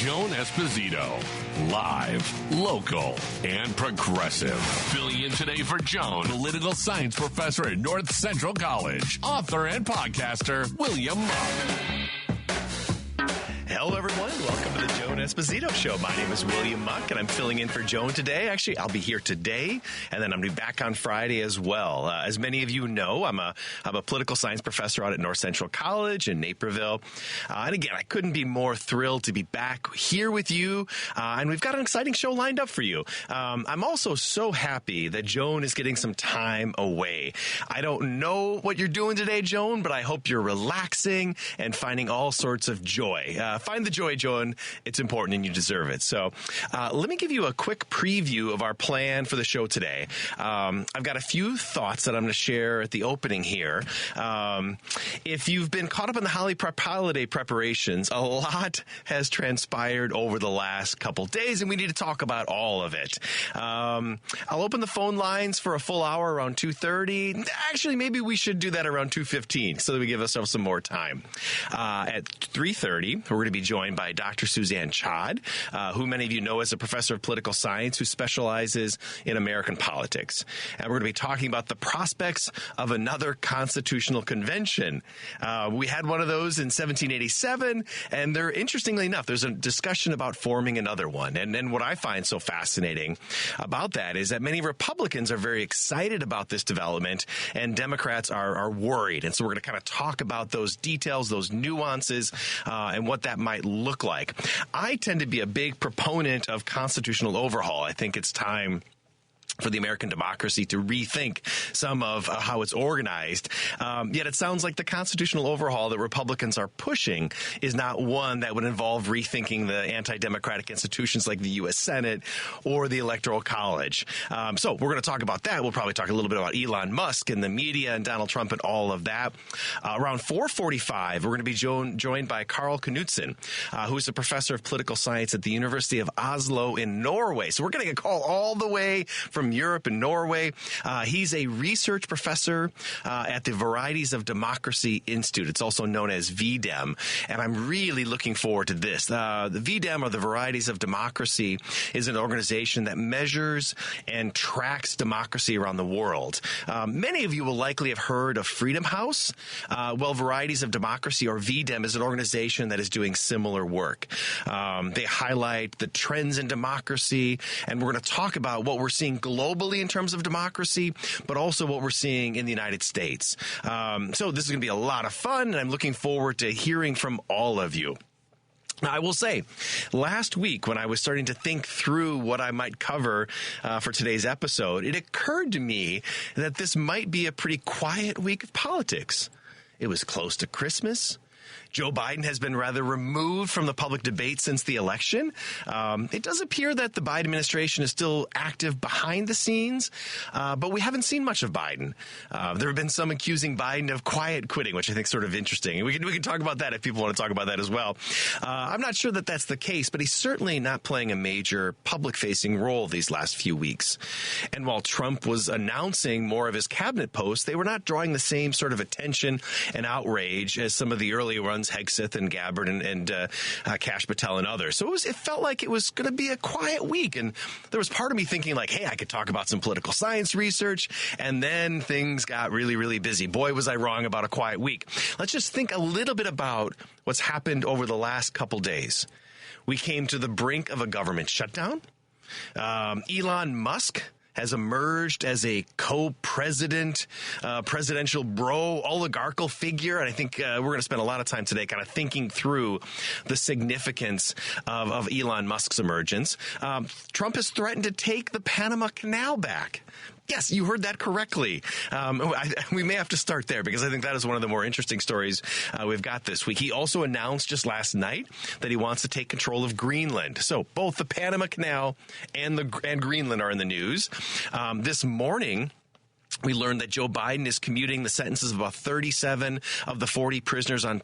Joan Esposito. Live, local, and progressive. Filling in today for Joan, political science professor at North Central College, author and podcaster, William Muck. Hello, everyone. Welcome to the Joan Esposito Show. My name is William Muck, and I'm filling in for Joan today. Actually, I'll be here today, and then I'm going to be back on Friday as well. As many of you know, I'm a political science professor out at North Central College in Naperville. And again, I couldn't be more thrilled to be back here with you, and we've got an exciting show lined up for you. I'm also so happy that Joan is getting some time away. I don't know what you're doing today, Joan, but I hope you're relaxing and finding all sorts of joy. Find the joy, Joan. It's important and you deserve it. So let me give you a quick preview of our plan for the show today. I've got a few thoughts that I'm going to share at the opening here. If you've been caught up in the holiday preparations, a lot has transpired over the last couple days, and we need to talk about all of it. I'll open the phone lines for a full hour around 2:30. Actually, maybe we should do that around 2:15 so that we give ourselves some more time. At 3:30, we're going to be joined by Dr. Suzanne Chad, who many of you know as a professor of political science who specializes in American politics. And we're going to be talking about the prospects of another constitutional convention. We had one of those in 1787, and interestingly enough, there's a discussion about forming another one. And what I find so fascinating about that is that many Republicans are very excited about this development, and Democrats are worried. And so we're going to kind of talk about those details, those nuances, and what that might look like. I tend to be a big proponent of constitutional overhaul. I think it's time for the American democracy to rethink some of how it's organized. Yet it sounds like the constitutional overhaul that Republicans are pushing is not one that would involve rethinking the anti-democratic institutions like the U.S. Senate or the Electoral College. So we're going to talk about that. We'll probably talk a little bit about Elon Musk and the media and Donald Trump and all of that. Around 4:45, we're going to be joined by Carl Knutsen, who is a professor of political science at the University of Oslo in Norway. So we're getting a call all the way from Europe and Norway. He's a research professor at the Varieties of Democracy Institute. It's also known as VDEM, and I'm really looking forward to this. The VDEM, or the Varieties of Democracy, is an organization that measures and tracks democracy around the world. Many of you will likely have heard of Freedom House. Well, Varieties of Democracy, or VDEM, is an organization that is doing similar work. They highlight the trends in democracy, and we're going to talk about what we're seeing globally in terms of democracy, but also what we're seeing in the United States. So this is going to be a lot of fun, and I'm looking forward to hearing from all of you. Now, I will say, last week when I was starting to think through what I might cover for today's episode, it occurred to me that this might be a pretty quiet week of politics. It was close to Christmas. Joe Biden has been rather removed from the public debate since the election. It does appear that the Biden administration is still active behind the scenes, but we haven't seen much of Biden. There have been some accusing Biden of quiet quitting, which I think is sort of interesting. And we can talk about that if people want to talk about that as well. I'm not sure that that's the case, but he's certainly not playing a major public-facing role these last few weeks. And while Trump was announcing more of his cabinet posts, they were not drawing the same sort of attention and outrage as some of the earlier ones, Hegseth and Gabbard and Kash Patel and others. So it felt like it was going to be a quiet week. And there was part of me thinking like, hey, I could talk about some political science research. And then things got really, really busy. Boy, was I wrong about a quiet week. Let's just think a little bit about what's happened over the last couple days. We came to the brink of a government shutdown. Elon Musk has emerged as a co-president, presidential bro, oligarchical figure. And I think we're going to spend a lot of time today kind of thinking through the significance of Elon Musk's emergence. Trump has threatened to take the Panama Canal back. Yes, you heard that correctly. We may have to start there because I think that is one of the more interesting stories we've got this week. He also announced just last night that he wants to take control of Greenland. So both the Panama Canal and Greenland are in the news. This morning, we learned that Joe Biden is commuting the sentences of about 37 of the 40 prisoners on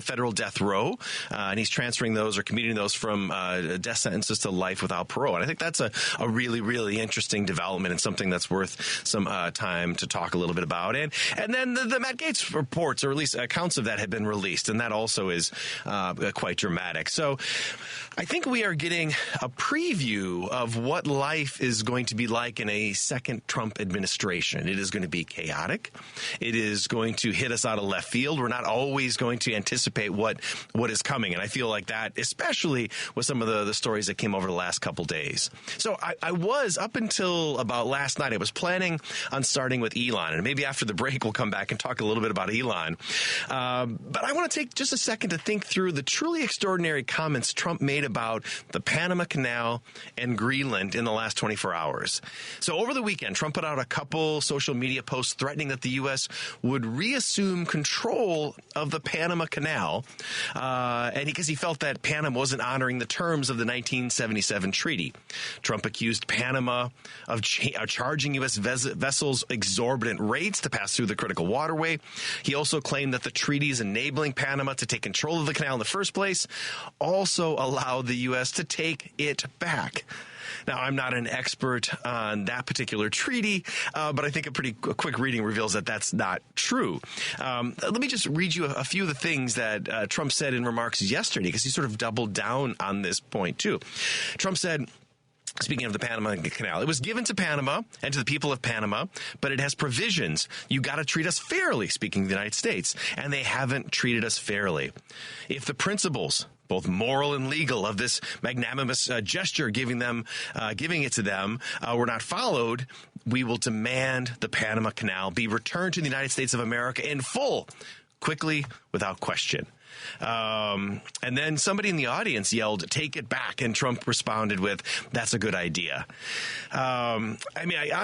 federal death row, and he's transferring those or commuting those from death sentences to life without parole. And I think that's a really, really interesting development and something that's worth some time to talk a little bit about. And then the Matt Gaetz reports, or at least accounts of that, have been released, and that also is quite dramatic. So I think we are getting a preview of what life is going to be like in a second Trump administration. It is going to be chaotic. It is going to hit us out of left field. We're not always going to anticipate what is coming. And I feel like that, especially with some of the stories that came over the last couple days. So I was, up until about last night, I was planning on starting with Elon. And maybe after the break, we'll come back and talk a little bit about Elon. But I want to take just a second to think through the truly extraordinary comments Trump made about the Panama Canal and Greenland in the last 24 hours. So over the weekend, Trump put out a couple social media posts threatening that the U.S. would reassume control of the Panama Canal, and because he felt that Panama wasn't honoring the terms of the 1977 treaty. Trump accused Panama of charging U.S. vessels exorbitant rates to pass through the critical waterway. He also claimed that the treaties enabling Panama to take control of the canal in the first place also allowed the U.S. to take it back. Now, I'm not an expert on that particular treaty, but I think a quick reading reveals that that's not true. Let me just read you a few of the things that Trump said in remarks yesterday, because he sort of doubled down on this point, too. Trump said, speaking of the Panama Canal, it was given to Panama and to the people of Panama, but it has provisions. You got to treat us fairly, speaking of the United States, and they haven't treated us fairly. If the principles, both moral and legal, of this magnanimous gesture giving it to them were not followed, we will demand the Panama Canal be returned to the United States of America in full, quickly, without question. And then somebody in the audience yelled, "Take it back," and Trump responded with, "That's a good idea." On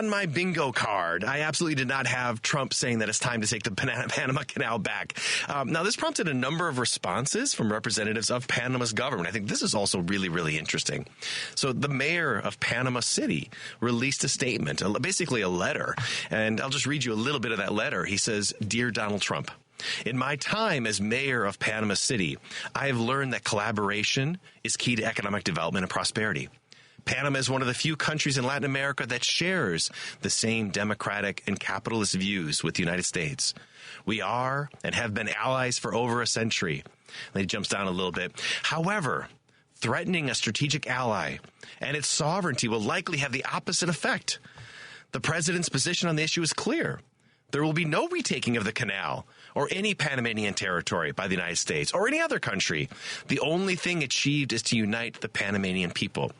my bingo card, I absolutely did not have Trump saying that it's time to take the Panama Canal back. Now, this prompted a number of responses from representatives of Panama's government. I think this is also really, really interesting. So the mayor of Panama City released a statement, basically a letter, and I'll just read you a little bit of that letter. He says, "Dear Donald Trump, in my time as mayor of Panama City, I have learned that collaboration is key to economic development and prosperity. Panama is one of the few countries in Latin America that shares the same democratic and capitalist views with the United States. We are and have been allies for over a century." And he jumps down a little bit. However, threatening a strategic ally and its sovereignty will likely have the opposite effect. The president's position on the issue is clear. There will be no retaking of the canal or any Panamanian territory by the United States or any other country. The only thing achieved is to unite the Panamanian people.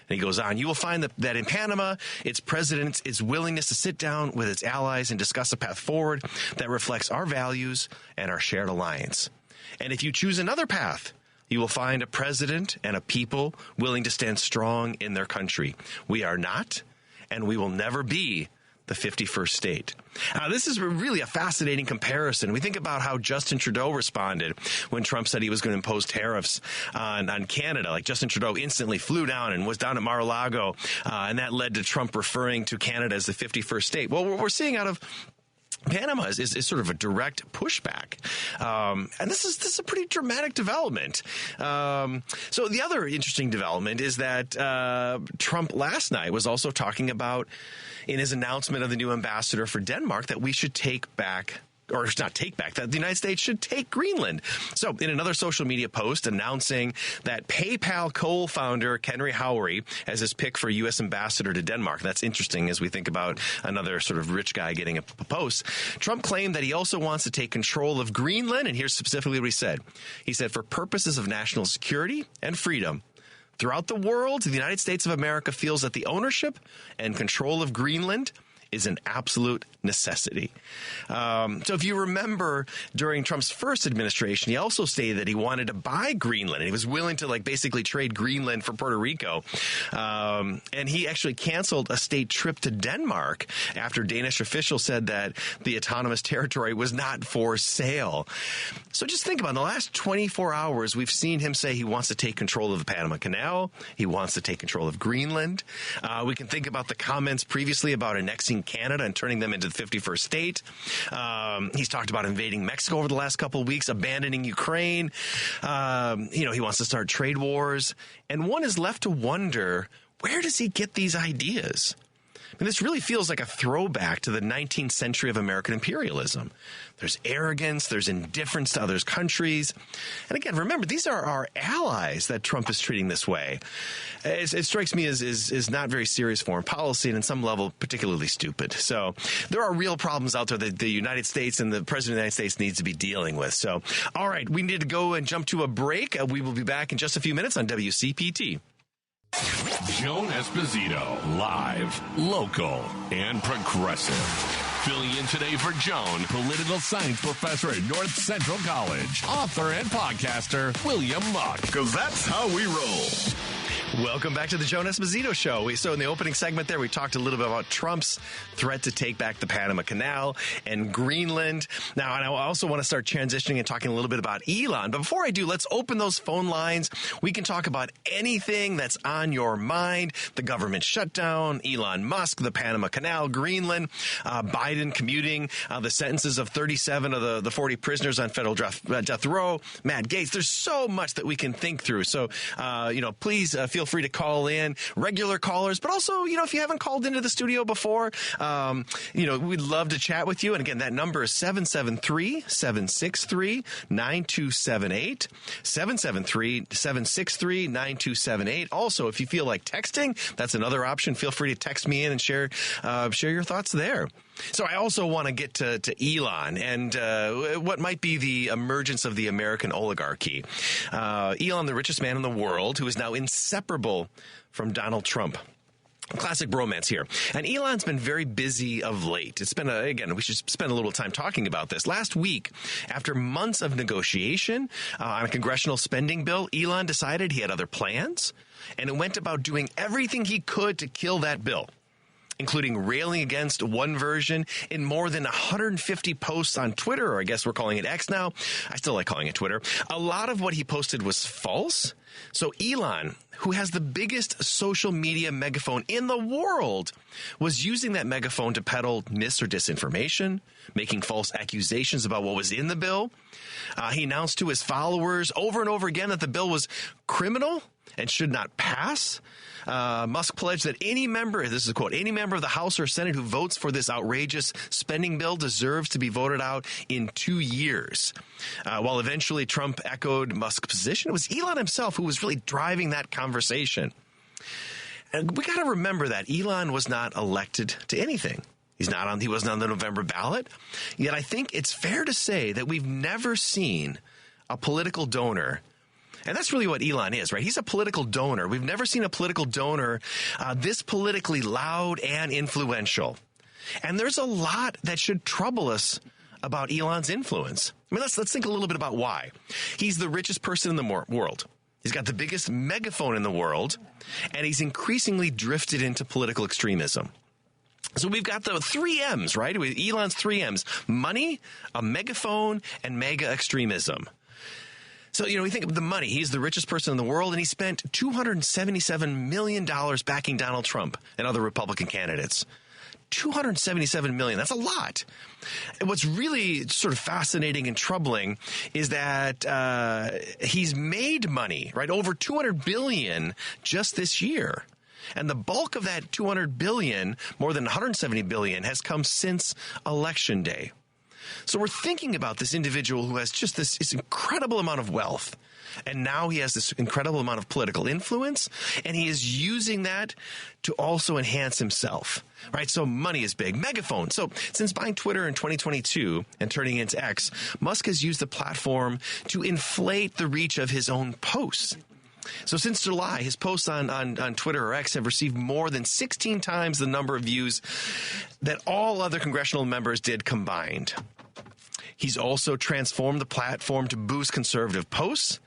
And he goes on, "You will find that in Panama, its president's willingness to sit down with its allies and discuss a path forward that reflects our values and our shared alliance. And if you choose another path, you will find a president and a people willing to stand strong in their country. We are not, and we will never be, the 51st state." This is really a fascinating comparison. We think about how Justin Trudeau responded when Trump said he was going to impose tariffs on Canada. Like, Justin Trudeau instantly flew down and was down at Mar-a-Lago, and that led to Trump referring to Canada as the 51st state. Well, what we're seeing out of Panama is sort of a direct pushback. And this is a pretty dramatic development. So the other interesting development is that Trump last night was also talking about, in his announcement of the new ambassador for Denmark, that we should take back, or not take back, that the United States should take Greenland. So in another social media post announcing that PayPal co-founder Henry Howry as his pick for U.S. ambassador to Denmark. That's interesting as we think about another sort of rich guy getting a post. Trump claimed that he also wants to take control of Greenland, and here's specifically what he said. He said, "For purposes of national security and freedom, throughout the world, the United States of America feels that the ownership and control of Greenland is an absolute necessity." So if you remember, during Trump's first administration, he also stated that he wanted to buy Greenland, and he was willing to basically trade Greenland for Puerto Rico. And he actually canceled a state trip to Denmark after Danish officials said that the autonomous territory was not for sale. So just think about it. In the last 24 hours, we've seen him say he wants to take control of the Panama Canal. He wants to take control of Greenland. We can think about the comments previously about annexing Canada and turning them into the 51st state. He's talked about invading Mexico over the last couple of weeks, abandoning Ukraine. He wants to start trade wars. And one is left to wonder, where does he get these ideas? I mean, this really feels like a throwback to the 19th century of American imperialism. There's arrogance, there's indifference to other countries. And again, remember, these are our allies that Trump is treating this way. It strikes me as not very serious foreign policy and in some level particularly stupid. So there are real problems out there that the United States and the President of the United States needs to be dealing with. So, all right, we need to go and jump to a break. We will be back in just a few minutes on WCPT. Joan Esposito, live, local, and progressive. Filling in today for Joan, political science professor at North Central College, author and podcaster, William Muck. Because that's how we roll. Welcome back to the Joan Esposito Show. So in the opening segment there, we talked a little bit about Trump's threat to take back the Panama Canal and Greenland. Now, and I also want to start transitioning and talking a little bit about Elon. But before I do, let's open those phone lines. We can talk about anything that's on your mind. The government shutdown, Elon Musk, the Panama Canal, Greenland, Biden commuting the sentences of 37 of the 40 prisoners on federal death row, Matt Gaetz. There's so much that we can think through. So, please feel free to call in, regular callers, but also, if you haven't called into the studio before, we'd love to chat with you. And again, that number is 773-763-9278, 773-763-9278. Also, if you feel like texting, that's another option. Feel free to text me in and share your thoughts there. So I also want to get to Elon and what might be the emergence of the American oligarchy. Elon, the richest man in the world, who is now inseparable from Donald Trump. Classic bromance here. And Elon's been very busy of late. It's been, we should spend a little time talking about this. Last week, after months of negotiation on a congressional spending bill, Elon decided he had other plans, and it went about doing everything he could to kill that bill, including railing against one version in more than 150 posts on Twitter, or I guess we're calling it X now. I still like calling it Twitter. A lot of what he posted was false. So Elon, who has the biggest social media megaphone in the world, was using that megaphone to peddle mis or disinformation, making false accusations about what was in the bill. He announced to his followers over and over again that the bill was criminal and should not pass. Musk pledged that any member, this is a quote, any member of the House or Senate who votes for this outrageous spending bill deserves to be voted out in 2 years. While eventually Trump echoed Musk's position, it was Elon himself who was really driving that conversation. And we got to remember that Elon was not elected to anything. He wasn't on the November ballot. Yet I think it's fair to say that we've never seen a political donor. And that's really what Elon is, right? He's a political donor. We've never seen a political donor this politically loud and influential. And there's a lot that should trouble us about Elon's influence. I mean, let's think a little bit about why. He's the richest person in the world. He's got the biggest megaphone in the world, and he's increasingly drifted into political extremism. So we've got the 3 M's, right? Elon's 3 M's: money, a megaphone, and mega extremism. So, we think of the money. He's the richest person in the world, and he spent $277 million backing Donald Trump and other Republican candidates. $277 million. That's a lot. And what's really sort of fascinating and troubling is that he's made money, right? Over $200 billion just this year. And the bulk of that $200 billion, more than $170 billion, has come since Election Day. So we're thinking about this individual who has just this incredible amount of wealth. And now he has this incredible amount of political influence, and he is using that to also enhance himself, right? So money is big. Megaphone. So since buying Twitter in 2022 and turning it into X, Musk has used the platform to inflate the reach of his own posts. So since July, his posts on Twitter or X have received more than 16 times the number of views that all other congressional members did combined. He's also transformed the platform to boost conservative posts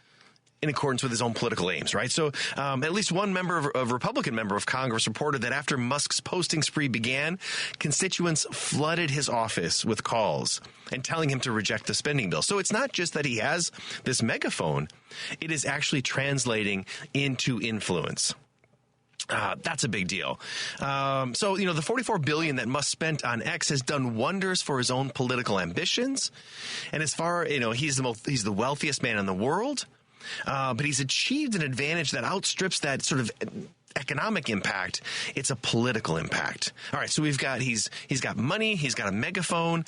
in accordance with his own political aims, right? So at least one Republican member of Congress reported that after Musk's posting spree began, constituents flooded his office with calls and telling him to reject the spending bill. So it's not just that he has this megaphone, it is actually translating into influence. That's a big deal. So, the $44 billion that Musk spent on X has done wonders for his own political ambitions. And as far, he's the wealthiest man in the world. But he's achieved an advantage that outstrips that sort of economic impact, it's a political impact. All right, so he's got money, he's got a megaphone,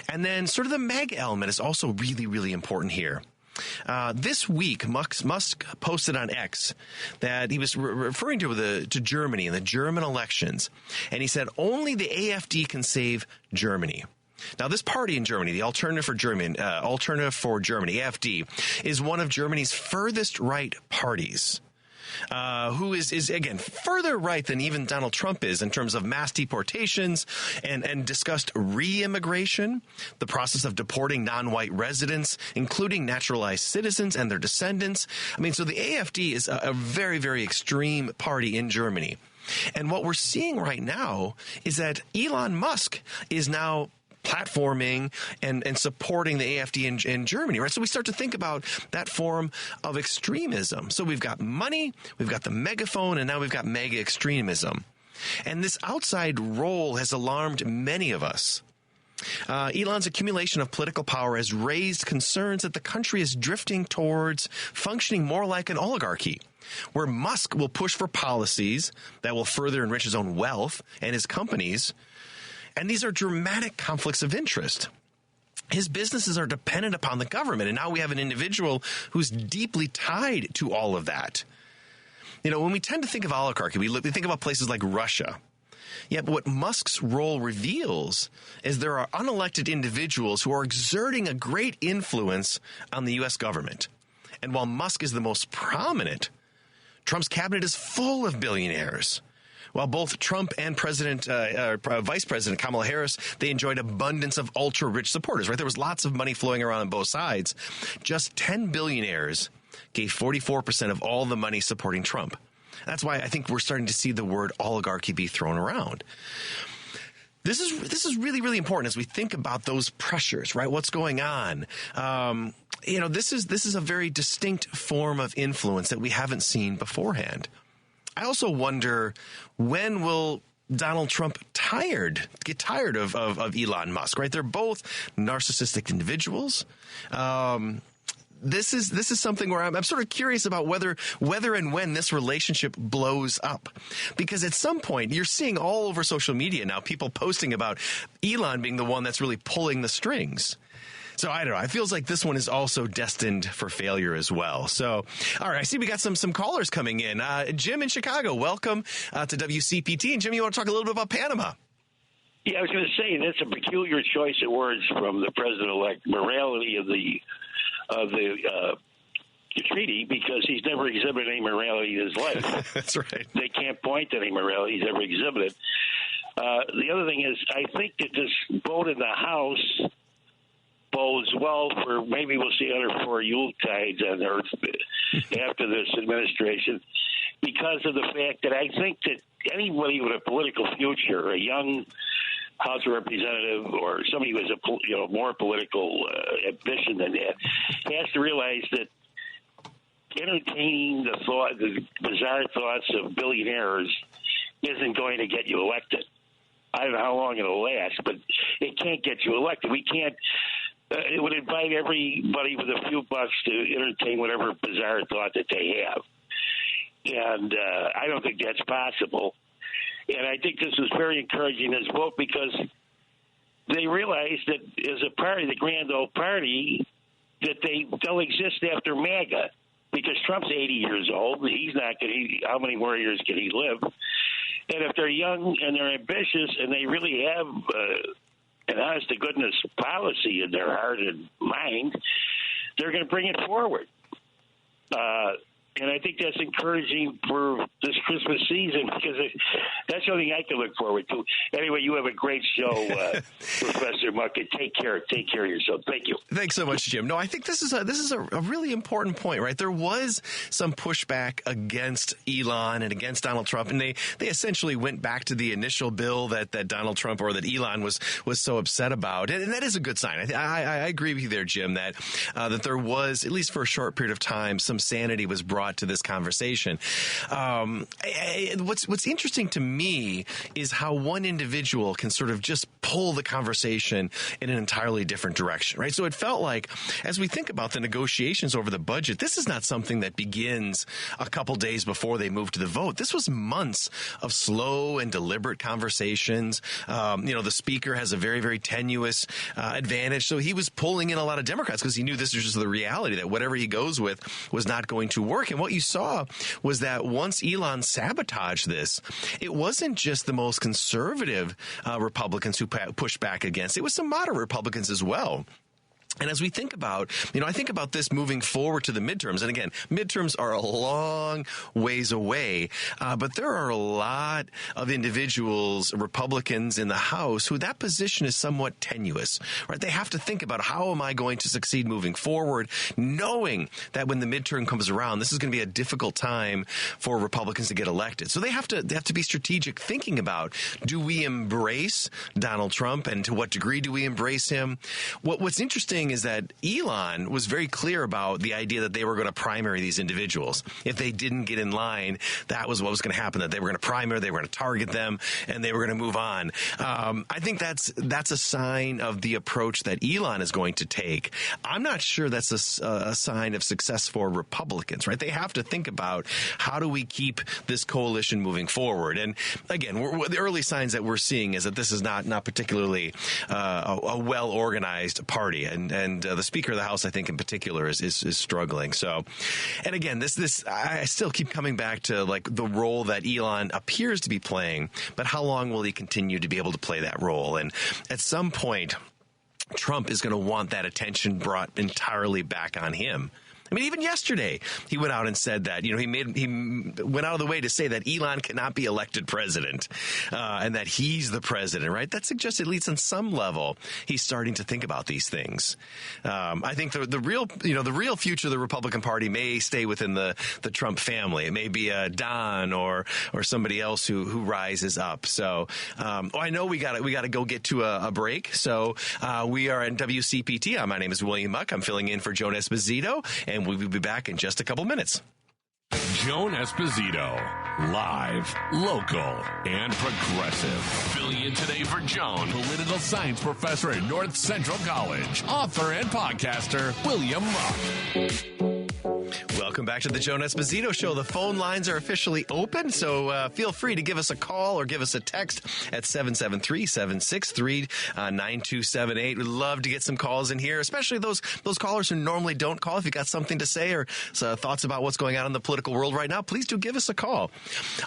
and then sort of the MAGA element is also really, really important here. This week, Musk posted on X that he was referring to Germany and the German elections, and he said only the AfD can save Germany. Now, this party in Germany, the Alternative for Germany, AfD, is one of Germany's furthest right parties. Who is again further right than even Donald Trump is in terms of mass deportations and discussed re-immigration, the process of deporting non-white residents, including naturalized citizens and their descendants. I mean, so the AfD is a very, very extreme party in Germany. And what we're seeing right now is that Elon Musk is now platforming and supporting the AfD in Germany, right? So we start to think about that form of extremism. So we've got money, we've got the megaphone, and now we've got mega extremism. And this outside role has alarmed many of us. Elon's accumulation of political power has raised concerns that the country is drifting towards functioning more like an oligarchy, where Musk will push for policies that will further enrich his own wealth and his companies. And these are dramatic conflicts of interest. His businesses are dependent upon the government, and now we have an individual who's deeply tied to all of that. You know, when we tend to think of oligarchy, we think about places like Russia. Yet what Musk's role reveals is there are unelected individuals who are exerting a great influence on the U.S. government. And while Musk is the most prominent, Trump's cabinet is full of billionaires. While both Trump and Vice President Kamala Harris, they enjoyed abundance of ultra-rich supporters, right? There was lots of money flowing around on both sides. Just 10 billionaires gave 44% of all the money supporting Trump. That's why I think we're starting to see the word oligarchy be thrown around. This is really, really important as we think about those pressures, right? What's going on? This is a very distinct form of influence that we haven't seen beforehand. I also wonder, when will Donald Trump get tired of Elon Musk, right? They're both narcissistic individuals. This is something where I'm sort of curious about whether and when this relationship blows up. Because at some point, you're seeing all over social media now people posting about Elon being the one that's really pulling the strings. So I don't know. It feels like this one is also destined for failure as well. So, all right. I see we got some callers coming in. Jim in Chicago, welcome to WCPT. And Jim, you want to talk a little bit about Panama? Yeah, I was going to say that's a peculiar choice of words from the president-elect. Morality of the treaty, because he's never exhibited any morality in his life. That's right. They can't point to any morality he's ever exhibited. The other thing is, I think that this vote in the House bodes well for, maybe we'll see other 4 Yuletides on Earth after this administration, because of the fact that I think that anybody with a political future, a young House of Representative or somebody who has a more political ambition than that, has to realize that entertaining the bizarre thoughts of billionaires isn't going to get you elected. I don't know how long it'll last, but it can't get you elected. We can't. It would invite everybody with a few bucks to entertain whatever bizarre thought that they have. And I don't think that's possible. And I think this is very encouraging, this vote, because they realize that as a party, the grand old party, that they'll exist after MAGA, because Trump's 80 years old. He's not going to, how many more years can he live? And if they're young and they're ambitious and they really have an honest-to-goodness policy in their heart and mind, they're going to bring it forward. And I think that's encouraging for this Christmas season, because that's the only thing I can look forward to. Anyway, you have a great show, Professor Muck. Take care of yourself. Thank you. Thanks so much, Jim. No, I think this is a really important point, right? There was some pushback against Elon and against Donald Trump, and they essentially went back to the initial bill that Donald Trump, or that Elon was so upset about, and that is a good sign. I agree with you there, Jim, that there was, at least for a short period of time, some sanity was brought to this conversation. What's interesting to me is how one individual can sort of just pull the conversation in an entirely different direction, right? So it felt like, as we think about the negotiations over the budget, this is not something that begins a couple days before they move to the vote. This was months of slow and deliberate conversations. The speaker has a very, very tenuous advantage. So he was pulling in a lot of Democrats because he knew this was just the reality that whatever he goes with was not going to work. And what you saw was that once Elon sabotaged this, it wasn't just the most conservative Republicans who pushed back against. It was some moderate Republicans as well. And as we think about, I think about this moving forward to the midterms. And again, midterms are a long ways away, but there are a lot of individuals, Republicans in the House, who that position is somewhat tenuous, right? They have to think about, how am I going to succeed moving forward, knowing that when the midterm comes around, this is going to be a difficult time for Republicans to get elected. So they have to be strategic, thinking about, do we embrace Donald Trump, and to what degree do we embrace him? What's interesting is that Elon was very clear about the idea that they were going to primary these individuals. If they didn't get in line, that was what was going to happen, that they were going to primary, they were going to target them, and they were going to move on. I think that's a sign of the approach that Elon is going to take. I'm not sure that's a sign of success for Republicans, right? They have to think about, how do we keep this coalition moving forward? And again, the early signs that we're seeing is that this is not particularly a well-organized party. And the Speaker of the House, I think in particular, is struggling. So, and again, this I still keep coming back to like the role that Elon appears to be playing, but how long will he continue to be able to play that role? And at some point, Trump is going to want that attention brought entirely back on him. I mean, even yesterday, he went out and said that, he went out of the way to say that Elon cannot be elected president, and that he's the president, right? That suggests, at least on some level, he's starting to think about these things. I think the real future of the Republican Party may stay within the Trump family. It may be Don or somebody else who rises up. So, I know we got to go get to a break. So, we are in WCPT. My name is William Muck. I'm filling in for Joan Esposito, and we will be back in just a couple minutes. Joan Esposito, live, local, and progressive. Filling in today for Joan, political science professor at North Central College, author and podcaster, William Muck. Welcome back to the Joan Esposito Show. The phone lines are officially open, so feel free to give us a call or give us a text at 773-763-9278. We'd love to get some calls in here, especially those callers who normally don't call. If you got something to say or thoughts about what's going on in the political world right now, please do give us a call.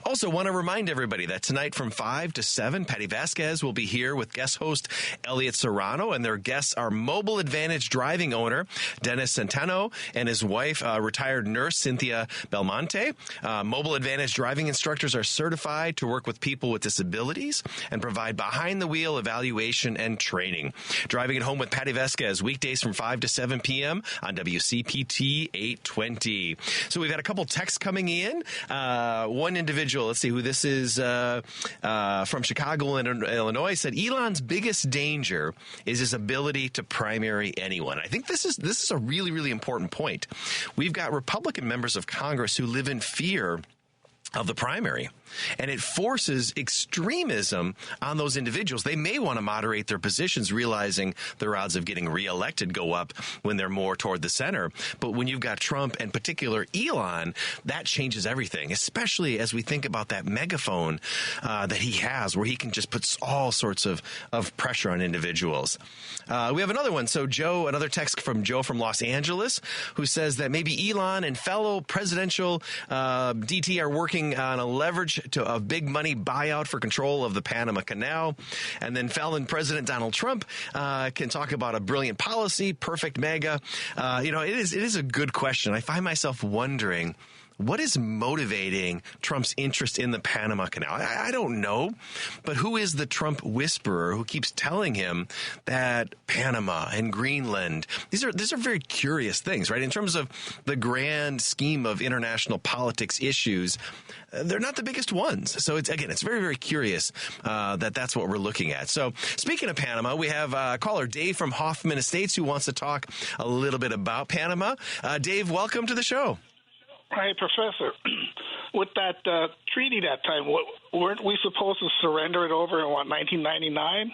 Also, want to remind everybody that tonight from 5 to 7, Patty Vasquez will be here with guest host Elliot Serrano, and their guests are Mobile Advantage driving owner Dennis Centeno and his wife, retired nurse Cynthia Belmonte. Mobile Advantage driving instructors are certified to work with people with disabilities and provide behind-the-wheel evaluation and training. Driving at Home with Patty Vasquez, weekdays from 5 to 7 p.m. on WCPT 820. So we've had a couple texts coming in. One individual, let's see who this is, from Chicago, Illinois, said Elon's biggest danger is his ability to primary anyone. I think this is a really, really important point. We've got Republican members of Congress who live in fear of the primary, and it forces extremism on those individuals. They may want to moderate their positions, realizing their odds of getting reelected go up when they're more toward the center. But when you've got Trump, and particular Elon, that changes everything, especially as we think about that megaphone that he has, where he can just put all sorts of pressure on individuals. We have another one. So another text from Joe from Los Angeles, who says that maybe Elon and fellow presidential DT are working on a leverage to a big money buyout for control of the Panama Canal. And then felon President Donald Trump can talk about a brilliant policy, perfect mega. It is a good question. I find myself wondering, what is motivating Trump's interest in the Panama Canal? I don't know, but who is the Trump whisperer who keeps telling him that Panama and Greenland, these are very curious things, right? In terms of the grand scheme of international politics issues, they're not the biggest ones. So it's very, very curious that's what we're looking at. So speaking of Panama, we have caller Dave from Hoffman Estates who wants to talk a little bit about Panama. Dave, welcome to the show. Hi, Professor. With that treaty that time, weren't we supposed to surrender it over in, 1999?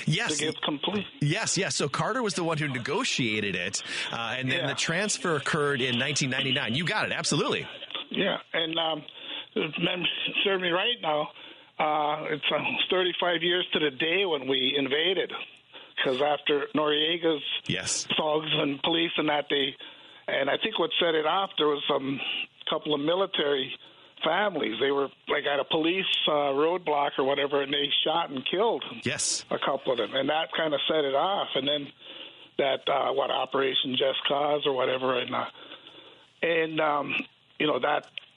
Yes. To get complete. Yes. So Carter was the one who negotiated it, and then the transfer occurred in 1999. You got it. Absolutely. Yeah, and serve me right now. It's 35 years to the day when we invaded, because after Noriega's thugs and police and that, and I think what set it off, there was some couple of military families. They were like at a police roadblock or whatever, and they shot and killed a couple of them, and that kind of set it off. And then that Operation Just Cause or whatever, and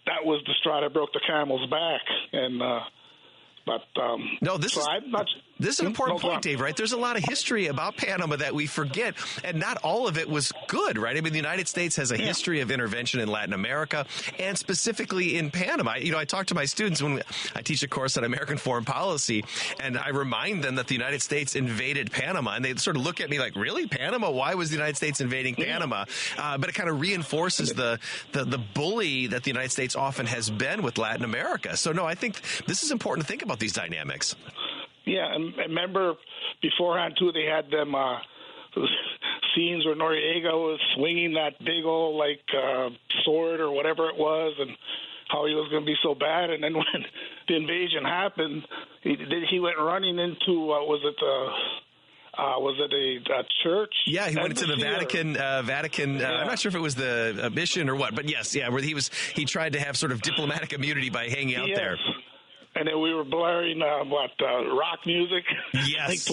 that was the straw that broke the camel's back. And this is an important point, Dave, right? There's a lot of history about Panama that we forget, and not all of it was good, right? I mean, the United States has a history of intervention in Latin America, and specifically in Panama. I talk to my students when I teach a course on American foreign policy, and I remind them that the United States invaded Panama, and they sort of look at me like, really? Panama? Why was the United States invading Panama? But it kind of reinforces the bully that the United States often has been with Latin America. So, no, I think this is important to think about these dynamics. Yeah, and remember beforehand, too, they had them scenes where Noriega was swinging that big old, sword or whatever it was, and how he was going to be so bad. And then when the invasion happened, he went running into, was it a church? Yeah, he went into the Vatican. I'm not sure if it was the mission or what, but yes, where he tried to have sort of diplomatic immunity by hanging out there. And then we were blaring rock music. Yes,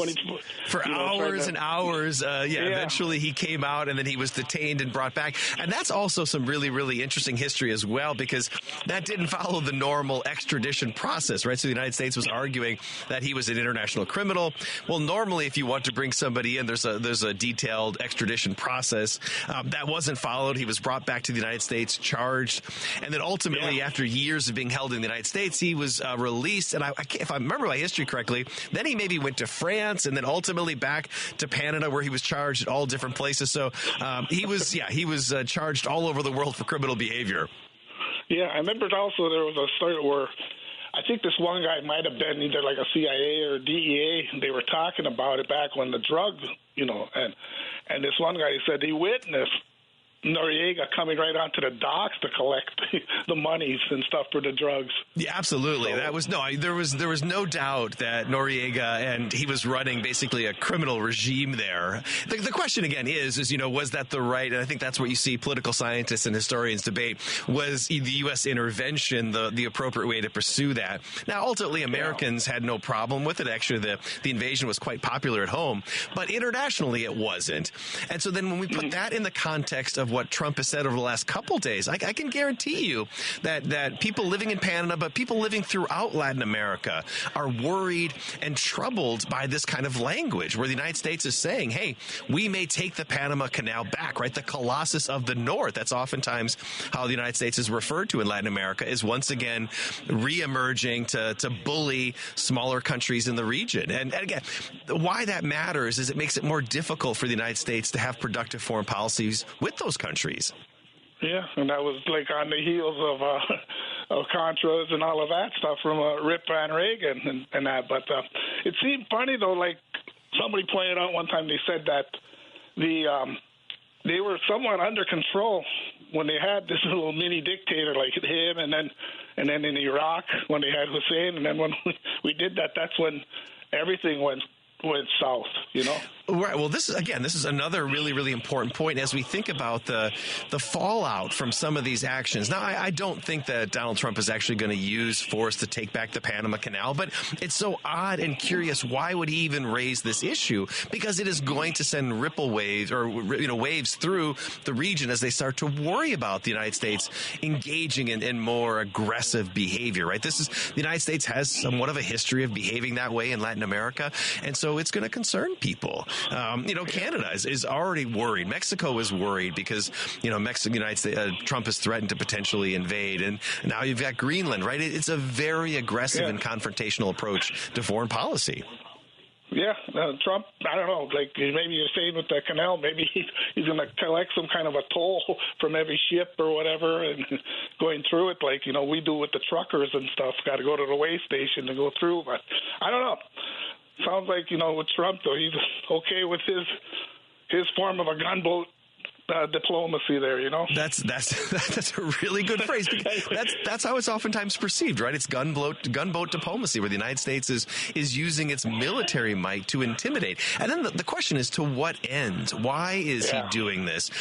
for hours and hours. Eventually he came out, and then he was detained and brought back. And that's also some really, really interesting history as well, because that didn't follow the normal extradition process, right? So the United States was arguing that he was an international criminal. Well, normally, if you want to bring somebody in, there's a detailed extradition process. That wasn't followed. He was brought back to the United States, charged, and then ultimately, after years of being held in the United States, he was released. And if I remember my history correctly, then he maybe went to France and then ultimately back to Canada, where he was charged at all different places. So he was charged all over the world for criminal behavior. Yeah, I remember also there was a story where I think this one guy might have been either like a CIA or DEA. They were talking about it back when the drugs, and this one guy said he witnessed Noriega coming right onto the docks to collect the monies and stuff for the drugs. Yeah, absolutely. There was no doubt that Noriega, and he was running basically a criminal regime there. The question again is was that the right? And I think that's what you see political scientists and historians debate. Was the U.S. intervention the appropriate way to pursue that? Now, ultimately, Americans had no problem with it. Actually, the invasion was quite popular at home, but internationally it wasn't. And so then when we put that in the context of what Trump has said over the last couple days, I can guarantee you that people living in Panama, but people living throughout Latin America, are worried and troubled by this kind of language where the United States is saying, hey, we may take the Panama Canal back, right? The Colossus of the North. That's oftentimes how the United States is referred to in Latin America, is once again reemerging to bully smaller countries in the region. And again, why that matters is it makes it more difficult for the United States to have productive foreign policies with those countries. Yeah, and that was on the heels of Contras and all of that stuff from Rip Van Reagan and that. But it seemed funny, though, somebody pointed out one time, they said that they were somewhat under control when they had this little mini dictator like him, and then in Iraq when they had Hussein, and then when we did that, that's when everything went south, Right. Well, this is another really, really important point as we think about the fallout from some of these actions. Now, I don't think that Donald Trump is actually going to use force to take back the Panama Canal, but it's so odd and curious. Why would he even raise this issue? Because it is going to send ripple waves or waves through the region as they start to worry about the United States engaging in more aggressive behavior. Right. The United States has somewhat of a history of behaving that way in Latin America, and so it's going to concern people. Canada is already worried. Mexico is worried because, United States, Trump has threatened to potentially invade. And now you've got Greenland, right? It's a very aggressive and confrontational approach to foreign policy. Yeah, Trump, I don't know, maybe you're saying with the canal, maybe he's going to collect some kind of a toll from every ship or whatever and going through it we do with the truckers and stuff. Got to go to the weigh station to go through. But I don't know. sounds like, with Trump, though, he's okay with his form of a gunboat diplomacy there, That's a really good phrase. That's how it's oftentimes perceived, right? It's gunboat diplomacy, where the United States is using its military might to intimidate. And then the question is, to what end? Why is he doing this?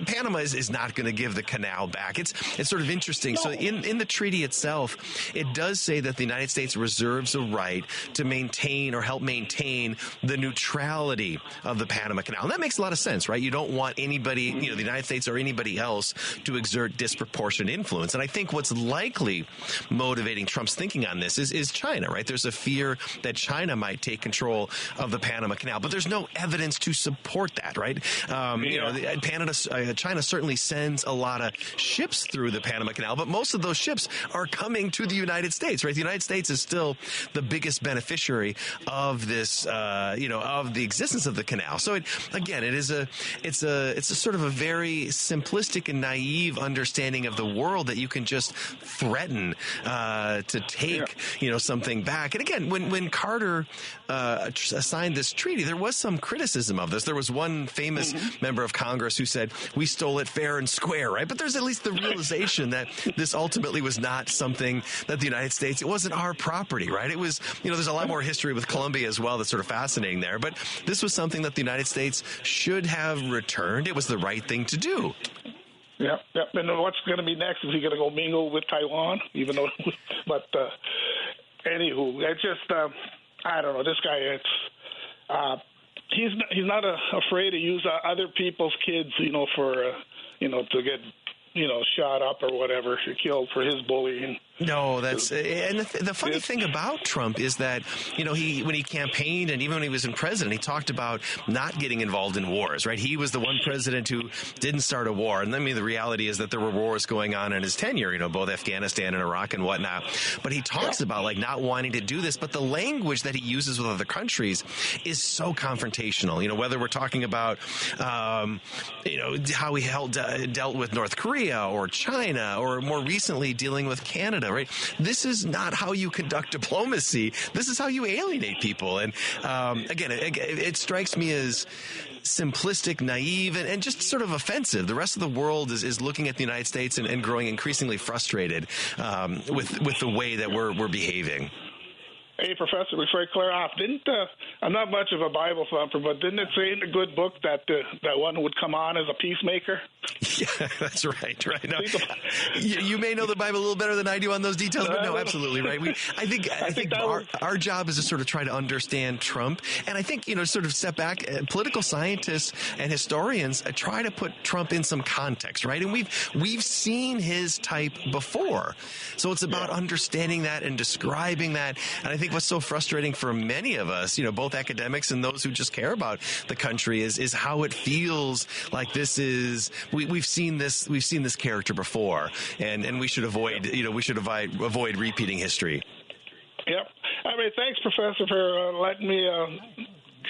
Panama is not going to give the canal back. It's sort of interesting. No. So in the treaty itself, it does say that the United States reserves a right to maintain or help maintain the neutrality of the Panama Canal. And that makes a lot of sense, right? You don't want anybody, the United States or anybody else, to exert disproportionate influence. And I think what's likely motivating Trump's thinking on this is China, right? There's a fear that China might take control of the Panama Canal, but there's no evidence to support that, right? China certainly sends a lot of ships through the Panama Canal, but most of those ships are coming to the United States, right? The United States is still the biggest beneficiary of this, of the existence of the canal. So it's a sort of a very simplistic and naive understanding of the world that you can just threaten to take, something back. And again, when Carter signed this treaty, there was some criticism of this. There was one famous member of Congress who said, "We stole it fair and square," right? But there's at least the realization that this ultimately was not something that the United States, it wasn't our property, right? It was, there's a lot more history with Colombia as well that's sort of fascinating there. But this was something that the United States should have returned. It was the right thing to do. Yep. And what's going to be next? Is he going to go mingle with Taiwan? Anywho, it's just, I don't know. This guy, he's not afraid to use other people's kids, for, to get, shot up or whatever, killed for his bullying. No, that's and the funny thing about Trump is that when he campaigned and even when he was in president, he talked about not getting involved in wars. Right? He was the one president who didn't start a war, and the reality is that there were wars going on in his tenure. Both Afghanistan and Iraq and whatnot. But he talks about not wanting to do this. But the language that he uses with other countries is so confrontational. Whether we're talking about how he dealt with North Korea or China, or more recently dealing with Canada. Right? This is not how you conduct diplomacy. This is how you alienate people. And again, it strikes me as simplistic, naive, and just sort of offensive. The rest of the world is looking at the United States and growing increasingly frustrated with the way that we're behaving. Hey, Professor, before I clear off, I'm not much of a Bible thumper, but didn't it say in the good book that that one would come on as a peacemaker? Yeah, that's right. Now, you may know the Bible a little better than I do on those details, but no, absolutely right. I think our job is to sort of try to understand Trump, and I think sort of step back. Political scientists and historians try to put Trump in some context, right? And we've seen his type before, so it's about understanding that and describing that. And I think what's so frustrating for many of us, both academics and those who just care about the country, is how it feels like this is we've seen this character before, and we should avoid avoid repeating history. Yep. I mean, thanks, Professor, for letting me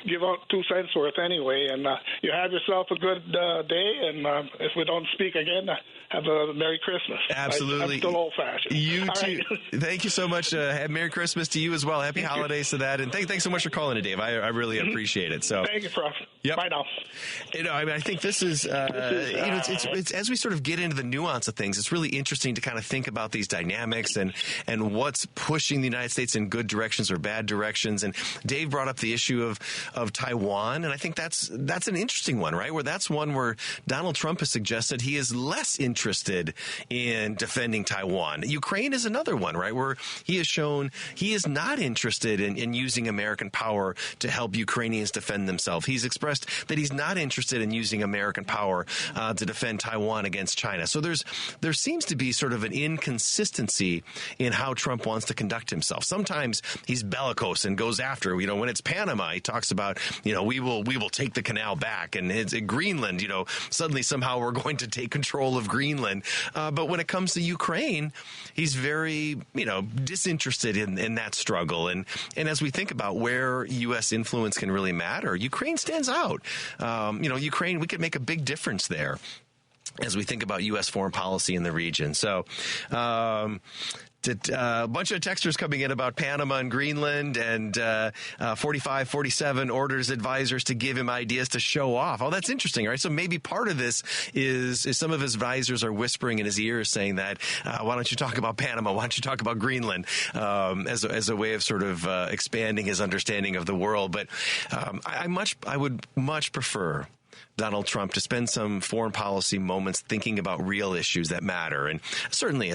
give out 2 cents worth anyway. And you have yourself a good day. And if we don't speak again, have a Merry Christmas. Absolutely. I'm still old-fashioned. You all too. Right. Thank you so much. Merry Christmas to you as well. Happy holidays to that. And thanks so much for calling today, Dave. I really appreciate it. So thank you, Prof. Yep. Bye now. I think this is, it's as we sort of get into the nuance of things, it's really interesting to kind of think about these dynamics and what's pushing the United States in good directions or bad directions. And Dave brought up the issue of Taiwan, and I think that's an interesting one, right? That's one where Donald Trump has suggested he is less interested in defending Taiwan. Ukraine is another one, right, where he has shown he is not interested in using American power to help Ukrainians defend themselves. He's expressed that he's not interested in using American power to defend Taiwan against China. So there seems to be sort of an inconsistency in how Trump wants to conduct himself. Sometimes he's bellicose and goes after, when it's Panama, he talks about, we will take the canal back, and it's Greenland, suddenly somehow we're going to take control of Greenland. But when it comes to Ukraine, he's very, disinterested in that struggle. And as we think about where U.S. influence can really matter, Ukraine stands out. Ukraine, we could make a big difference there as we think about U.S. foreign policy in the region. So, A bunch of texters coming in about Panama and Greenland, and 45, 47 orders advisors to give him ideas to show off. Oh, that's interesting, right? So maybe part of this is some of his advisors are whispering in his ears saying that, why don't you talk about Panama? Why don't you talk about Greenland? As a way of sort of expanding his understanding of the world. But I would much prefer Donald Trump to spend some foreign policy moments thinking about real issues that matter. And certainly,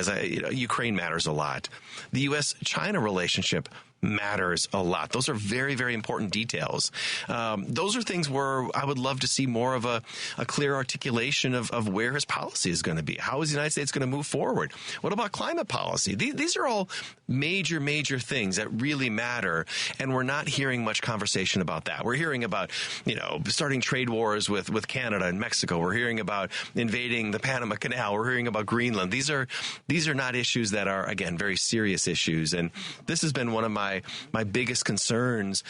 Ukraine matters a lot. The U.S.-China relationship matters a lot. Those are very, very important details. Those are things where I would love to see more of a clear articulation of where his policy is going to be. How is the United States going to move forward? What about climate policy? These are all major, major things that really matter, and we're not hearing much conversation about that. We're hearing about, starting trade wars with Canada and Mexico. We're hearing about invading the Panama Canal. We're hearing about Greenland. These are not issues that are, again, very serious issues, and this has been one of my biggest concerns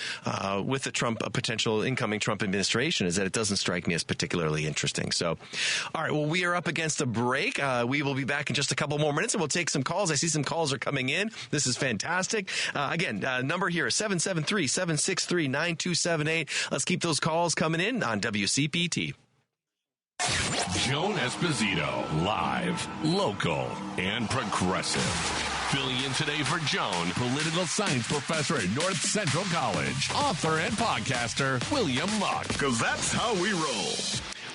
with the potential incoming Trump administration is that it doesn't strike me as particularly interesting. So, all right, well, we are up against a break. We will be back in just a couple more minutes, and we'll take some calls. I see some calls are coming in. This is fantastic. Again, number here is 773-763-9278. Let's keep those calls coming in on WCPT. Joan Esposito, live, local, and progressive. Filling in today for Joan, political science professor at North Central College, author and podcaster, William Muck. Because that's how we roll.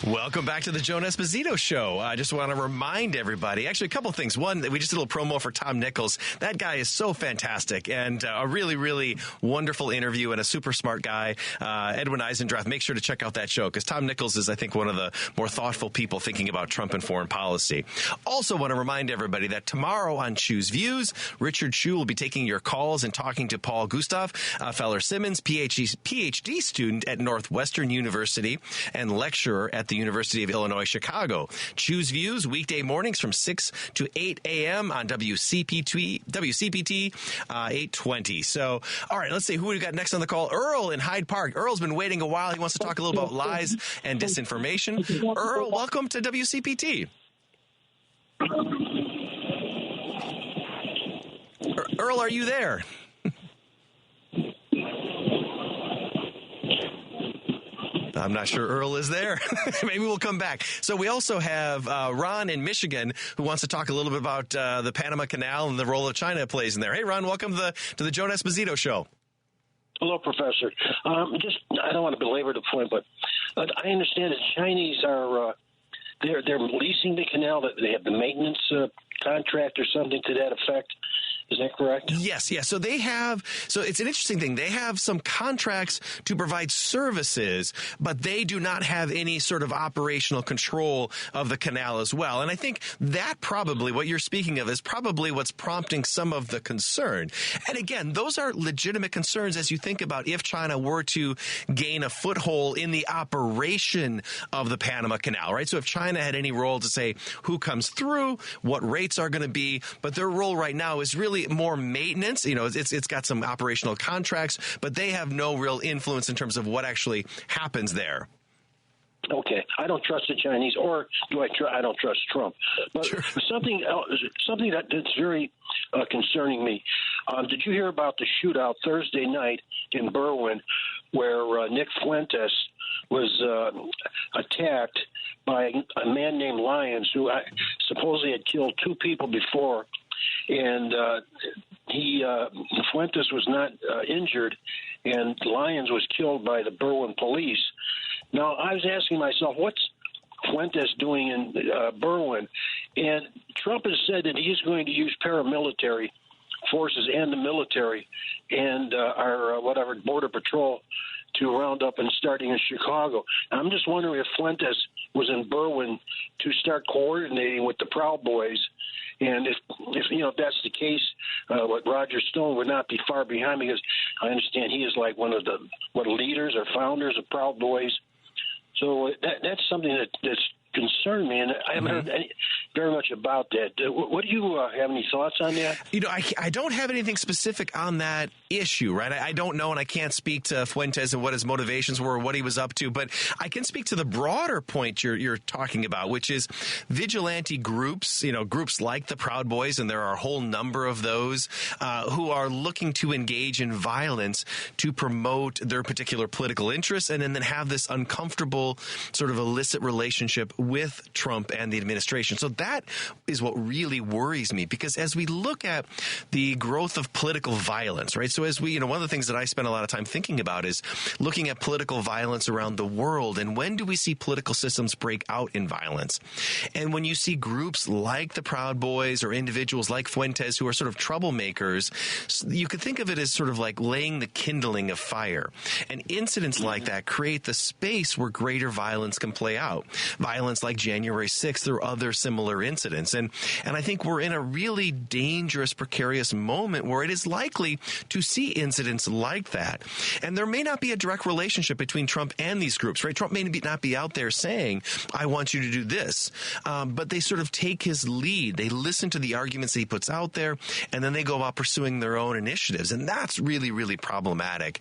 Welcome back to the Joan Esposito Show. I just want to remind everybody, actually a couple things. One, we just did a little promo for Tom Nichols. That guy is so fantastic and a really, really wonderful interview and a super smart guy. Edwin Eisendrath, make sure to check out that show because Tom Nichols is, I think, one of the more thoughtful people thinking about Trump and foreign policy. Also want to remind everybody that tomorrow on Choose Views, Richard Chu will be taking your calls and talking to Paul Gustav, Feller Simmons, PhD student at Northwestern University and lecturer at the University of Illinois, Chicago. Choose Views, weekday mornings from 6 to 8 a.m. on WCPT 820. So, all right, let's see who we've got next on the call. Earl in Hyde Park. Earl's been waiting a while. He wants to talk a little about lies and disinformation. Earl, welcome to WCPT. Earl, are you there? I'm not sure Earl is there. Maybe we'll come back. So we also have Ron in Michigan who wants to talk a little bit about the Panama Canal and the role of China plays in there. Hey, Ron, welcome to the Joan Esposito Show. Hello, Professor. I don't want to belabor the point, but I understand that Chinese are they're leasing the canal. That they have the maintenance contract or something to that effect. Is that correct? Yes. So it's an interesting thing. They have some contracts to provide services, but they do not have any sort of operational control of the canal as well. And I think that probably what you're speaking of is probably what's prompting some of the concern. And again, those are legitimate concerns as you think about if China were to gain a foothold in the operation of the Panama Canal, right? So if China had any role to say who comes through, what rates are going to be, but their role right now is really more maintenance. It's got some operational contracts, but they have no real influence in terms of what actually happens there. Okay, I don't trust the Chinese, or do I? I don't trust Trump. But sure. something that's very concerning me. Did you hear about the shootout Thursday night in Berwyn, where Nick Fuentes was attacked by a man named Lyons, who supposedly had killed two people before? And Fuentes was not injured, and Lyons was killed by the Berwyn police. Now, I was asking myself, what's Fuentes doing in Berwyn? And Trump has said that he's going to use paramilitary forces and the military and our Border Patrol to round up and starting in Chicago. I'm just wondering if Fuentes was in Berwyn to start coordinating with the Proud Boys. And if that's the case, what Roger Stone would not be far behind, because I understand he is like one of the leaders or founders of Proud Boys. So that's something that's concern me, and I haven't heard very much about that. What do you have any thoughts on that? I don't have anything specific on that issue, right? I don't know, and I can't speak to Fuentes and what his motivations were or what he was up to, but I can speak to the broader point you're talking about, which is vigilante groups, groups like the Proud Boys, and there are a whole number of those who are looking to engage in violence to promote their particular political interests and then have this uncomfortable sort of illicit relationship with Trump and the administration. So that is what really worries me, because as we look at the growth of political violence, right? So as we, one of the things that I spend a lot of time thinking about is looking at political violence around the world, and when do we see political systems break out in violence? And when you see groups like the Proud Boys or individuals like Fuentes who are sort of troublemakers, you could think of it as sort of like laying the kindling of fire. And incidents like that create the space where greater violence can play out. Violence like January 6th or other similar incidents. And I think we're in a really dangerous, precarious moment where it is likely to see incidents like that. And there may not be a direct relationship between Trump and these groups, right? Trump may not be out there saying, I want you to do this. But they sort of take his lead. They listen to the arguments that he puts out there, and then they go about pursuing their own initiatives. And that's really, really problematic.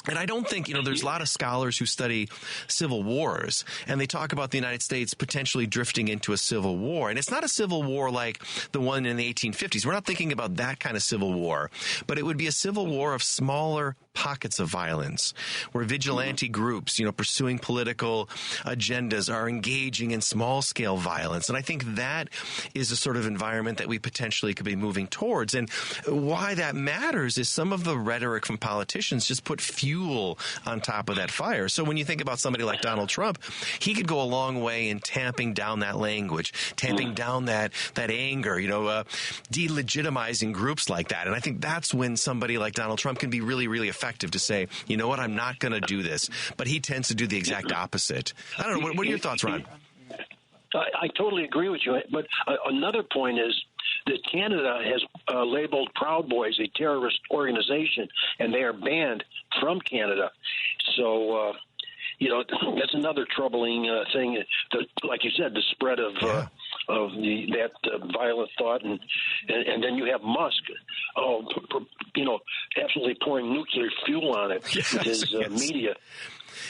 And I don't think, there's a lot of scholars who study civil wars, and they talk about the United States potentially drifting into a civil war. And it's not a civil war like the one in the 1850s. We're not thinking about that kind of civil war, but it would be a civil war of smaller pockets of violence where vigilante groups, pursuing political agendas are engaging in small scale violence. And I think that is a sort of environment that we potentially could be moving towards. And why that matters is some of the rhetoric from politicians just put fuel on top of that fire. So when you think about somebody like Donald Trump, he could go a long way in tamping down that language, tamping down that anger, delegitimizing groups like that. And I think that's when somebody like Donald Trump can be really, really effective to say, you know what, I'm not going to do this. But he tends to do the exact opposite. I don't know. What are your thoughts, Ron? I totally agree with you. But another point is that Canada has labeled Proud Boys a terrorist organization, and they are banned from Canada. So, that's another troubling thing. Like you said, the spread of that violent thought, and then you have Musk, absolutely pouring nuclear fuel on it. His media.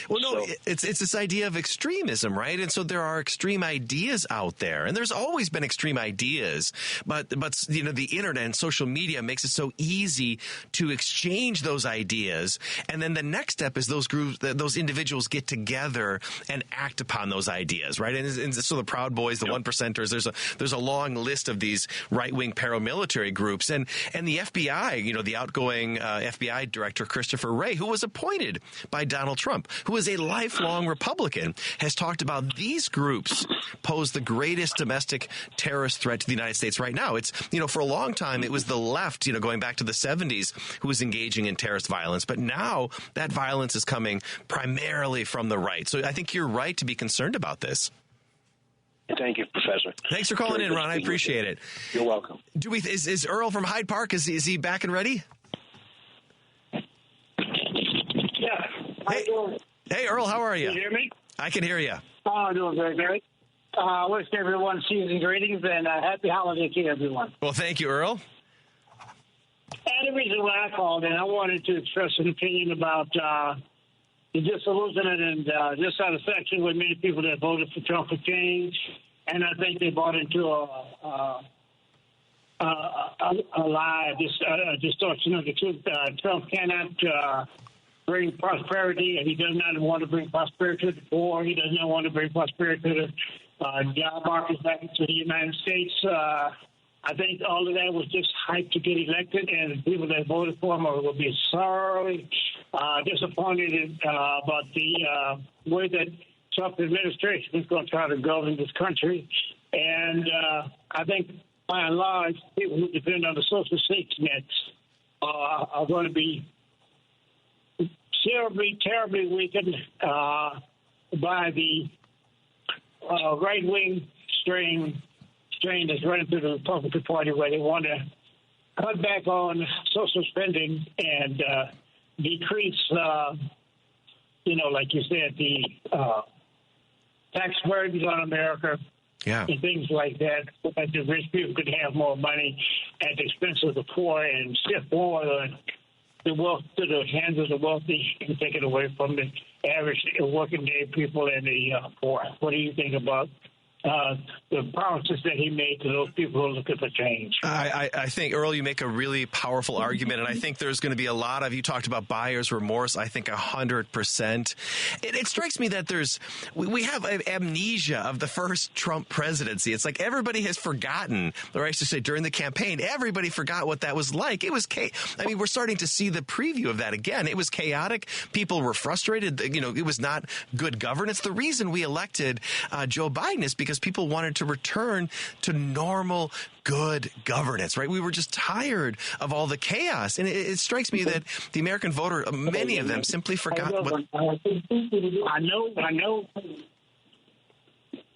Well, no, it's this idea of extremism, right? And so there are extreme ideas out there, and there's always been extreme ideas, but the internet and social media makes it so easy to exchange those ideas, and then the next step is those groups, those individuals get together and act upon those ideas, right? And so the Proud Boys, the One Percenters, there's a long list of these right-wing paramilitary groups, and the FBI, the outgoing FBI director Christopher Wray, who was appointed by Donald Trump, who is a lifelong Republican, has talked about these groups pose the greatest domestic terrorist threat to the United States right now. It's, for a long time, it was the left, going back to the 70s, who was engaging in terrorist violence. But now that violence is coming primarily from the right. So I think you're right to be concerned about this. Thank you, Professor. Thanks for calling in, Ron. I appreciate it. You're welcome. Is Earl from Hyde Park, is he back and ready? Yeah. How you doing? Hey, Earl, how are you? Can you hear me? I can hear you. Oh, I'm doing very great. I wish everyone season greetings and happy holiday to everyone. Well, thank you, Earl. And the reason why I called in, I wanted to express an opinion about the disillusionment and dissatisfaction with many people that voted for Trump for change. And I think they bought into a lie, a distortion of the truth. Trump cannot bring prosperity, and he does not want to bring prosperity to the poor. He does not want to bring prosperity to the job market back into the United States. I think all of that was just hype to get elected, and the people that voted for him will be sorely disappointed about the way that Trump administration is going to try to govern this country. And I think, by and large, people who depend on the social safety nets are going to be terribly weakened by the right-wing strain that's running through the Republican Party, where they want to cut back on social spending and decrease, like you said, the tax burdens on America. Yeah. And things like that, that the rich people could have more money at the expense of the poor and shift more the wealth to the hands of the wealthy and take it away from the average working day people and the poor. What do you think about the promises that he made to those people who are looking for change? I think, Earl, you make a really powerful argument, and I think there's going to be a lot of, you talked about buyer's remorse, I think 100%. It strikes me that we have amnesia of the first Trump presidency. It's like everybody has forgotten, or I should say during the campaign, everybody forgot what that was like. It was, we're starting to see the preview of that again. It was chaotic. People were frustrated. It was not good governance. The reason we elected Joe Biden is because people wanted to return to normal, good governance, right? We were just tired of all the chaos. And it strikes me that the American voter, many of them simply forgot what... I know.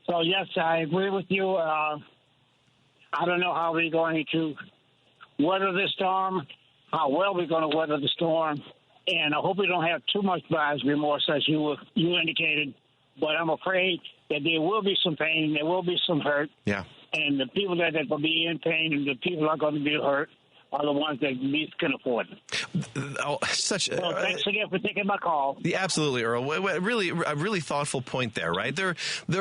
So, yes, I agree with you. I don't know how we're going to weather the storm, how well we're going to weather the storm. And I hope we don't have too much buyer's remorse, as you indicated. But I'm afraid that there will be some pain, there will be some hurt. Yeah. And the people that will be in pain and the people that are going to be hurt are the ones that least can afford it. Thanks again for taking my call. Yeah, absolutely, Earl. Really, a really thoughtful point there, right? There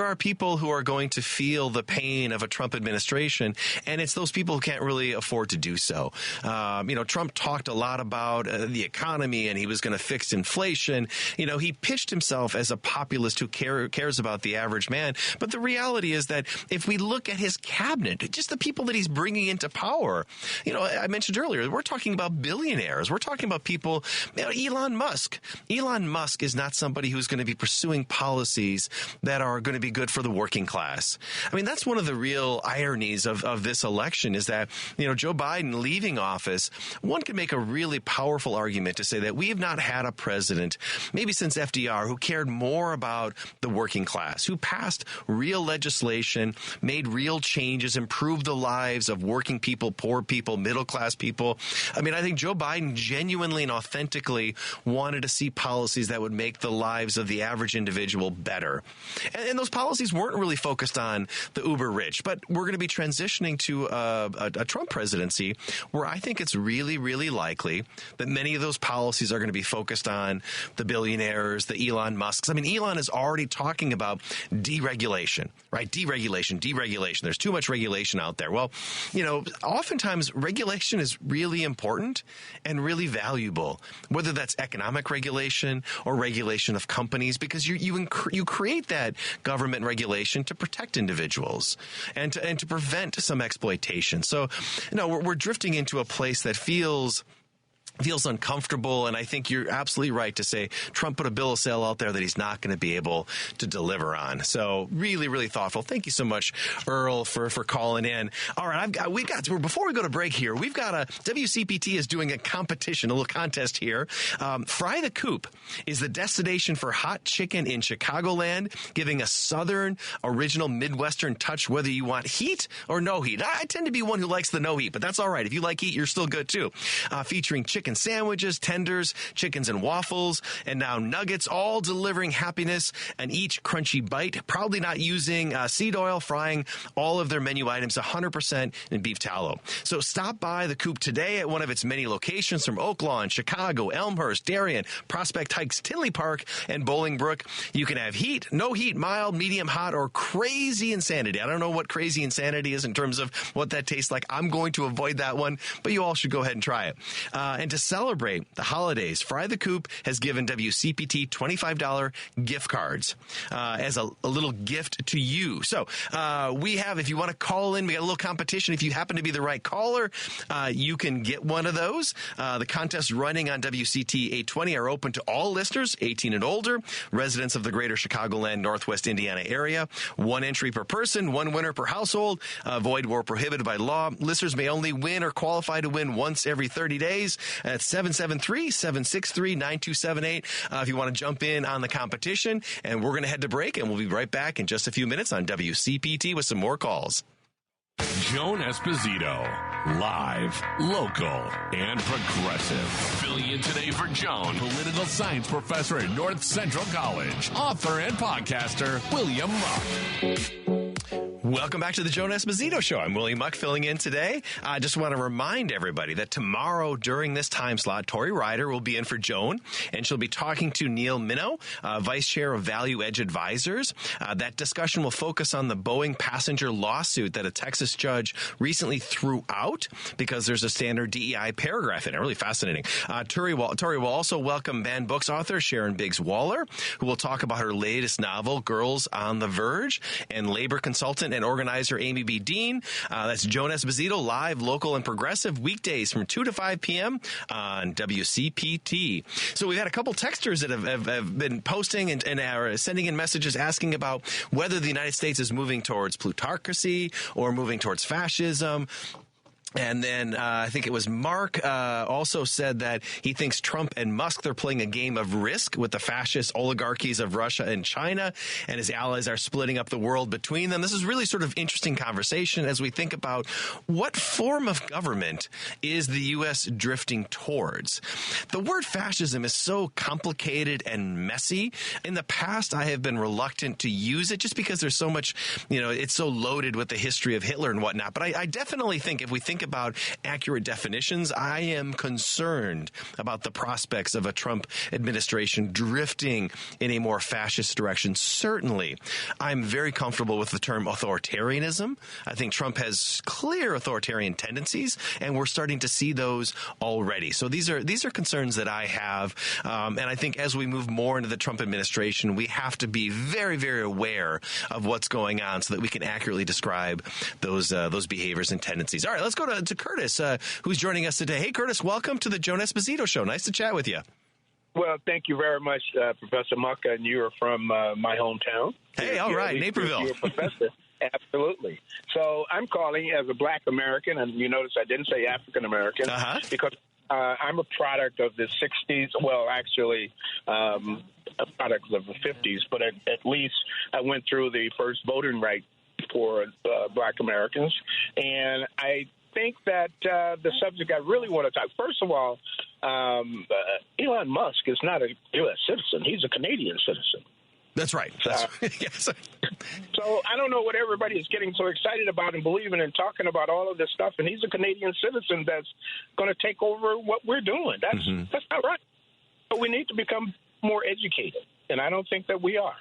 are people who are going to feel the pain of a Trump administration, and it's those people who can't really afford to do so. Trump talked a lot about the economy, and he was going to fix inflation. He pitched himself as a populist who cares about the average man. But the reality is that if we look at his cabinet, just the people that he's bringing into power, I mentioned earlier, we're talking about billionaires. We're talking about people, Elon Musk. Elon Musk is not somebody who's going to be pursuing policies that are going to be good for the working class. That's one of the real ironies of this election is that, Joe Biden leaving office, one can make a really powerful argument to say that we have not had a president, maybe since FDR, who cared more about the working class, who passed real legislation, made real changes, improved the lives of working people, poor people, middle class people. I think Joe Biden genuinely and authentically wanted to see policies that would make the lives of the average individual better. And those policies weren't really focused on the uber rich, but we're going to be transitioning to a Trump presidency where I think it's really, really likely that many of those policies are going to be focused on the billionaires, the Elon Musks. Elon is already talking about deregulation, right? Deregulation. There's too much regulation out there. Well, oftentimes regulation is really important and really valuable, whether that's economic regulation or regulation of companies, because you create that government regulation to protect individuals and to prevent some exploitation. So, we're drifting into a place that feels uncomfortable, and I think you're absolutely right to say Trump put a bill of sale out there that he's not going to be able to deliver on. So really, really thoughtful. Thank you so much, Earl, for calling in. All right, before we go to break here, we've got WCPT is doing a competition, a little contest here. Fry the Coop is the destination for hot chicken in Chicagoland, giving a Southern, original Midwestern touch, whether you want heat or no heat. I tend to be one who likes the no heat, but that's all right. If you like heat, you're still good too. Featuring chicken sandwiches, tenders, chickens and waffles, and now nuggets, all delivering happiness and each crunchy bite. Proudly not using seed oil, frying all of their menu items 100% in beef tallow. So stop by the Coop today at one of its many locations from Oak Lawn, Chicago, Elmhurst, Darien, Prospect Heights, Tinley Park, and Bolingbrook. You can have heat, no heat, mild, medium, hot, or crazy insanity. I don't know what crazy insanity is in terms of what that tastes like. I'm going to avoid that one, but you all should go ahead and try it. And to celebrate the holidays, Fry the Coop has given WCPT $25 gift cards as a little gift to you. So we have, if you want to call in, we got a little competition. If you happen to be the right caller, you can get one of those. The contests running on WCT 820 are open to all listeners, 18 and older, residents of the greater Chicagoland, Northwest Indiana area. One entry per person, one winner per household. Void or prohibited by law. Listeners may only win or qualify to win once every 30 days. That's 773-763-9278 if you want to jump in on the competition. And we're going to head to break, and we'll be right back in just a few minutes on WCPT with some more calls. Joan Esposito, Live, local, and progressive. Filling in today for Joan, political science professor at North Central College, author and podcaster, William Muck. Welcome back to the Joan Esposito Show. I'm William Muck filling in today. I just want to remind everybody that tomorrow during this time slot, Tori Ryder will be in for Joan, and she'll be talking to Neil Minow, Vice Chair of Value Edge Advisors. That discussion will focus on the Boeing passenger lawsuit that a Texas judge recently threw out because there's a standard DEI paragraph in it. Really fascinating. Tori will also welcome banned books author Sharon Biggs Waller, who will talk about her latest novel, Girls on the Verge, and labor consultant and organizer Amy B. Dean. That's Joan Esposito, live, local, and progressive, weekdays from 2 to 5 p.m. on WCPT. So we've had a couple texters that have been posting and are sending in messages asking about whether the United States is moving towards plutocracy or moving towards fascism. And then I think it was Mark also said that he thinks Trump and Musk, they're playing a game of Risk with the fascist oligarchies of Russia and China, and his allies are splitting up the world between them. This is really sort of interesting conversation as we think about what form of government is the U.S. drifting towards. The word fascism is so complicated and messy. In the past, I have been reluctant to use it just because there's so much, it's so loaded with the history of Hitler and whatnot. But I definitely think if we think about accurate definitions, I am concerned about the prospects of a Trump administration drifting in a more fascist direction. Certainly, I'm very comfortable with the term authoritarianism. I think Trump has clear authoritarian tendencies, and we're starting to see those already. So these are concerns that I have, and I think as we move more into the Trump administration, we have to be very, very aware of what's going on so that we can accurately describe those behaviors and tendencies. All right, let's go to Curtis, who's joining us today. Hey, Curtis, welcome to the Joan Esposito Show. Nice to chat with you. Well, thank you very much, Professor Muck, and you are from my hometown. Hey, all right, Naperville. You're a professor. Absolutely. So I'm calling as a Black American, and you notice I didn't say African American, because I'm a product of the 60s. Well, actually, a product of the 50s, but at least I went through the first voting right for Black Americans, and I think that the subject I really want to talk. First of all, Elon Musk is not a U.S. citizen; he's a Canadian citizen. That's right. Yes. So I don't know what everybody is getting so excited about and believing and talking about all of this stuff. And he's a Canadian citizen that's going to take over what we're doing. That's not right. So we need to become more educated, and I don't think that we are.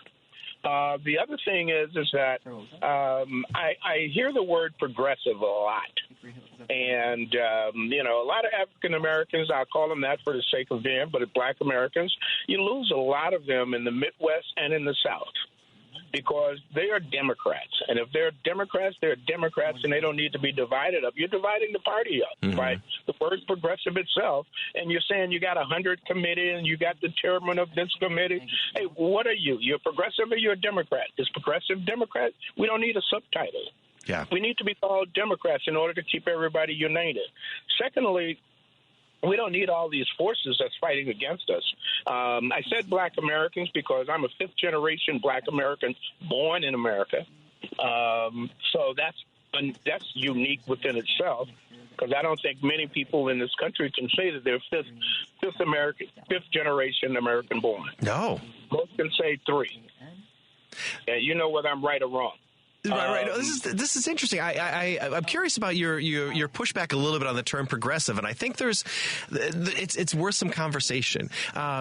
The other thing is that I hear the word progressive a lot. And, a lot of African Americans, I'll call them that for the sake of them, but Black Americans, you lose a lot of them in the Midwest and in the South because they are Democrats. And if they're Democrats, and they don't need to be divided up. You're dividing the party up by the word progressive itself. And you're saying you got 100 committee and you got the chairman of this committee. Hey, what are you? You're progressive or you're a Democrat? Is progressive Democrat? We don't need a subtitle. Yeah. We need to be called Democrats in order to keep everybody united. Secondly, we don't need all these forces that's fighting against us. I said Black Americans because I'm a fifth-generation Black American born in America. So that's unique within itself because I don't think many people in this country can say that they're fifth-generation American born. No. Most can say three. And you know whether I'm right or wrong. Right. This is interesting. I'm curious about your pushback a little bit on the term progressive, and I think it's worth some conversation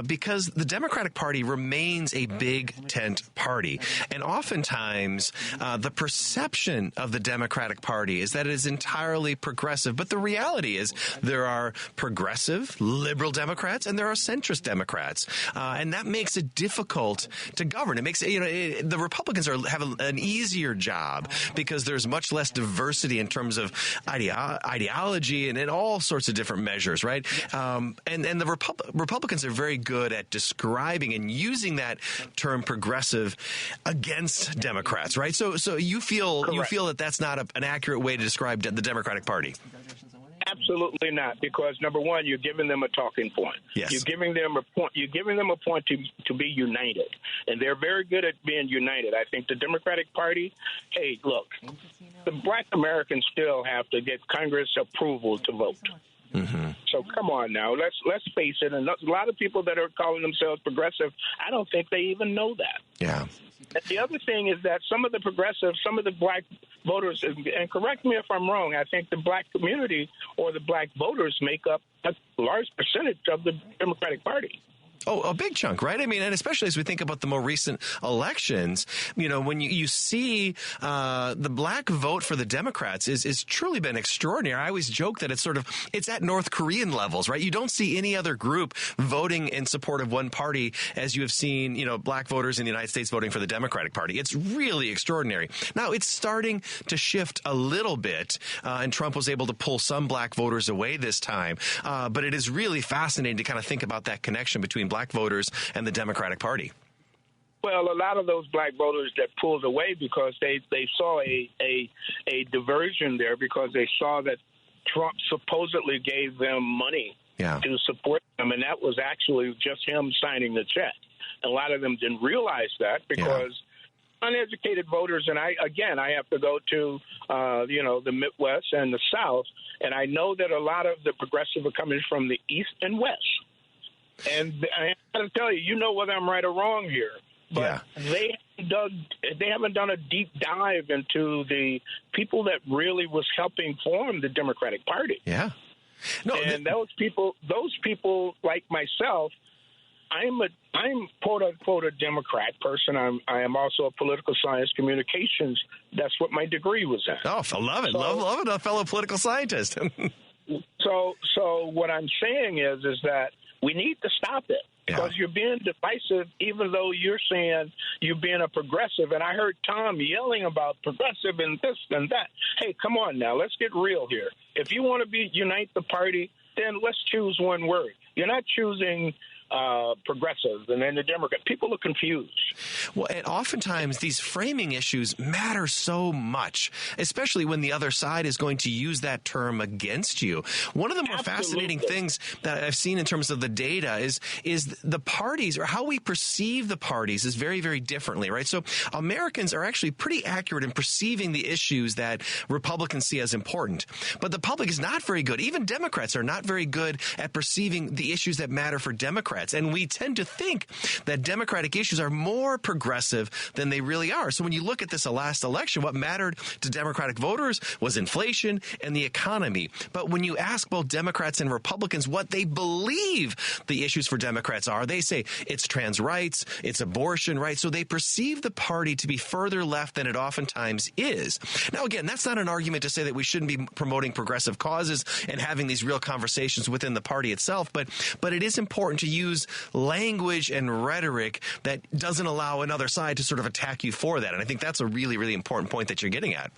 because the Democratic Party remains a big tent party, and oftentimes the perception of the Democratic Party is that it is entirely progressive, but the reality is there are progressive, liberal Democrats, and there are centrist Democrats, and that makes it difficult to govern. It makes the Republicans have an easier job because there's much less diversity in terms of ideology and in all sorts of different measures, right? And the Republicans are very good at describing and using that term progressive against Democrats, right? So you feel that that's not an accurate way to describe the Democratic Party. Absolutely not, because number one, you're giving them a talking point. Yes. You're giving them a point. You're giving them a point to be united, and they're very good at being united. I think the Democratic Party. Hey, look, the Black Americans still have to get Congress approval to vote. Mm-hmm. So come on now, let's face it. And a lot of people that are calling themselves progressive, I don't think they even know that. Yeah. And the other thing is that some of the progressives, some of the black voters, and correct me if I'm wrong, I think the black community or the black voters make up a large percentage of the Democratic Party. Oh, a big chunk, right? I mean, and especially as we think about the more recent elections, you know, when you see the black vote for the Democrats is truly been extraordinary. I always joke that it's at North Korean levels, right? You don't see any other group voting in support of one party as you have seen, you know, black voters in the United States voting for the Democratic Party. It's really extraordinary. Now, it's starting to shift a little bit, and Trump was able to pull some black voters away this time. But it is really fascinating to kind of think about that connection between black voters and the Democratic Party. Well, a lot of those black voters that pulled away because they saw a diversion there, because they saw that Trump supposedly gave them money to support them, and that was actually just him signing the check. A lot of them didn't realize that because uneducated voters, and I have to go to the Midwest and the South, and I know that a lot of the progressive are coming from the East and West. And I got to tell you, you know whether I'm right or wrong here, but they haven't done a deep dive into the people that really was helping form the Democratic Party. Yeah, those people like myself, I'm quote unquote a Democrat person. I am also a political science communications. That's what my degree was in. Oh, I love it. Love it. A fellow political scientist. So what I'm saying is that we need to stop it, because you're being divisive, even though you're saying you're being a progressive. And I heard Tom yelling about progressive and this and that. Hey, come on now. Let's get real here. If you want to unite the party, then let's choose one word. You're not choosing progressive and then the Democrat. People are confused. Well, and oftentimes these framing issues matter so much, especially when the other side is going to use that term against you. One of the more fascinating things that I've seen in terms of the data is the parties, or how we perceive the parties, is very, very differently, right? So Americans are actually pretty accurate in perceiving the issues that Republicans see as important, but the public is not very good. Even Democrats are not very good at perceiving the issues that matter for Democrats. And we tend to think that Democratic issues are more progressive than they really are. So when you look at this last election, what mattered to Democratic voters was inflation and the economy. But when you ask both Democrats and Republicans what they believe the issues for Democrats are, they say it's trans rights, it's abortion, right? So they perceive the party to be further left than it oftentimes is. Now, again, that's not an argument to say that we shouldn't be promoting progressive causes and having these real conversations within the party itself, but it is important to use language and rhetoric that doesn't allow another side to sort of attack you for that. And I think that's a really, really important point that you're getting at.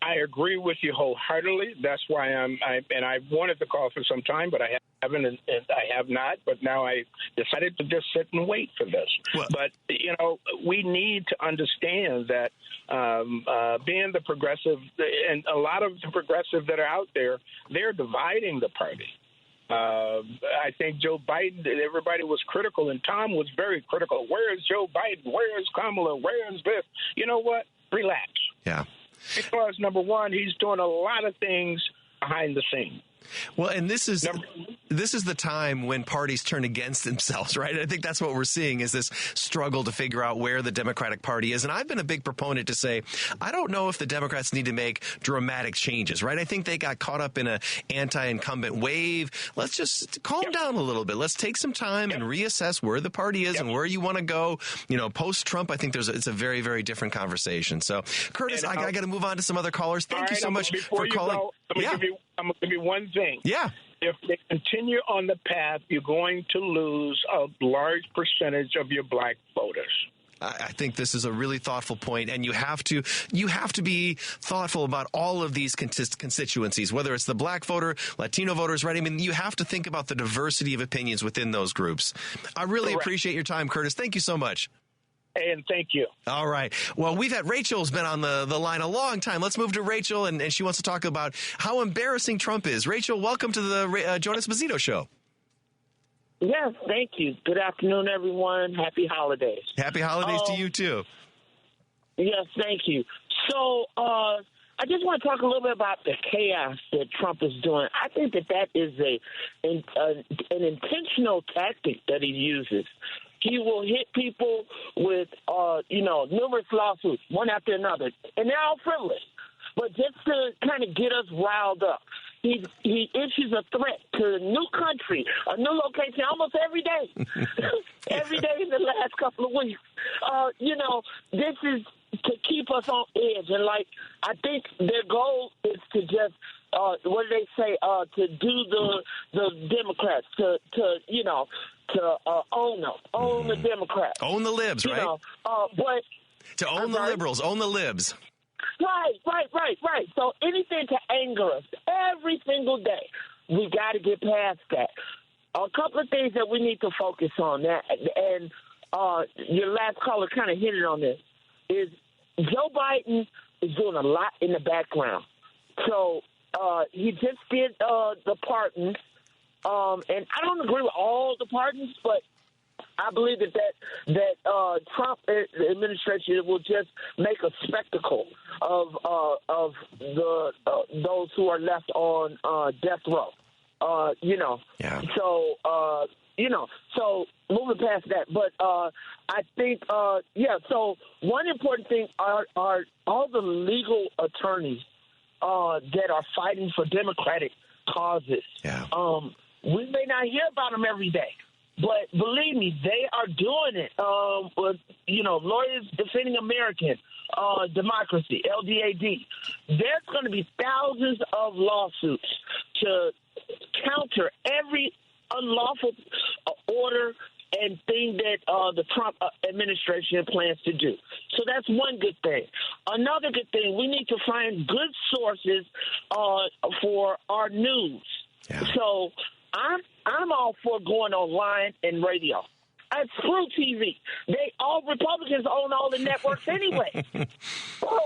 I agree with you wholeheartedly. That's why I've wanted to call for some time, but I haven't, and I have not. But now I decided to just sit and wait for this. Well, but, we need to understand that being the progressive, and a lot of the progressive that are out there, they're dividing the party. I think Joe Biden, everybody was critical, and Tom was very critical. Where is Joe Biden? Where is Kamala? Where is this? You know what? Relax. Yeah. Because, number one, he's doing a lot of things behind the scenes. Well, and this is the time when parties turn against themselves, right? I think that's what we're seeing, is this struggle to figure out where the Democratic Party is. And I've been a big proponent to say, I don't know if the Democrats need to make dramatic changes, right? I think they got caught up in an anti-incumbent wave. Let's just calm down a little bit. Let's take some time and reassess where the party is and where you want to go. Post-Trump, I think it's a very, very different conversation. So, Curtis, I got to move on to some other callers. Thank you so much for calling. I'm going to give you one thing. Yeah. If they continue on the path, you're going to lose a large percentage of your black voters. I think this is a really thoughtful point, and you have to be thoughtful about all of these constituencies, whether it's the black voter, Latino voters, right? I mean, you have to think about the diversity of opinions within those groups. I really appreciate your time, Curtis. Thank you so much. And thank you. All right. Well, we've had Rachel's been on the line a long time. Let's move to Rachel, and she wants to talk about how embarrassing Trump is. Rachel, welcome to the Joan Esposito Show. Yes, thank you. Good afternoon, everyone. Happy holidays. Happy holidays to you, too. Yes, thank you. So I just want to talk a little bit about the chaos that Trump is doing. I think that is an intentional tactic that he uses. He will hit people with, numerous lawsuits, one after another, and they're all frivolous. But just to kind of get us riled up, he issues a threat to a new country, a new location, almost every day. Every day in the last couple of weeks. This is to keep us on edge. And, I think their goal is to just, what do they say, to do the Democrats, to own them, own the Democrats. Own the libs, right? To own the liberals, own the libs. Right. So anything to anger us every single day, we got to get past that. A couple of things that we need to focus on, that, and your last caller kind of hit it on this, is Joe Biden is doing a lot in the background. So he just did the pardons, and I don't agree with all the pardons, but I believe that Trump administration will just make a spectacle of those who are left on death row. Yeah. So moving past that, but I think So one important thing are all the legal attorneys that are fighting for democratic causes. Yeah. We may not hear about them every day. But believe me, they are doing it. Lawyers Defending American Democracy, LDAD. There's going to be thousands of lawsuits to counter every unlawful order and thing that the Trump administration plans to do. So that's one good thing. Another good thing, we need to find good sources for our news. Yeah. So I'm all for going online and radio. Screw TV. Republicans own all the networks anyway. So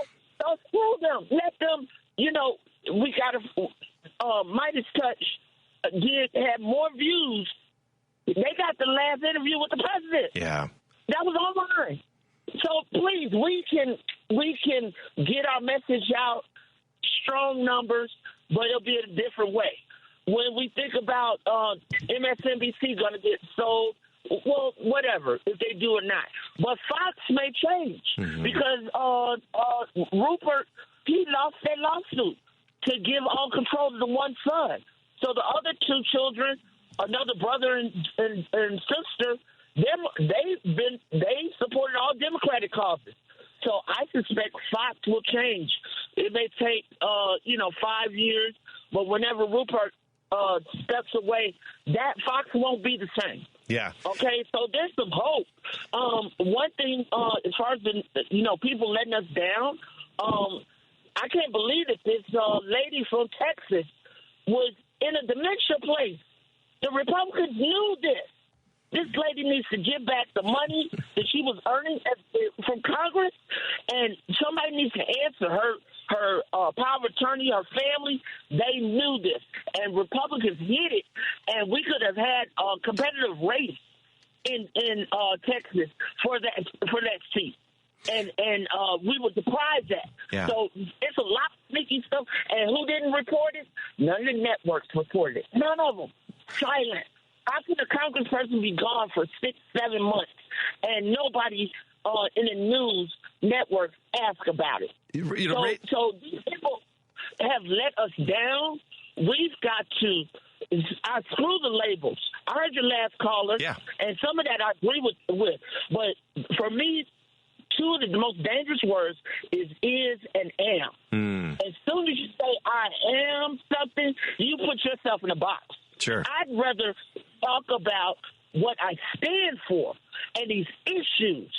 screw them. Let them, we got to, Midas Touch had more views. They got the last interview with the president. Yeah. That was online. So please, we can get our message out, strong numbers, but it'll be in a different way. When we think about MSNBC going to get sold, well, whatever, if they do or not. But Fox may change because Rupert, he lost that lawsuit to give all control to the one son. So the other two children, another brother and sister, they supported all Democratic causes. So I suspect Fox will change. It may take 5 years, but whenever Rupert steps away, that Fox won't be the same. Yeah. Okay, so there's some hope. One thing, as far as people letting us down, I can't believe that this lady from Texas was in a dementia place. The Republicans knew this. This lady needs to give back the money that she was earning from Congress, and somebody needs to answer her power of attorney, her family. They knew this, and Republicans hid it, and we could have had a competitive race in Texas for that seat, and we were deprived that. Yeah. So it's a lot of sneaky stuff, and who didn't report it? None of the networks reported it. None of them. Silent. How can a congressperson be gone for 6-7 months and nobody in the news network ask about it? So these people have let us down. We've got to screw the labels. I heard your last caller, and some of that I agree with. But for me, two of the most dangerous words is and am. As soon as you say I am something, you put yourself in a box. Sure. I'd rather talk about what I stand for and these issues.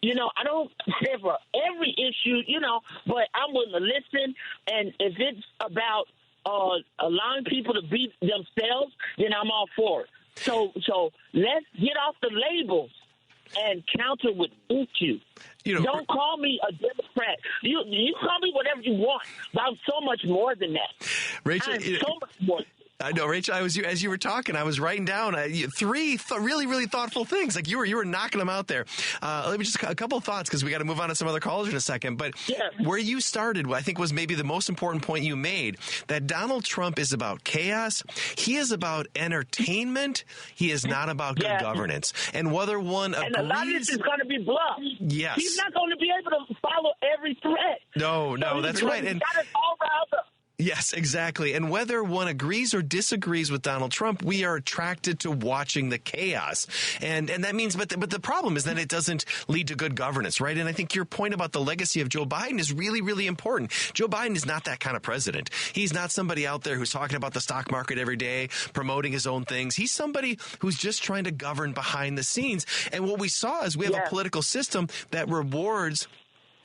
I don't stand for every issue, but I'm willing to listen. And if it's about allowing people to be themselves, then I'm all for it. So let's get off the labels and counter would eat you. Don't call me a Democrat. You call me whatever you want, but I'm so much more than that. Rachel, I'm so much more. I know, Rachel. As you were talking, I was writing down three really, really thoughtful things. Like you were knocking them out there. Let me just a couple of thoughts because we got to move on to some other callers in a second. But where you started, I think, was maybe the most important point you made. That Donald Trump is about chaos. He is about entertainment. He is not about good governance. And whether one agrees, and a lot of this is going to be bluff. Yes, he's not going to be able to follow every threat. No, that's right. And got it all riled up. Yes, exactly. And whether one agrees or disagrees with Donald Trump, we are attracted to watching the chaos. And that means, but the problem is that it doesn't lead to good governance, right? And I think your point about the legacy of Joe Biden is really, really important. Joe Biden is not that kind of president. He's not somebody out there who's talking about the stock market every day, promoting his own things. He's somebody who's just trying to govern behind the scenes. And what we saw is we have a political system that rewards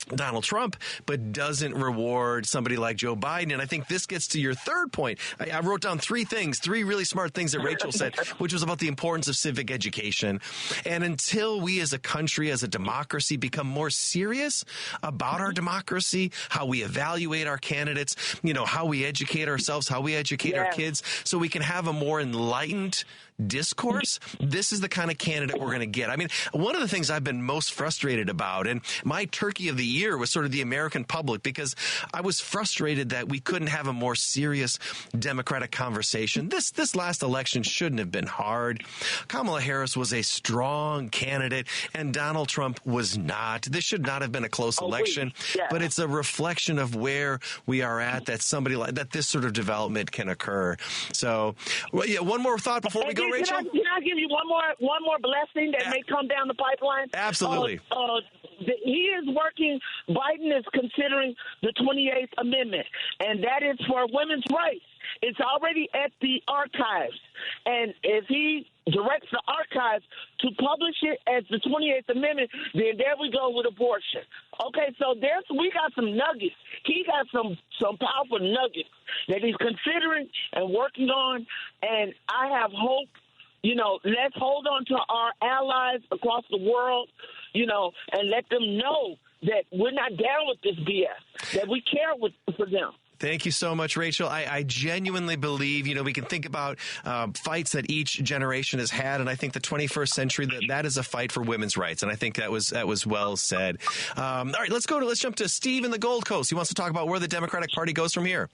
Donald Trump, but doesn't reward somebody like Joe Biden. And I think this gets to your third point. I wrote down three really smart things that Rachel said, which was about the importance of civic education. And until we as a country, as a democracy, become more serious about our democracy, how we evaluate our candidates, how we educate ourselves, how we educate our kids, so we can have a more enlightened discourse, this is the kind of candidate we're going to get. I mean, one of the things I've been most frustrated about, and my turkey of the year was sort of the American public, because I was frustrated that we couldn't have a more serious democratic conversation. This last election shouldn't have been hard. Kamala Harris was a strong candidate, and Donald Trump was not. This should not have been a close election, but it's a reflection of where we are at, that somebody like that, this sort of development can occur. So, one more thought before we go, Rachel? Can I give you one more blessing that may come down the pipeline? Absolutely. He is working. Biden is considering the 28th Amendment, and that is for women's rights. It's already at the archives, and if he directs the archives to publish it as the 28th Amendment, then there we go with abortion. Okay, so we got some nuggets. He got some powerful nuggets that he's considering and working on, and I have hope. Let's hold on to our allies across the world, and let them know that we're not down with this BS, that we care for them. Thank you so much, Rachel. I genuinely believe, we can think about fights that each generation has had, and I think the 21st century, that is a fight for women's rights, and I think that was well said. All right, let's jump to Steve in the Gold Coast. He wants to talk about where the Democratic Party goes from here.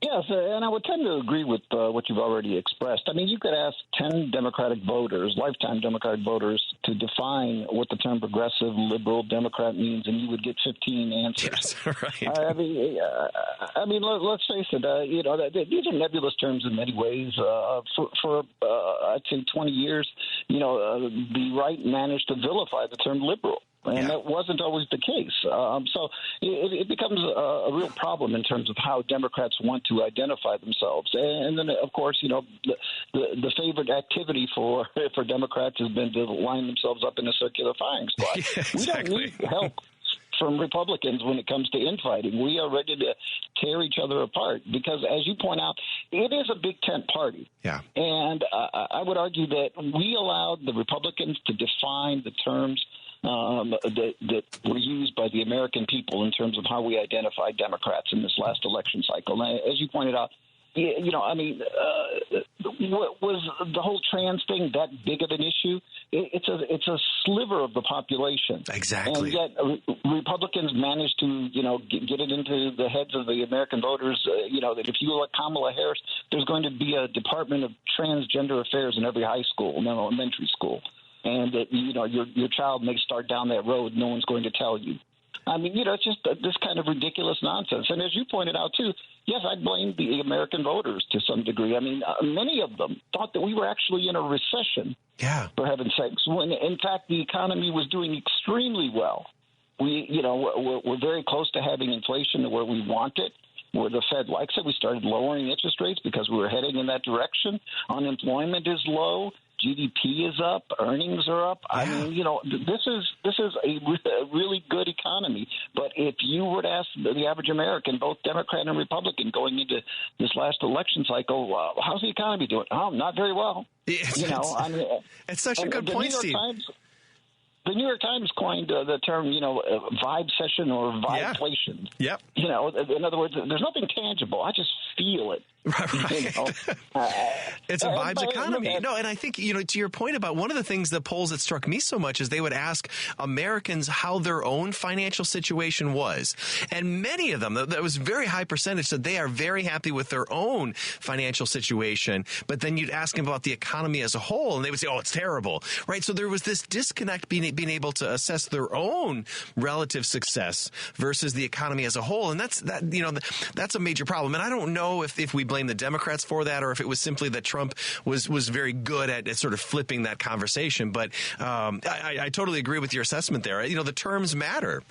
Yes, and I would tend to agree with what you've already expressed. I mean, you could ask 10 Democratic voters, lifetime Democratic voters, to define what the term progressive, liberal, Democrat means, and you would get 15 answers. Yes, right. I mean, let's face it. These are nebulous terms in many ways. For I'd say 20 years, the right managed to vilify the term liberal. And that wasn't always the case. So it becomes a real problem in terms of how Democrats want to identify themselves. And then, of course, the favorite activity for Democrats has been to line themselves up in a circular firing squad. Exactly. We don't need help from Republicans when it comes to infighting. We are ready to tear each other apart because, as you point out, it is a big tent party. Yeah. And I would argue that we allowed the Republicans to define the terms that were used by the American people in terms of how we identify Democrats in this last election cycle. And as you pointed out, was the whole trans thing that big of an issue? It's a sliver of the population. Exactly. And yet Republicans managed to, get it into the heads of the American voters, that if you elect Kamala Harris, there's going to be a Department of Transgender Affairs in every high school, no elementary school. And that, your child may start down that road. No one's going to tell you. I mean, it's just this kind of ridiculous nonsense. And as you pointed out, too, yes, I blame the American voters to some degree. I mean, many of them thought that we were actually in a recession, for heaven's sakes, when, in fact, the economy was doing extremely well. We're very close to having inflation to where we want it, where the Fed likes it. We started lowering interest rates because we were heading in that direction. Unemployment is low. GDP is up, earnings are up. I mean, this is a really good economy. But if you were to ask the average American, both Democrat and Republican, going into this last election cycle, how's the economy doing? Oh, not very well. It's such a good point, Steve. The New York Times coined the term, vibe session or vibeflation. Yeah. Yep. In other words, there's nothing tangible. I just feel it. Right. It's a vibes economy. No, and I think, to your point about one of the things, the polls that struck me so much is they would ask Americans how their own financial situation was. And many of them, that was a very high percentage, said they are very happy with their own financial situation. But then you'd ask them about the economy as a whole, and they would say, oh, it's terrible. Right. So there was this disconnect being able to assess their own relative success versus the economy as a whole. And that's a major problem. And I don't know if we blame the Democrats for that or if it was simply that Trump was very good at sort of flipping that conversation. But I totally agree with your assessment there. The terms matter.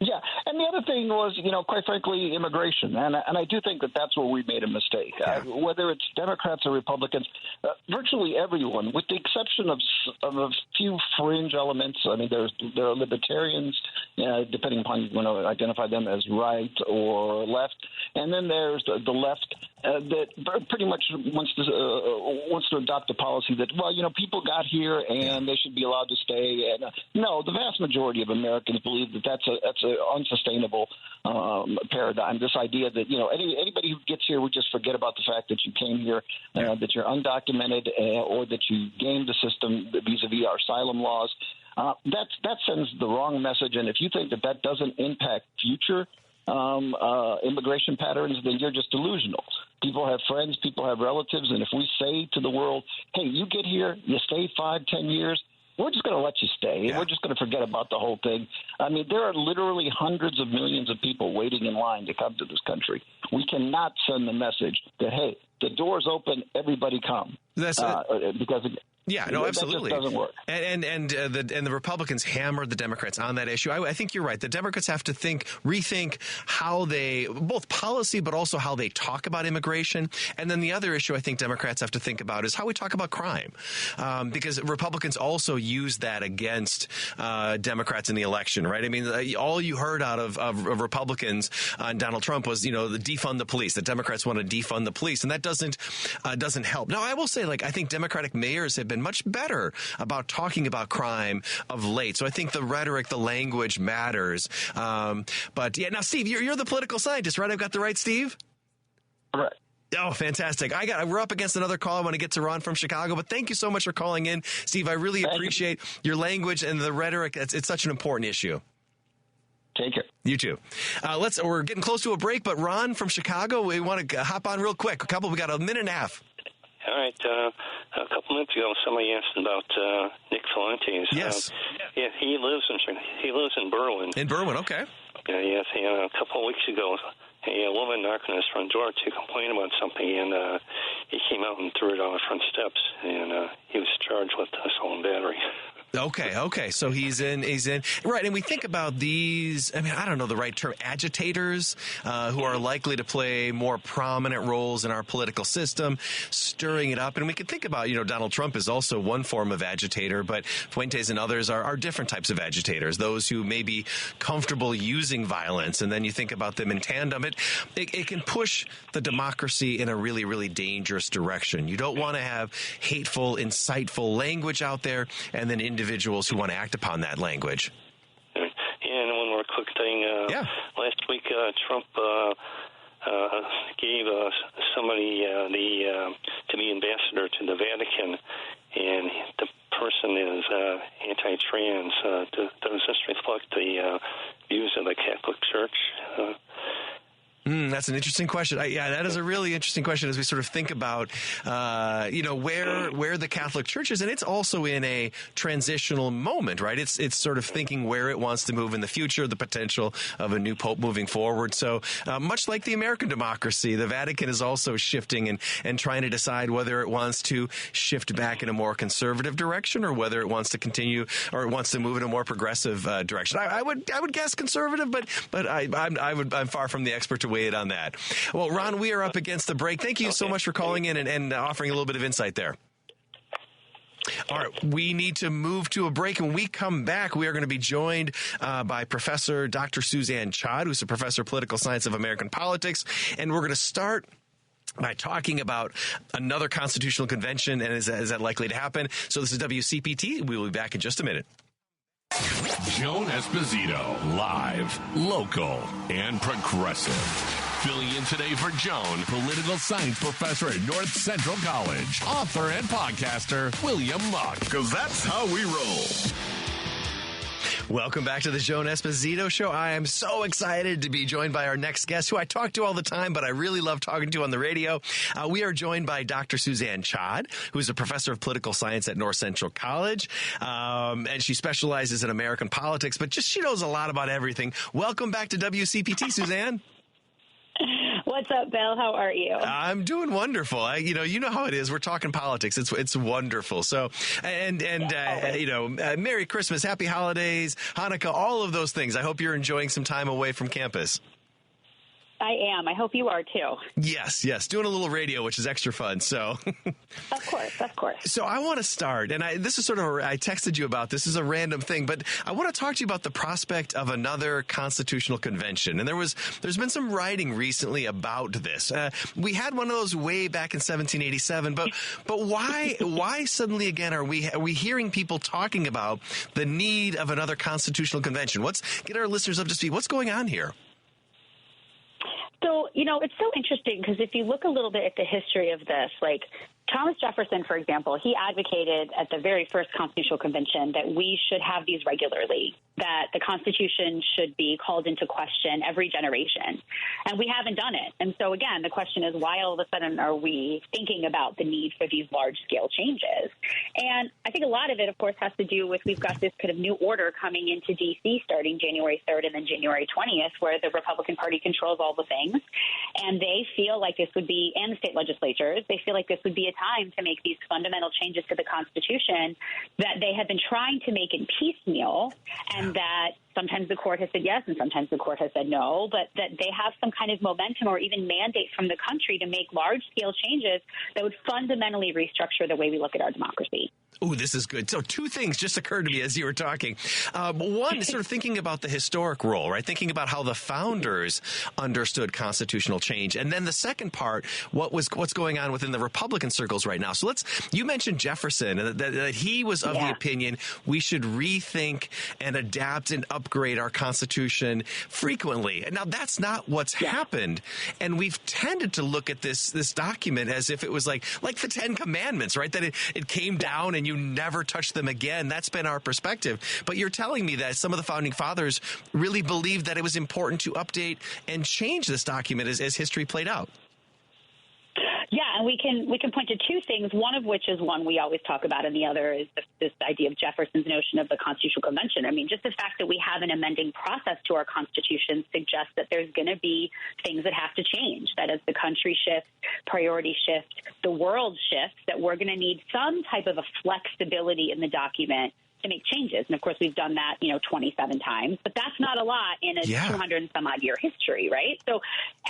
Yeah, and the other thing was, quite frankly, immigration, and I do think that that's where we made a mistake. Whether it's Democrats or Republicans, virtually everyone, with the exception of a few fringe elements. I mean, there are libertarians, depending upon you want to identify them as right or left, and then there's the left that pretty much wants to adopt a policy that, people got here and they should be allowed to stay. And no, the vast majority of Americans believe that that's a unsustainable paradigm. This idea that anybody who gets here would just forget about the fact that you came here, that you're undocumented, or that you gamed the system vis-a-vis our asylum laws. That sends the wrong message. And if you think that doesn't impact future immigration patterns, then you're just delusional. People have friends, people have relatives, and if we say to the world, hey, you get here, you stay 5-10 years, we're just going to let you stay. Yeah. We're just going to forget about the whole thing. I mean, there are literally hundreds of millions of people waiting in line to come to this country. We cannot send the message that, hey, the door's open, everybody come. That's it. Because yeah, no, absolutely. That just doesn't work. And the Republicans hammered the Democrats on that issue. I think you're right. The Democrats have to rethink how they, both policy, but also how they talk about immigration. And then the other issue I think Democrats have to think about is how we talk about crime. Because Republicans also use that against Democrats in the election, right? I mean, all you heard out of Republicans on Donald Trump was, the defund the police. The Democrats want to defund the police. And that doesn't help. Now, I will say, I think Democratic mayors have been much better about talking about crime of late. So I think the rhetoric, the language matters. But yeah, now, Steve, you're the political scientist, right? I've got the right Steve? Right. Oh, fantastic. We're up against another call. I want to get to Ron from Chicago, but thank you so much for calling in. Steve, I really appreciate your language and the rhetoric. It's such an important issue. Take care. You too. We're getting close to a break, but Ron from Chicago, we want to hop on real quick. We got a minute and a half. All right. A couple minutes ago, somebody asked about Nick Fuentes. Yes. He lives in Berwyn. In Berwyn, okay. Yes. A couple of weeks ago, a woman knocked on his front door to complain about something, and he came out and threw it on the front steps, and he was charged with assault and battery. Okay. So he's in. Right. And we think about these, I don't know the right term, agitators who are likely to play more prominent roles in our political system, stirring it up. And we can think about, Donald Trump is also one form of agitator, but Fuentes and others are different types of agitators, those who may be comfortable using violence. And then you think about them in tandem. It can push the democracy in a really, really dangerous direction. You don't want to have hateful, insightful language out there and then individuals who want to act upon that language. And one more quick thing. Last week, Trump gave somebody to be ambassador to the Vatican, and the person is anti-trans. Does this reflect the views of the Catholic Church? That's an interesting question. That is a really interesting question as we sort of think about, where the Catholic Church is. And it's also in a transitional moment, right? It's sort of thinking where it wants to move in the future, the potential of a new pope moving forward. So much like the American democracy, the Vatican is also shifting and trying to decide whether it wants to shift back in a more conservative direction or whether it wants to continue or it wants to move in a more progressive direction. I would guess conservative, but I'm far from the expert to weigh it on that. Well, Ron, we are up against the break. Thank you so much for calling in and offering a little bit of insight there. All right, we need to move to a break. When we come back, we are going to be joined by Professor Dr. Suzanne Chad, who's a professor of political science of American politics, and we're going to start by talking about another constitutional convention, and is that likely to happen? So this is WCPT. We will be back in just a minute. Joan Esposito, live, local, and progressive. Filling in today for Joan, political science professor at North Central College, author and podcaster, William Muck. Because that's how we roll. Welcome back to the Joan Esposito Show. I am so excited to be joined by our next guest, who I talk to all the time, but I really love talking to on the radio. We are joined by Dr. Suzanne Chad, who is a professor of political science at North Central College, and she specializes in American politics, but she knows a lot about everything. Welcome back to WCPT, Suzanne. What's up, Bill? How are you? I'm doing wonderful. You know how it is. We're talking politics. It's wonderful. So, Merry Christmas, Happy Holidays, Hanukkah, all of those things. I hope you're enjoying some time away from campus. I am. I hope you are too. Yes. Doing a little radio, which is extra fun. So, of course. So I want to start, and this is sort of I texted you about this is a random thing, but I want to talk to you about the prospect of another constitutional convention. And there's been some writing recently about this. We had one of those way back in 1787, but why suddenly again are we hearing people talking about the need of another constitutional convention? Get our listeners up to speed. What's going on here? So, it's so interesting because if you look a little bit at the history of this, like Thomas Jefferson, for example, he advocated at the very first constitutional convention that we should have these regularly, that the Constitution should be called into question every generation. And we haven't done it. And so, again, the question is, why all of a sudden are we thinking about the need for these large-scale changes? And I think a lot of it, of course, has to do with we've got this kind of new order coming into D.C. starting January 3rd and then January 20th, where the Republican Party controls all the things. And they feel like this would be, and the state legislatures, they feel like this would be a time to make these fundamental changes to the Constitution that they have been trying to make in piecemeal, and that sometimes the court has said yes and sometimes the court has said no, but that they have some kind of momentum or even mandate from the country to make large-scale changes that would fundamentally restructure the way we look at our democracy. Oh, this is good. So two things just occurred to me as you were talking. One, sort of thinking about the historic role, right? Thinking about how the founders understood constitutional change. And then the second part, what's going on within the Republican circles right now. So you mentioned Jefferson, and that he was of the opinion we should rethink and adapt and upgrade our Constitution frequently. Now, that's not what's happened. And we've tended to look at this document as if it was like the Ten Commandments, right? That it came down and you never touch them again. That's been our perspective. But you're telling me that some of the founding fathers really believed that it was important to update and change this document as history played out. Yeah, and we can point to two things, one of which is one we always talk about, and the other is this idea of Jefferson's notion of the Constitutional Convention. I mean, just the fact that we have an amending process to our Constitution suggests that there's going to be things that have to change, that as the country shifts, priorities shift, the world shifts, that we're going to need some type of a flexibility in the document to make changes. And of course, we've done that, 27 times, but that's not a lot in a 200 and some odd year history, right? So,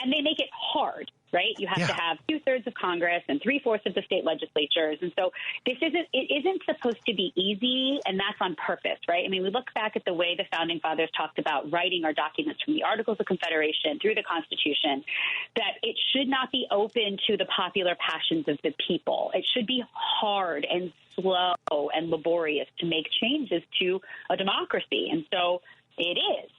and they make it hard, right? You have to have 2/3 of Congress and 3/4 of the state legislatures. And so it isn't supposed to be easy, and that's on purpose, right? I mean, we look back at the way the founding fathers talked about writing our documents from the Articles of Confederation through the Constitution, that it should not be open to the popular passions of the people. It should be hard and slow and laborious to make changes to a democracy. And so it is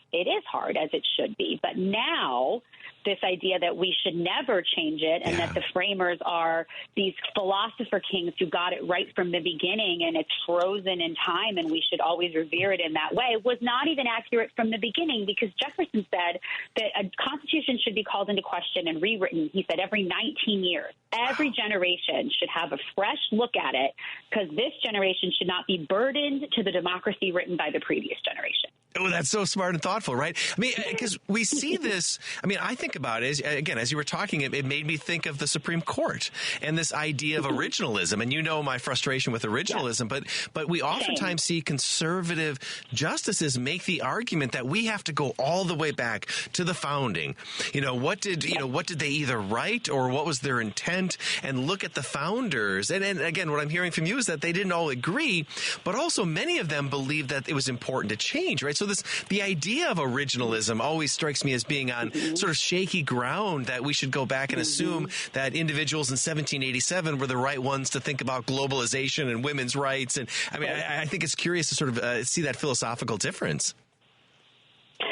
hard, as it should be. But now this idea that we should never change it and that the framers are these philosopher kings who got it right from the beginning and it's frozen in time and we should always revere it in that way was not even accurate from the beginning, because Jefferson said that a constitution should be called into question and rewritten, he said, every 19 years. Every generation should have a fresh look at it, because this generation should not be burdened to the democracy written by the previous generation. Oh, that's so smart and thoughtful, right? I mean, because we see this. I mean, I think about it, again, as you were talking, it made me think of the Supreme Court and this idea of originalism. And you know my frustration with originalism, but we oftentimes see conservative justices make the argument that we have to go all the way back to the founding. What did they either write or what was their intent? And look at the founders. And again, what I'm hearing from you is that they didn't all agree, but also many of them believed that it was important to change, right? So the idea of originalism always strikes me as being on sort of shaky ground, that we should go back and assume that individuals in 1787 were the right ones to think about globalization and women's rights. And I mean, I think it's curious to sort of see that philosophical difference.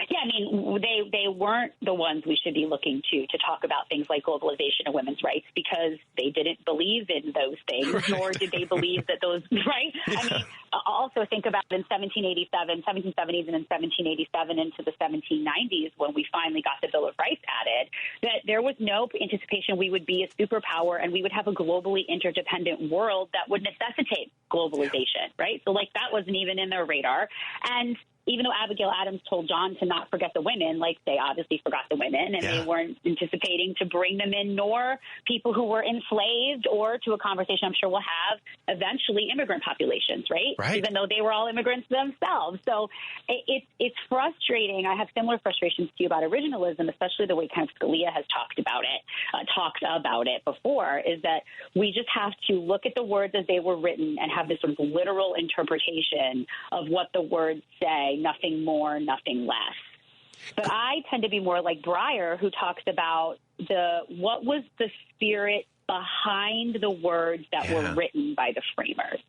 Yeah, I mean, they weren't the ones we should be looking to talk about things like globalization and women's rights, because they didn't believe in those things, nor did they believe that those, right? Yeah. I mean, also think about in 1770s and in 1787 into the 1790s, when we finally got the Bill of Rights added, that there was no anticipation we would be a superpower and we would have a globally interdependent world that would necessitate globalization, right? So, like, that wasn't even in their radar. And even though Abigail Adams told John to not forget the women, like, they obviously forgot the women, and they weren't anticipating to bring them in, nor people who were enslaved, or to a conversation I'm sure we'll have eventually, immigrant populations, right? Even though they were all immigrants themselves. So it's frustrating. I have similar frustrations to you about originalism, especially the way kind of Scalia has talked about it before, is that we just have to look at the words as they were written and have this sort of literal interpretation of what the words say, nothing more, nothing less. But I tend to be more like Breyer, who talks about what was the spirit behind the words that were written by the framers.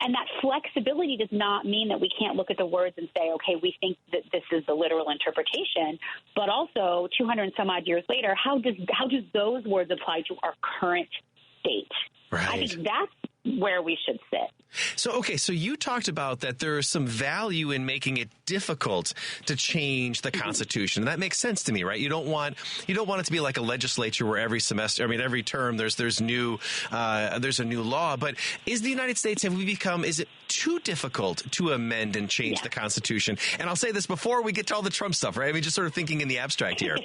And that flexibility does not mean that we can't look at the words and say, okay, we think that this is the literal interpretation, but also 200 and some odd years later, how do those words apply to our current state? Right. I think that's where we should sit. So you talked about that there is some value in making it difficult to change the Constitution. And that makes sense to me, right? You don't want it to be like a legislature where every term there's a new law. But is the United States, is it too difficult to amend and change the Constitution? And I'll say this before we get to all the Trump stuff, right? I mean, just sort of thinking in the abstract here.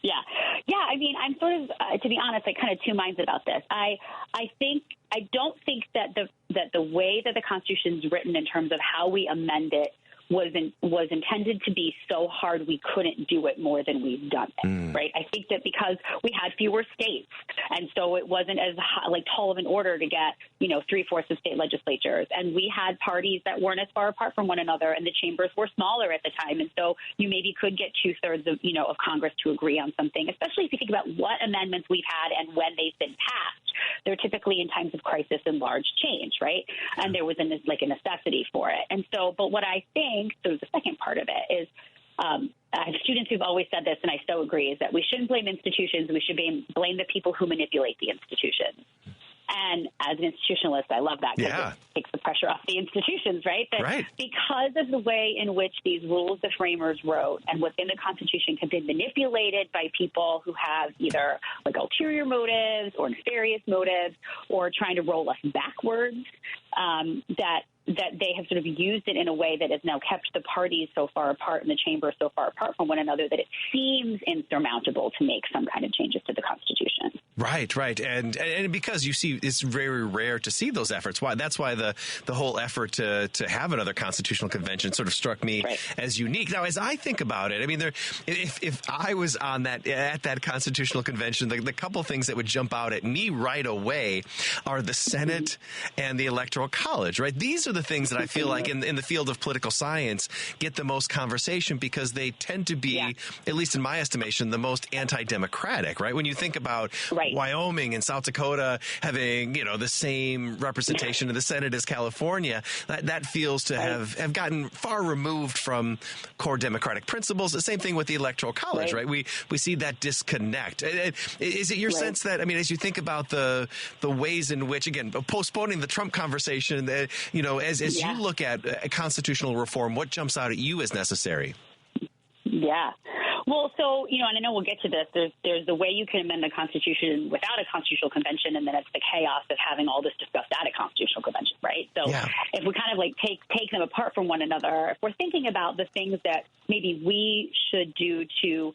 Yeah. I mean, I'm sort of, to be honest, like, kind of two minds about this. I don't think that the way that the Constitution is written in terms of how we amend it was intended to be so hard we couldn't do it more than we've done it, right? I think that because we had fewer states, and so it wasn't as tall of an order to get 3/4 of state legislatures, and we had parties that weren't as far apart from one another, and the chambers were smaller at the time, and so you maybe could get 2/3 of Congress to agree on something, especially if you think about what amendments we've had and when they've been passed. They're typically in times of crisis and large change, right? And there was a necessity for it. And so, but what I think, so the second part of it is, I have students who've always said this, and I so agree, is that we shouldn't blame institutions. We should blame the people who manipulate the institutions. And as an institutionalist, I love that, because it takes the pressure off the institutions, right? Because of the way in which these rules the framers wrote and within the Constitution can be manipulated by people who have either ulterior motives or nefarious motives or trying to roll us backwards, that they have sort of used it in a way that has now kept the parties so far apart and the chamber so far apart from one another that it seems insurmountable to make some kind of changes to the Constitution. Right. And because you see, it's very rare to see those efforts. That's why the whole effort to have another constitutional convention sort of struck me as unique. Now, as I think about it, I mean, if I was at that constitutional convention, the couple things that would jump out at me right away are the Senate and the Electoral College, right? These are the things that I feel like in the field of political science get the most conversation, because they tend to be, at least in my estimation, the most anti-democratic, right? When you think about Wyoming and South Dakota having, the same representation in the Senate as California, that feels to have gotten far removed from core democratic principles. The same thing with the Electoral College, right? We see that disconnect. Is it your sense that, I mean, as you think about the ways in which, again, postponing the Trump conversation, as you look at constitutional reform, what jumps out at you as necessary? Yeah. Well, so, and I know we'll get to this. There's the way you can amend the Constitution without a constitutional convention, and then it's the chaos of having all this discussed at a constitutional convention, right? So if we kind of take them apart from one another, if we're thinking about the things that maybe we should do to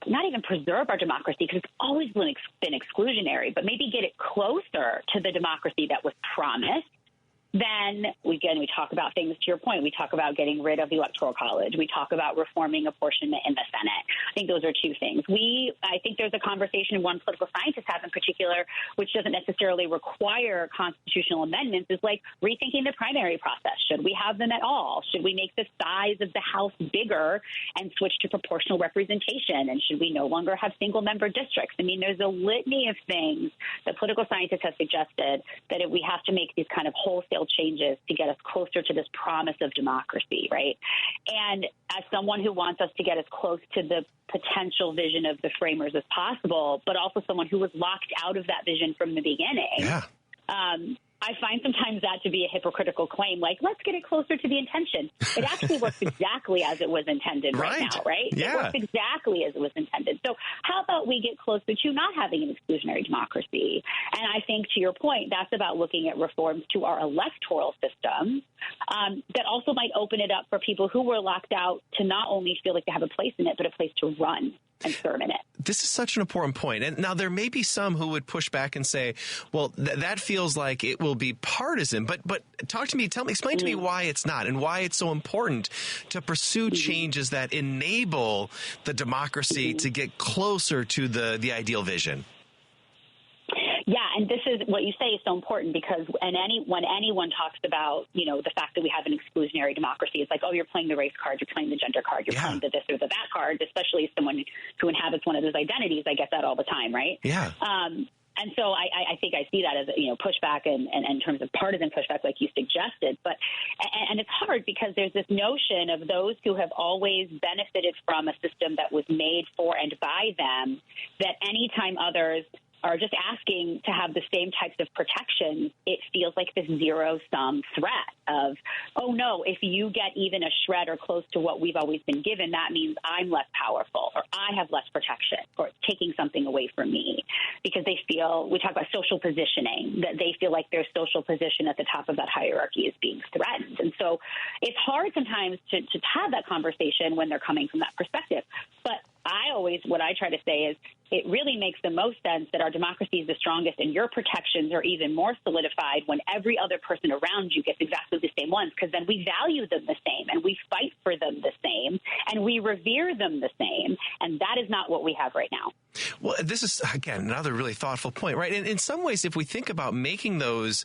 not even preserve our democracy, because it's always been exclusionary, but maybe get it closer to the democracy that was promised, then we talk about things, to your point, we talk about getting rid of the Electoral College. We talk about reforming apportionment in the Senate. I think those are two things. I think there's a conversation one political scientist has in particular, which doesn't necessarily require constitutional amendments, is like rethinking the primary process. Should we have them at all? Should we make the size of the House bigger and switch to proportional representation? And should we no longer have single-member districts? I mean, there's a litany of things that political scientists have suggested that if we have to make these kind of wholesale changes to get us closer to this promise of democracy, right? And as someone who wants us to get as close to the potential vision of the framers as possible, but also someone who was locked out of that vision from the beginning, I find sometimes that to be a hypocritical claim, like, let's get it closer to the intention. It actually works exactly as it was intended right now, right? Yeah. It works exactly as it was intended. So how about we get closer to not having an exclusionary democracy? And I think, to your point, that's about looking at reforms to our electoral system that also might open it up for people who were locked out to not only feel like they have a place in it, but a place to run and serve in it. This is such an important point. And now there may be some who would push back and say, well, that feels like it will be partisan. But talk to me, explain to me why it's not and why it's so important to pursue changes that enable the democracy to get closer to the ideal vision. Yeah, and this is what you say is so important because when anyone talks about, the fact that we have an exclusionary democracy, it's like, oh, you're playing the race card, you're playing the gender card, you're playing the this or the that card, especially as someone who inhabits one of those identities. I get that all the time, right? Yeah. And so I think I see that as, pushback and in terms of partisan pushback, like you suggested. But and it's hard because there's this notion of those who have always benefited from a system that was made for and by them, that anytime others are just asking to have the same types of protections, it feels like this zero-sum threat of, oh, no, if you get even a shred or close to what we've always been given, that means I'm less powerful or I have less protection or it's taking something away from me because they feel, we talk about social positioning, that they feel like their social position at the top of that hierarchy is being threatened. And so it's hard sometimes to have that conversation when they're coming from that perspective. But what I try to say is it really makes the most sense that our democracy is the strongest and your protections are even more solidified when every other person around you gets exactly the same ones, because then we value them the same and we fight for them the same and we revere them the same. And that is not what we have right now. Well, this is, again, another really thoughtful point, right? And in some ways, if we think about making those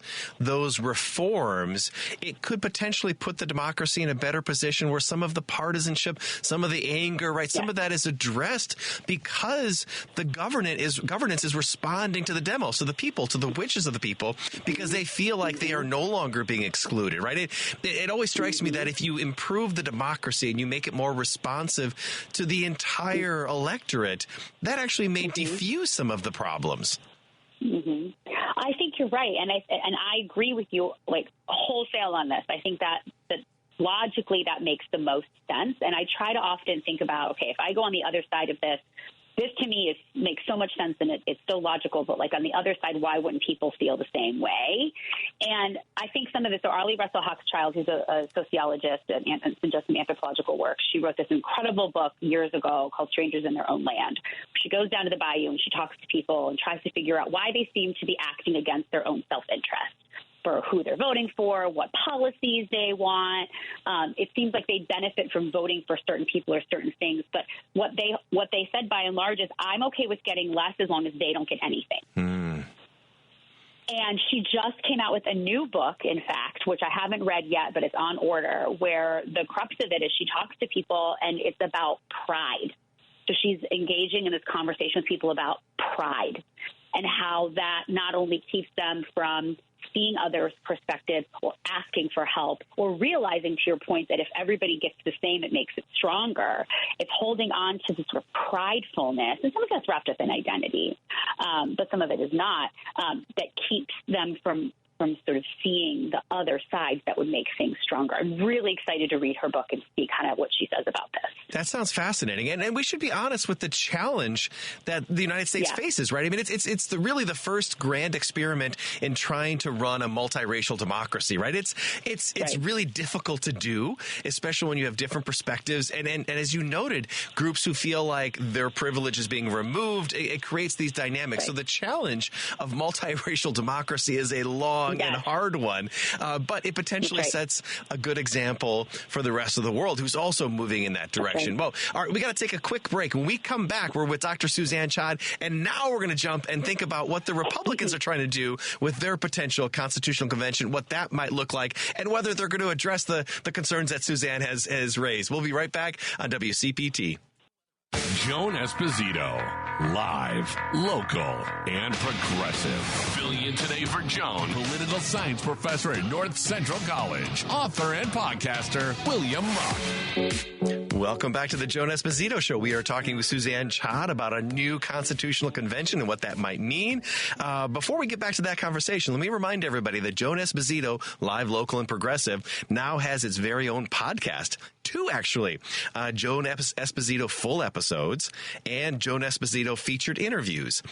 reforms, it could potentially put the democracy in a better position where some of the partisanship, some of the anger, right, some of that is addressed because the governance is responding to the demo, so the people, to the wishes of the people, because they feel like they are no longer being excluded, right? It always strikes me that if you improve the democracy and you make it more responsive to the entire electorate, that actually may diffuse some of the problems. Mm-hmm. I think you're right, and I agree with you like wholesale on this. I think that logically that makes the most sense, and I try to often think about, okay, if I go on the other side of this to me makes so much sense and it's so logical, but like on the other side, why wouldn't people feel the same way? And I think some of it, so Arlie Russell Hochschild, who's a sociologist and does some anthropological work, she wrote this incredible book years ago called Strangers in Their Own Land. She goes down to the bayou and she talks to people and tries to figure out why they seem to be acting against their own self-interest, for who they're voting for, what policies they want. It seems like they benefit from voting for certain people or certain things. But what they said by and large is, I'm okay with getting less as long as they don't get anything. And she just came out with a new book, in fact, which I haven't read yet, but it's on order, where the crux of it is she talks to people and it's about pride. So she's engaging in this conversation with people about pride and how that not only keeps them from seeing others' perspectives or asking for help or realizing, to your point, that if everybody gets the same, it makes it stronger. It's holding on to this sort of pridefulness, and some of that's wrapped up in identity, but some of it is not, that keeps them from from sort of seeing the other sides that would make things stronger. I'm really excited to read her book and see kind of what she says about this. That sounds fascinating. And we should be honest with the challenge that the United States faces, right? I mean, it's really the first grand experiment in trying to run a multiracial democracy, right? It's really difficult to do, especially when you have different perspectives. And as you noted, groups who feel like their privilege is being removed, it creates these dynamics. So the challenge of multiracial democracy is a long and hard one, but it potentially sets a good example for the rest of the world who's also moving in that direction. Well, all right, we got to take a quick break. When we come back, we're with Dr. Suzanne Chad, and now we're going to jump and think about what the Republicans are trying to do with their potential constitutional convention, what that might look like, and whether they're going to address the concerns that Suzanne has raised. We'll be right back on WCPT. Joan Esposito, live, local, and progressive. Filling in today for Joan, political science professor at North Central College, author and podcaster, William Muck. Welcome back to the Joan Esposito Show. We are talking with Suzanne Chad about a new constitutional convention and what that might mean. Before we get back to that conversation, let me remind everybody that Joan Esposito, live, local, and progressive, now has its very own podcast. 2, actually. Joan Esposito full episodes and Joan Esposito featured interviews.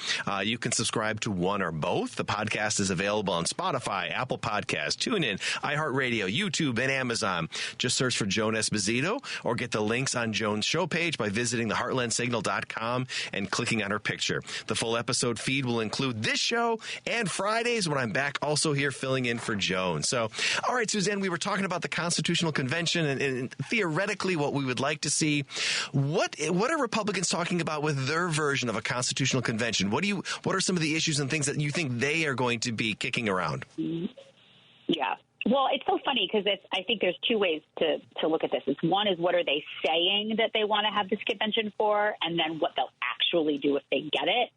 You can subscribe to one or both. The podcast is available on Spotify, Apple Podcasts, TuneIn, iHeartRadio, YouTube, and Amazon. Just search for Joan Esposito or get the links on Joan's show page by visiting theheartlandsignal.com and clicking on her picture. The full episode feed will include this show and Fridays when I'm back also here filling in for Joan. So, all right, Suzanne, we were talking about the Constitutional Convention and theoretically what we would like to see. What are Republicans talking about with their version of a constitutional convention? What are some of the issues and things that you think they are going to be kicking around? Yeah. Well, it's so funny because I think there's 2 ways to look at this. One is what are they saying that they want to have this convention for, and then what they'll actually do if they get it.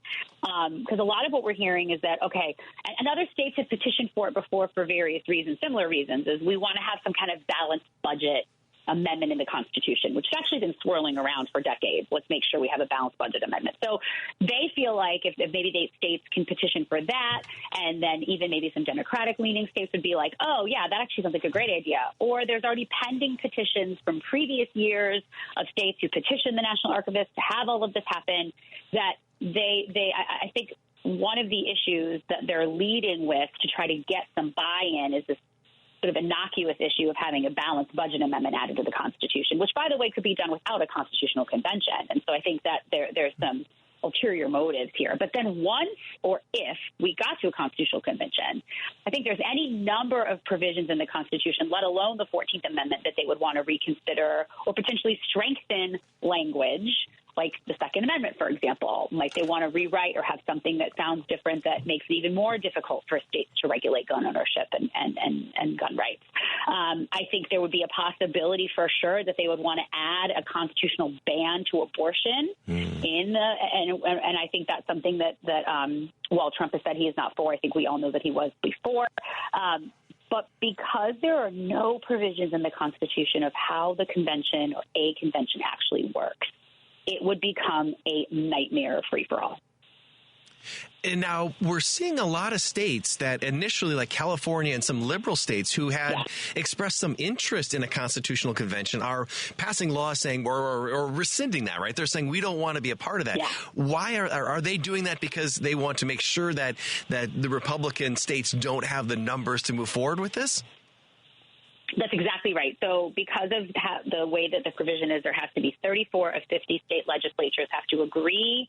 Because a lot of what we're hearing is that, okay, and other states have petitioned for it before for various reasons, similar reasons, is we want to have some kind of balanced budget amendment in the Constitution, which has actually been swirling around for decades. Let's make sure we have a balanced budget amendment. So they feel like if maybe states can petition for that, and then even maybe some Democratic-leaning states would be like, oh, yeah, that actually sounds like a great idea. Or there's already pending petitions from previous years of states who petitioned the National Archivist to have all of this happen, that I think one of the issues that they're leading with to try to get some buy-in is this sort of innocuous issue of having a balanced budget amendment added to the Constitution, which, by the way, could be done without a constitutional convention. And so I think that there's some ulterior motives here. But then once or if we got to a constitutional convention, I think there's any number of provisions in the Constitution, let alone the 14th Amendment, that they would want to reconsider or potentially strengthen language, like the Second Amendment, for example. Like they want to rewrite or have something that sounds different that makes it even more difficult for states to regulate gun ownership and gun rights. I think there would be a possibility for sure that they would want to add a constitutional ban to abortion and I think that's something that while Trump has said he is not for, I think we all know that he was before. But because there are no provisions in the Constitution of how the convention or a convention actually works, it would become a nightmare free-for-all. And now we're seeing a lot of states that initially, like California and some liberal states who had expressed some interest in a constitutional convention, are passing laws saying or rescinding that, right? They're saying we don't want to be a part of that. Yeah. Why are they doing that? Because they want to make sure that the Republican states don't have the numbers to move forward with this? That's exactly right. So because of the way that the provision is, there has to be 34 of 50 state legislatures have to agree,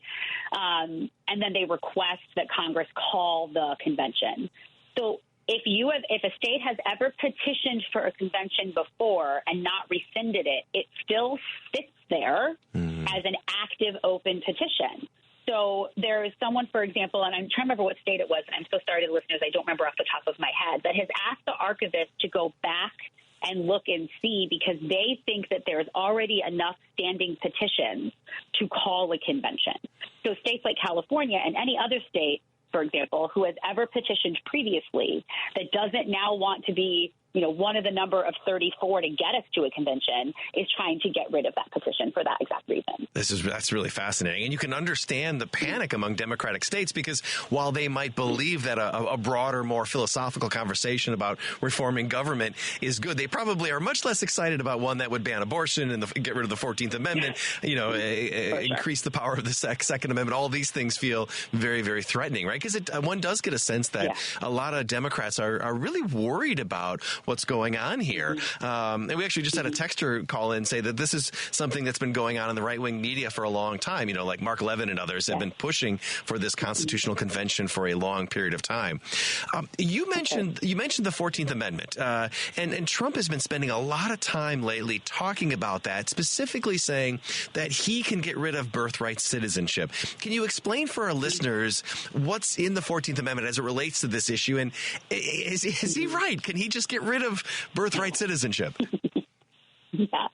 and then they request that Congress call the convention. So if a state has ever petitioned for a convention before and not rescinded it, it still sits there as an active open petition. So there is someone, for example, and I'm trying to remember what state it was, and I'm so sorry to the listeners, I don't remember off the top of my head, that has asked the archivist to go back and look and see because they think that there's already enough standing petitions to call a convention. So states like California and any other state, for example, who has ever petitioned previously that doesn't now want to be one of the number of 34 to get us to a convention is trying to get rid of that petition for that exact reason. That's really fascinating. And you can understand the panic among Democratic states because while they might believe that a broader, more philosophical conversation about reforming government is good, they probably are much less excited about one that would ban abortion and get rid of the 14th Amendment, increase the power of the Second Amendment. All these things feel very, very threatening, right? Because one does get a sense that a lot of Democrats are really worried about what's going on here. And we actually just had a texter call in and say that this is something that's been going on in the right-wing media for a long time. Like Mark Levin and others have been pushing for this constitutional convention for a long period of time. You mentioned the 14th Amendment, and Trump has been spending a lot of time lately talking about that, specifically saying that he can get rid of birthright citizenship. Can you explain for our listeners what's in the 14th Amendment as it relates to this issue? And is he right? Can he just get rid of birthright citizenship? Yeah.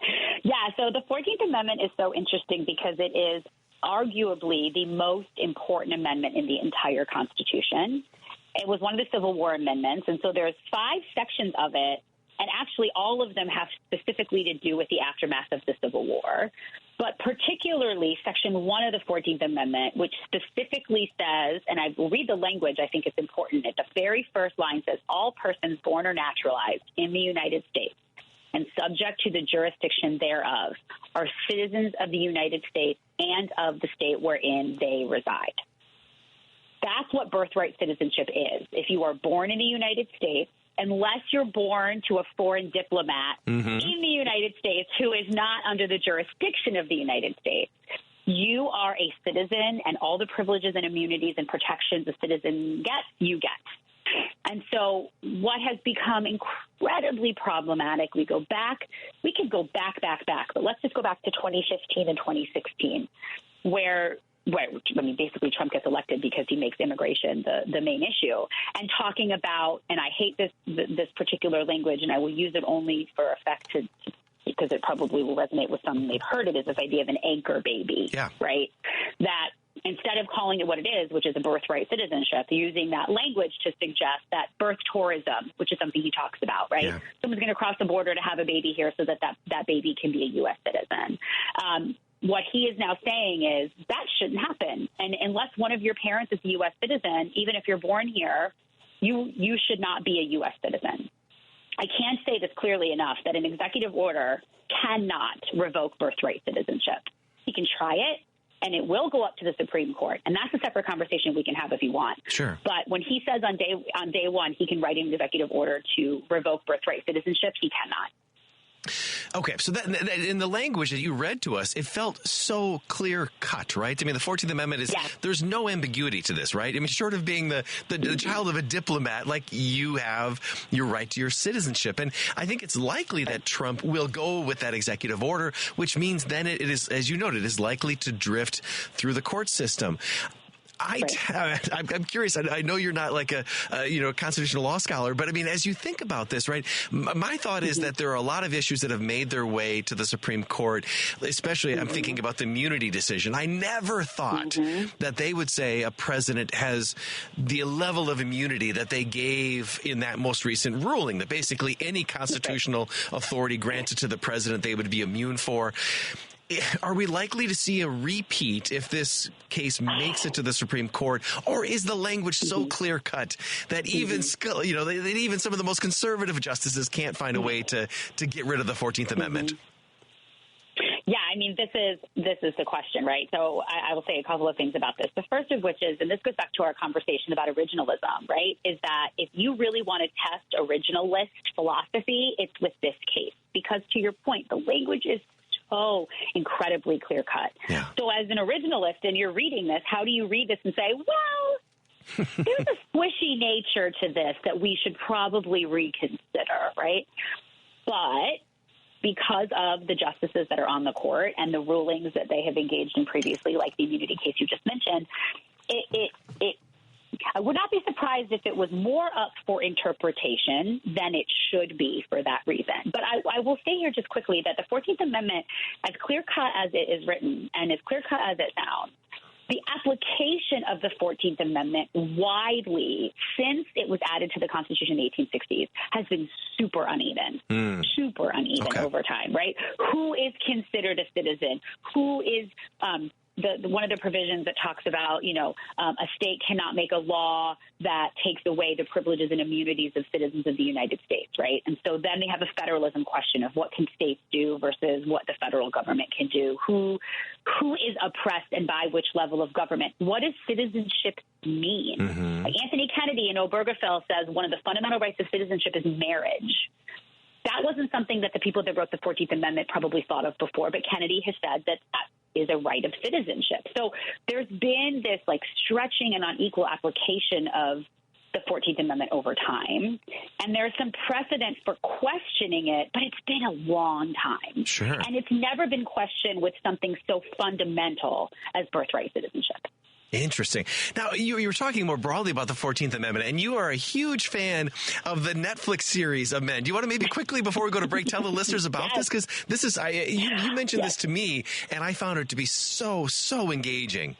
So the 14th Amendment is so interesting because it is arguably the most important amendment in the entire Constitution. It was one of the Civil War amendments, and so there's 5 sections of it, and actually all of them have specifically to do with the aftermath of the Civil War. But particularly Section 1 of the 14th Amendment, which specifically says, and I will read the language, I think it's important, the very first line says, all persons born or naturalized in the United States and subject to the jurisdiction thereof are citizens of the United States and of the state wherein they reside. That's what birthright citizenship is. If you are born in the United States, unless you're born to a foreign diplomat in the United States who is not under the jurisdiction of the United States, you are a citizen, and all the privileges and immunities and protections a citizen gets, you get. And so what has become incredibly problematic, we could go back, but let's just go back to 2015 and 2016, where basically Trump gets elected because he makes immigration the main issue, and talking about, and I hate this particular language, and I will use it only for effect because it probably will resonate with some. They've heard it, is this idea of an anchor baby, right? That instead of calling it what it is, which is a birthright citizenship, using that language to suggest that birth tourism, which is something he talks about, right? Yeah. Someone's going to cross the border to have a baby here so that baby can be a U.S. citizen. What he is now saying is that shouldn't happen. And unless one of your parents is a U.S. citizen, even if you're born here, you should not be a U.S. citizen. I can't say this clearly enough that an executive order cannot revoke birthright citizenship. He can try it, and it will go up to the Supreme Court. And that's a separate conversation we can have if you want. Sure. But when he says on day one he can write an executive order to revoke birthright citizenship, he cannot. Okay, so that in the language that you read to us, it felt so clear cut, right? I mean, the 14th Amendment is, there's no ambiguity to this, right? I mean, short of being the child of a diplomat, like you have your right to your citizenship. And I think it's likely that Trump will go with that executive order, which means then it is, as you noted, is likely to drift through the court system. I'm curious. I know you're not like a constitutional law scholar, but I mean, as you think about this, right, my thought is that there are a lot of issues that have made their way to the Supreme Court, especially I'm thinking about the immunity decision. I never thought that they would say a president has the level of immunity that they gave in that most recent ruling, that basically any constitutional authority granted to the president, they would be immune for. Are we likely to see a repeat if this case makes it to the Supreme Court, or is the language so clear cut that even even some of the most conservative justices can't find a way to get rid of the 14th Amendment? Yeah, I mean, this is the question, right? So I will say a couple of things about this. The first of which is, and this goes back to our conversation about originalism, right, is that if you really want to test originalist philosophy, it's with this case. Because to your point, the language is so incredibly clear cut. Yeah. So as an originalist and you're reading this, how do you read this and say, well, there's a squishy nature to this that we should probably reconsider, right? But because of the justices that are on the court and the rulings that they have engaged in previously, like the immunity case you just mentioned, I would not be surprised if it was more up for interpretation than it should be for that reason. But I will say here just quickly that the 14th Amendment, as clear-cut as it is written and as clear-cut as it sounds, the application of the 14th Amendment widely, since it was added to the Constitution in the 1860s, has been super uneven over time, right? Who is considered a citizen? Who is one of the provisions that talks about, a state cannot make a law that takes away the privileges and immunities of citizens of the United States, right? And so then they have a federalism question of what can states do versus what the federal government can do. Who is oppressed and by which level of government? What does citizenship mean? Mm-hmm. Like Anthony Kennedy in Obergefell says one of the fundamental rights of citizenship is marriage. That wasn't something that the people that wrote the 14th Amendment probably thought of before, but Kennedy has said that is a right of citizenship. So there's been this stretching and unequal application of the 14th Amendment over time. And there's some precedent for questioning it, but it's been a long time. Sure. And it's never been questioned with something so fundamental as birthright citizenship. Interesting. Now, you were talking more broadly about the 14th Amendment, and you are a huge fan of the Netflix series of Men. Do you want to maybe quickly, before we go to break, tell the listeners about this? Because this is, you mentioned this to me, and I found it to be so engaging.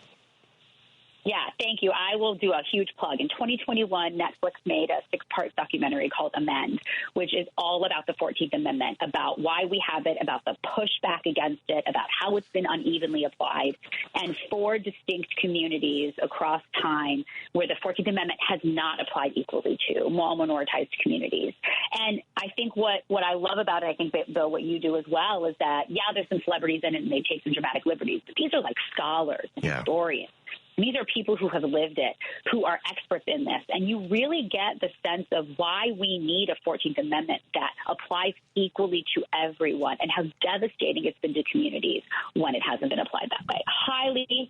Yeah, thank you. I will do a huge plug. In 2021, Netflix made a 6-part documentary called Amend, which is all about the 14th Amendment, about why we have it, about the pushback against it, about how it's been unevenly applied, and 4 distinct communities across time where the 14th Amendment has not applied equally to, more minoritized communities. And I think what I love about it, I think, Bill, what you do as well, is that, there's some celebrities in it and they take some dramatic liberties, but these are scholars and historians. These are people who have lived it, who are experts in this. And you really get the sense of why we need a 14th Amendment that applies equally to everyone and how devastating it's been to communities when it hasn't been applied that way. Highly,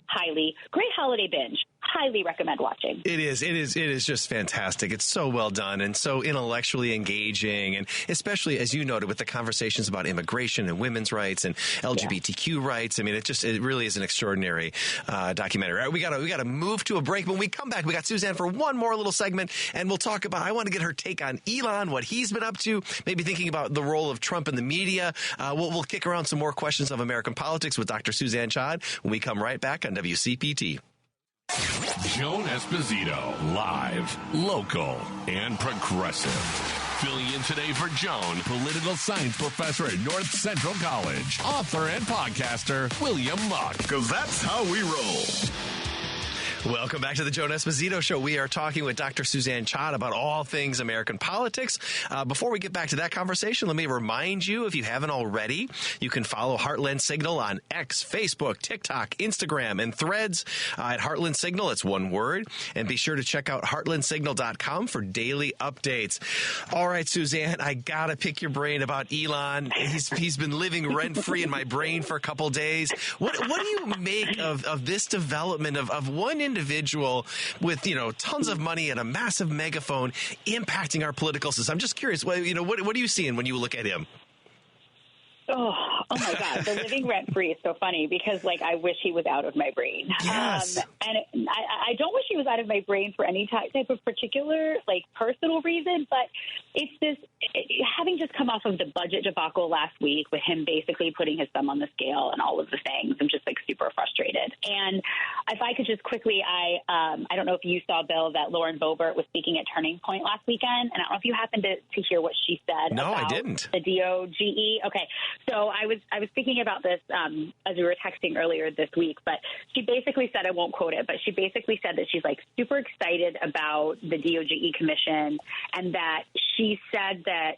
great holiday binge. Highly recommend watching. It is just fantastic. It's so well done and so intellectually engaging, and especially, as you noted, with the conversations about immigration and women's rights and LGBTQ rights. I mean, it really is an extraordinary documentary. All right, we got to move to a break. When we come back, we got Suzanne for one more little segment, and we'll talk about, I want to get her take on Elon, what he's been up to, maybe thinking about the role of Trump in the media. We'll kick around some more questions of American politics with Dr. Suzanne Chad when we come right back on WCPT. Joan Esposito, live, local, and progressive. Filling in today for Joan, political science professor at North Central College, author and podcaster, William Muck. Because that's how we roll. Welcome back to the Joan Esposito Show. We are talking with Dr. Suzanne Chad about all things American politics. Before we get back to that conversation, let me remind you, if you haven't already, you can follow Heartland Signal on X, Facebook, TikTok, Instagram, and Threads at Heartland Signal. It's one word. And be sure to check out heartlandsignal.com for daily updates. All right, Suzanne, I got to pick your brain about Elon. He's been living rent-free in my brain for a couple days. What do you make of this development of one individual with, tons of money and a massive megaphone impacting our political system? I'm just curious, what are you seeing when you look at him? Oh my God. The living rent free is so funny because, I wish he was out of my brain. Yes. And I don't wish he was out of my brain for any type of particular, personal reason, but it's this, having just come off of the budget debacle last week with him basically putting his thumb on the scale and all of the things, I'm just, super frustrated. And if I could just quickly, I don't know if you saw, Bill, that Lauren Boebert was speaking at Turning Point last weekend, and I don't know if you happened to hear what she said about I didn't. The DOGE. Okay. So I was thinking about this as we were texting earlier this week, but she basically said, I won't quote it, but she basically said that she's super excited about the DOGE commission, and that she said that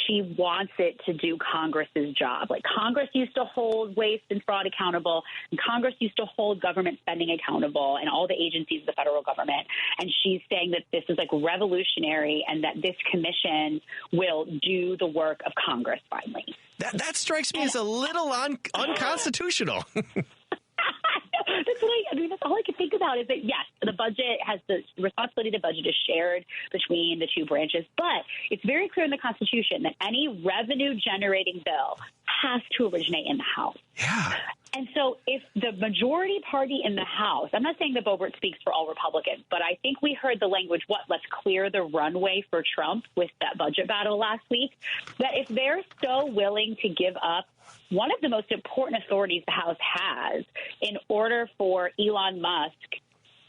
she wants it to do Congress's job. Congress used to hold waste and fraud accountable, and Congress used to hold government spending accountable, and all the agencies of the federal government. And she's saying that this is revolutionary, and that this commission will do the work of Congress finally. That strikes me as a little unconstitutional. That's all I can think about is that, yes, the budget has the responsibility of the budget is shared between the two branches, but it's very clear in the Constitution that any revenue-generating bill has to originate in the House. Yeah. And so if the majority party in the House, I'm not saying that Boebert speaks for all Republicans, but I think we heard the language, let's clear the runway for Trump with that budget battle last week, that if they're so willing to give up one of the most important authorities the House has in order for Elon Musk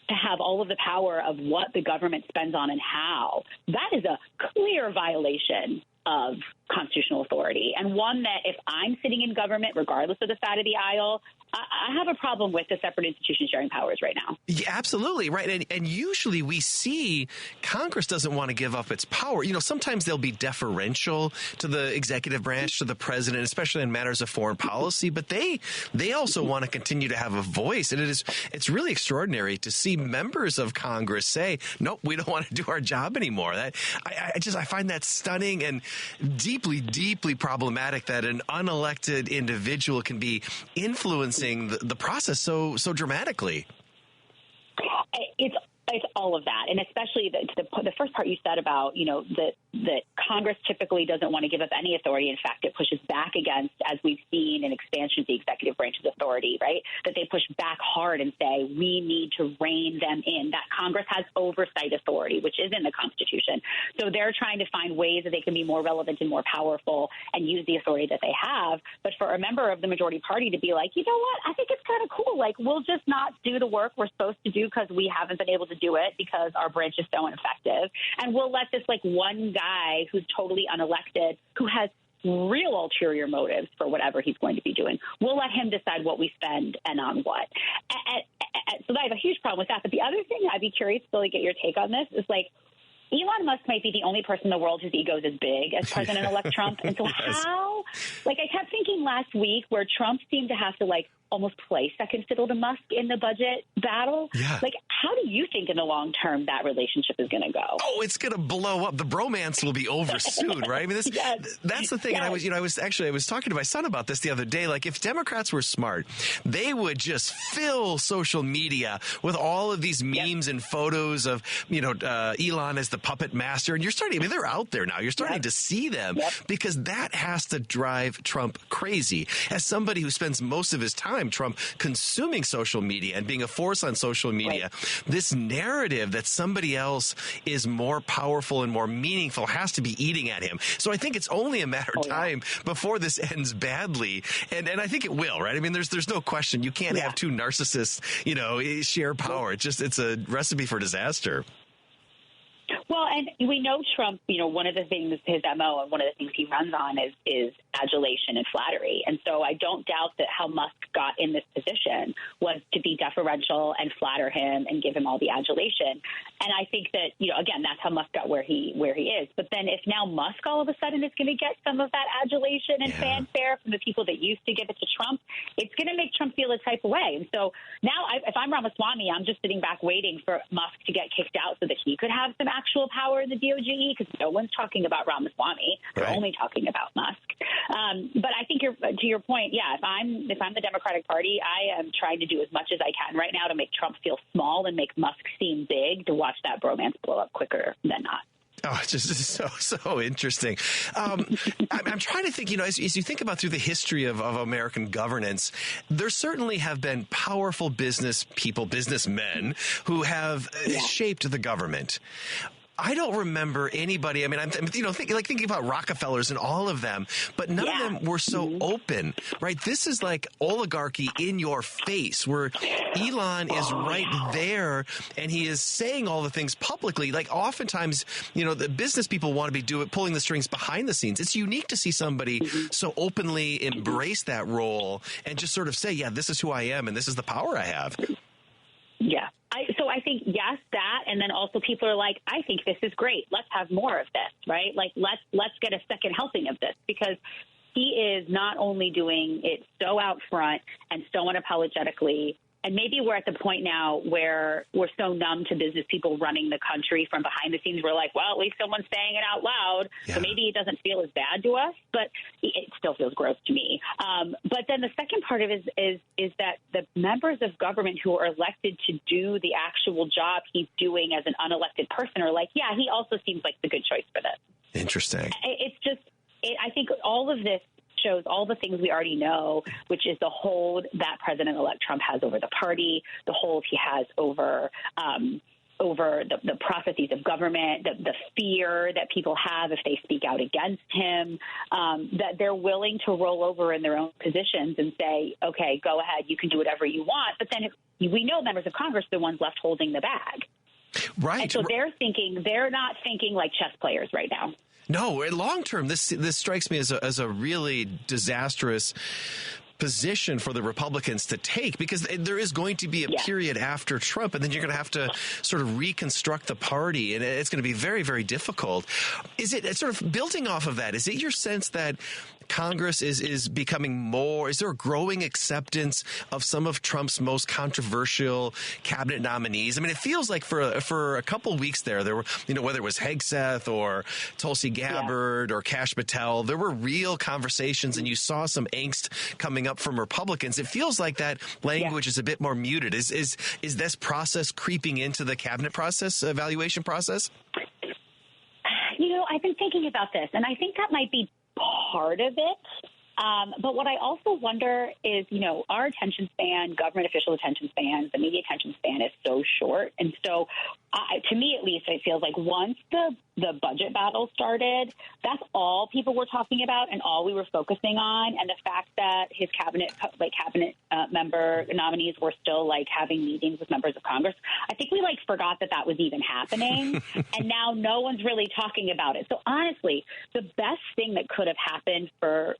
to have all of the power of what the government spends on and how, that is a clear violation of constitutional authority, and one that if I'm sitting in government, regardless of the side of the aisle, I have a problem with the separate institution sharing powers right now. Yeah, absolutely. Right. And usually we see Congress doesn't want to give up its power. You know, sometimes they'll be deferential to the executive branch, to the president, especially in matters of foreign policy. But they also want to continue to have a voice. And it's really extraordinary to see members of Congress say, nope, we don't want to do our job anymore. I find that stunning and deeply, deeply problematic that an unelected individual can be influencing the process so dramatically. It's all of that, and especially the first part you said about, you know, that Congress typically doesn't want to give up any authority. In fact, it pushes back against, as we've seen, an expansion of the executive branch's authority, right? That they push back hard and say, we need to rein them in, that Congress has oversight authority, which is in the Constitution. So they're trying to find ways that they can be more relevant and more powerful and use the authority that they have. But for a member of the majority party to be like, you know what, I think it's kind of cool. Like, we'll just not do the work we're supposed to do because we haven't been able to do it because our branch is so ineffective. And we'll let this like one guy who's totally unelected, who has real ulterior motives for whatever he's going to be doing, we'll let him decide what we spend and on what. So I have a huge problem with that. But the other thing I'd be curious to get your take on this is, like, Elon Musk might be the only person in the world whose ego is as big as President-elect Trump. And so how, I kept thinking last week where Trump seemed to have to, almost play second fiddle to Musk in the budget battle. Yeah. How do you think in the long term that relationship is going to go? Oh, it's going to blow up. The bromance will be over soon, right? I mean, that's the thing. Yes. And I was talking to my son about this the other day. Like, if Democrats were smart, they would just fill social media with all of these memes and photos of, Elon as the puppet master. And they're out there now. You're starting to see them because that has to drive Trump crazy. As somebody who spends most of his time, Trump, consuming social media and being a force on social media, this narrative that somebody else is more powerful and more meaningful has to be eating at him. So I think it's only a matter of time before this ends badly. And I think it will, right? I mean, there's no question. You can't have two narcissists, share power. It's a recipe for disaster. Well, and we know Trump, one of the things, his MO, and one of the things he runs on is adulation and flattery. And so I don't doubt that how Musk got in this position was to be deferential and flatter him and give him all the adulation. And I think that, again, that's how Musk got where he is. But then if now Musk all of a sudden is going to get some of that adulation and fanfare from the people that used to give it to Trump, it's going to make Trump feel a type of way. And so now if I'm Ramaswamy, I'm just sitting back waiting for Musk to get kicked out so that he could have some actual power in the DOGE, because no one's talking about Ramaswamy. They're only talking about Musk. But I think to your point, if I'm the Democratic Party, I am trying to do as much as I can right now to make Trump feel small and make Musk seem big, to watch that bromance blow up quicker than not. Oh, it's just so interesting. I'm trying to think, as you think about through the history of American governance, there certainly have been powerful businessmen who have shaped the government. I don't remember anybody. I mean, I'm thinking about Rockefellers and all of them, but none of them were so open, right? This is like oligarchy in your face, where Elon is right there and he is saying all the things publicly. Like, oftentimes, the business people want to be pulling the strings behind the scenes. It's unique to see somebody so openly embrace that role and just sort of say, yeah, this is who I am and this is the power I have. Yeah. So I think, yes, that, and then also people are like, I think this is great. Let's have more of this, right? Like, let's get a second helping of this, because he is not only doing it so out front and so unapologetically. And maybe we're at the point now where we're so numb to business people running the country from behind the scenes. We're like, well, at least someone's saying it out loud. Yeah. So maybe it doesn't feel as bad to us, but it still feels gross to me. But then the second part of it is that the members of government who are elected to do the actual job he's doing as an unelected person are like, yeah, he also seems like the good choice for this. Interesting. I think all of this shows all the things we already know, which is the hold that President-elect Trump has over the party, the hold he has over over the processes of government, the fear that people have if they speak out against him, that they're willing to roll over in their own positions and say, okay, go ahead, you can do whatever you want. But then we know members of Congress are the ones left holding the bag. Right. And so they're not thinking like chess players right now. No, long term, this strikes me as a really disastrous position for the Republicans to take, because there is going to be a period after Trump, and then you're going to have to sort of reconstruct the party, and it's going to be very, very difficult. Is it sort of building off of that? Is it your sense that Congress is becoming more? Is there a growing acceptance of some of Trump's most controversial cabinet nominees? I mean, it feels like for a couple weeks there were, whether it was Hegseth or Tulsi Gabbard or Kash Patel, there were real conversations, and you saw some angst coming up from Republicans. It feels like that language is a bit more muted. Is this process creeping into the cabinet process, evaluation process? I've been thinking about this, and I think that might be part of it. But what I also wonder is, our attention span, government official attention span, the media attention span is so short. And so to me, at least, it feels like once the budget battle started, that's all people were talking about and all we were focusing on. And the fact that his cabinet member nominees were still having meetings with members of Congress, I think we forgot that was even happening. And now no one's really talking about it. So honestly, the best thing that could have happened for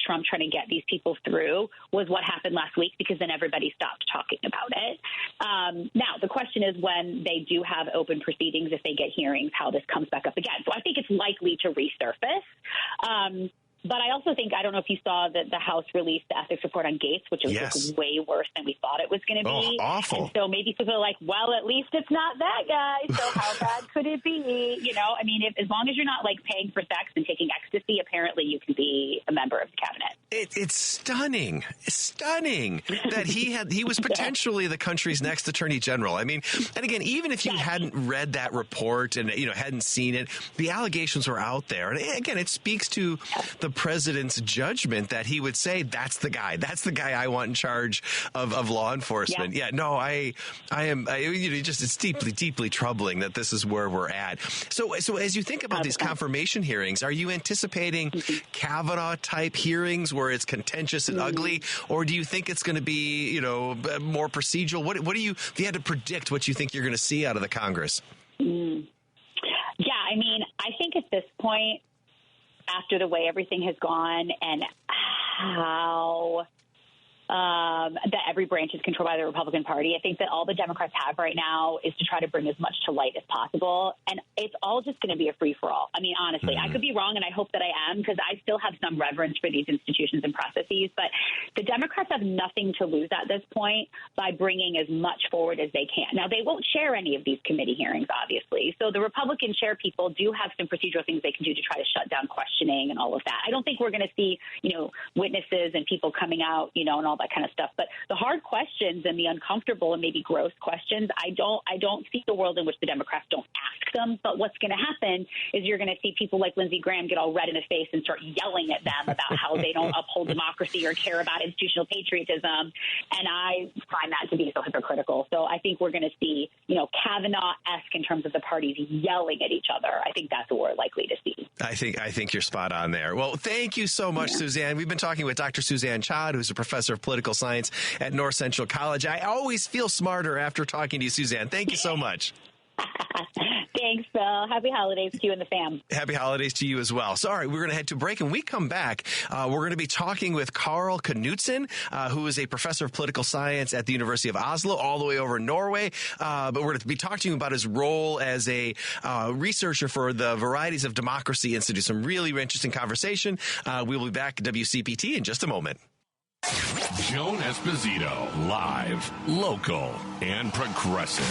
Trump trying to get these people through was what happened last week, because then everybody stopped talking about it. Now, the question is, when they do have open proceedings, if they get hearings, how this comes back up again. So I think it's likely to resurface. But I also think, I don't know if you saw that the House released the ethics report on Gates, which was way worse than we thought it was going to be. Awful. And so maybe people are like, well, at least it's not that guy. So how bad could it be? As long as you're not paying for sex and taking ecstasy, apparently you can be a member of the cabinet. It's stunning that he was potentially the country's next attorney general. I mean, and again, even if you hadn't read that report and hadn't seen it, the allegations were out there. And again, it speaks to the president's judgment that he would say, that's the guy I want in charge of law enforcement. It's deeply, deeply troubling that this is where we're at. So as you think about these confirmation hearings, are you anticipating Kavanaugh type hearings where it's contentious and ugly, or do you think it's going to be, more procedural? What do you, if you had to predict what you think you're going to see out of the Congress? I think at this point, after the way everything has gone and how that every branch is controlled by the Republican Party, I think that all the Democrats have right now is to try to bring as much to light as possible. And it's all just going to be a free-for-all. I mean, honestly, I could be wrong, and I hope that I am, because I still have some reverence for these institutions and processes. But the Democrats have nothing to lose at this point by bringing as much forward as they can. Now, they won't share any of these committee hearings, obviously. So the Republican chair people do have some procedural things they can do to try to shut down questioning and all of that. I don't think we're going to see, witnesses and people coming out, and all that kind of stuff. But the hard questions and the uncomfortable and maybe gross questions, I don't see the world in which the Democrats don't ask them. But what's going to happen is you're going to see people like Lindsey Graham get all red in the face and start yelling at them about how they don't uphold democracy or care about institutional patriotism. And I find that to be so hypocritical. So I think we're going to see, Kavanaugh-esque in terms of the parties yelling at each other. I think that's what we're likely to see. I think you're spot on there. Well, thank you so much, Suzanne. We've been talking with Dr. Suzanne Chad, who's a professor of political science at North Central College. I always feel smarter after talking to you, Suzanne. Thank you so much. Thanks, Phil. Happy holidays to you and the fam. Happy holidays to you as well. So, all right, we're going to head to break. When we come back, we're going to be talking with Carl Knutsen, who is a professor of political science at the University of Oslo, all the way over in Norway. But we're going to be talking to him about his role as a researcher for the Varieties of Democracy Institute. Some really interesting conversation. We'll be back at WCPT in just a moment. Joan Esposito, live, local, and progressive.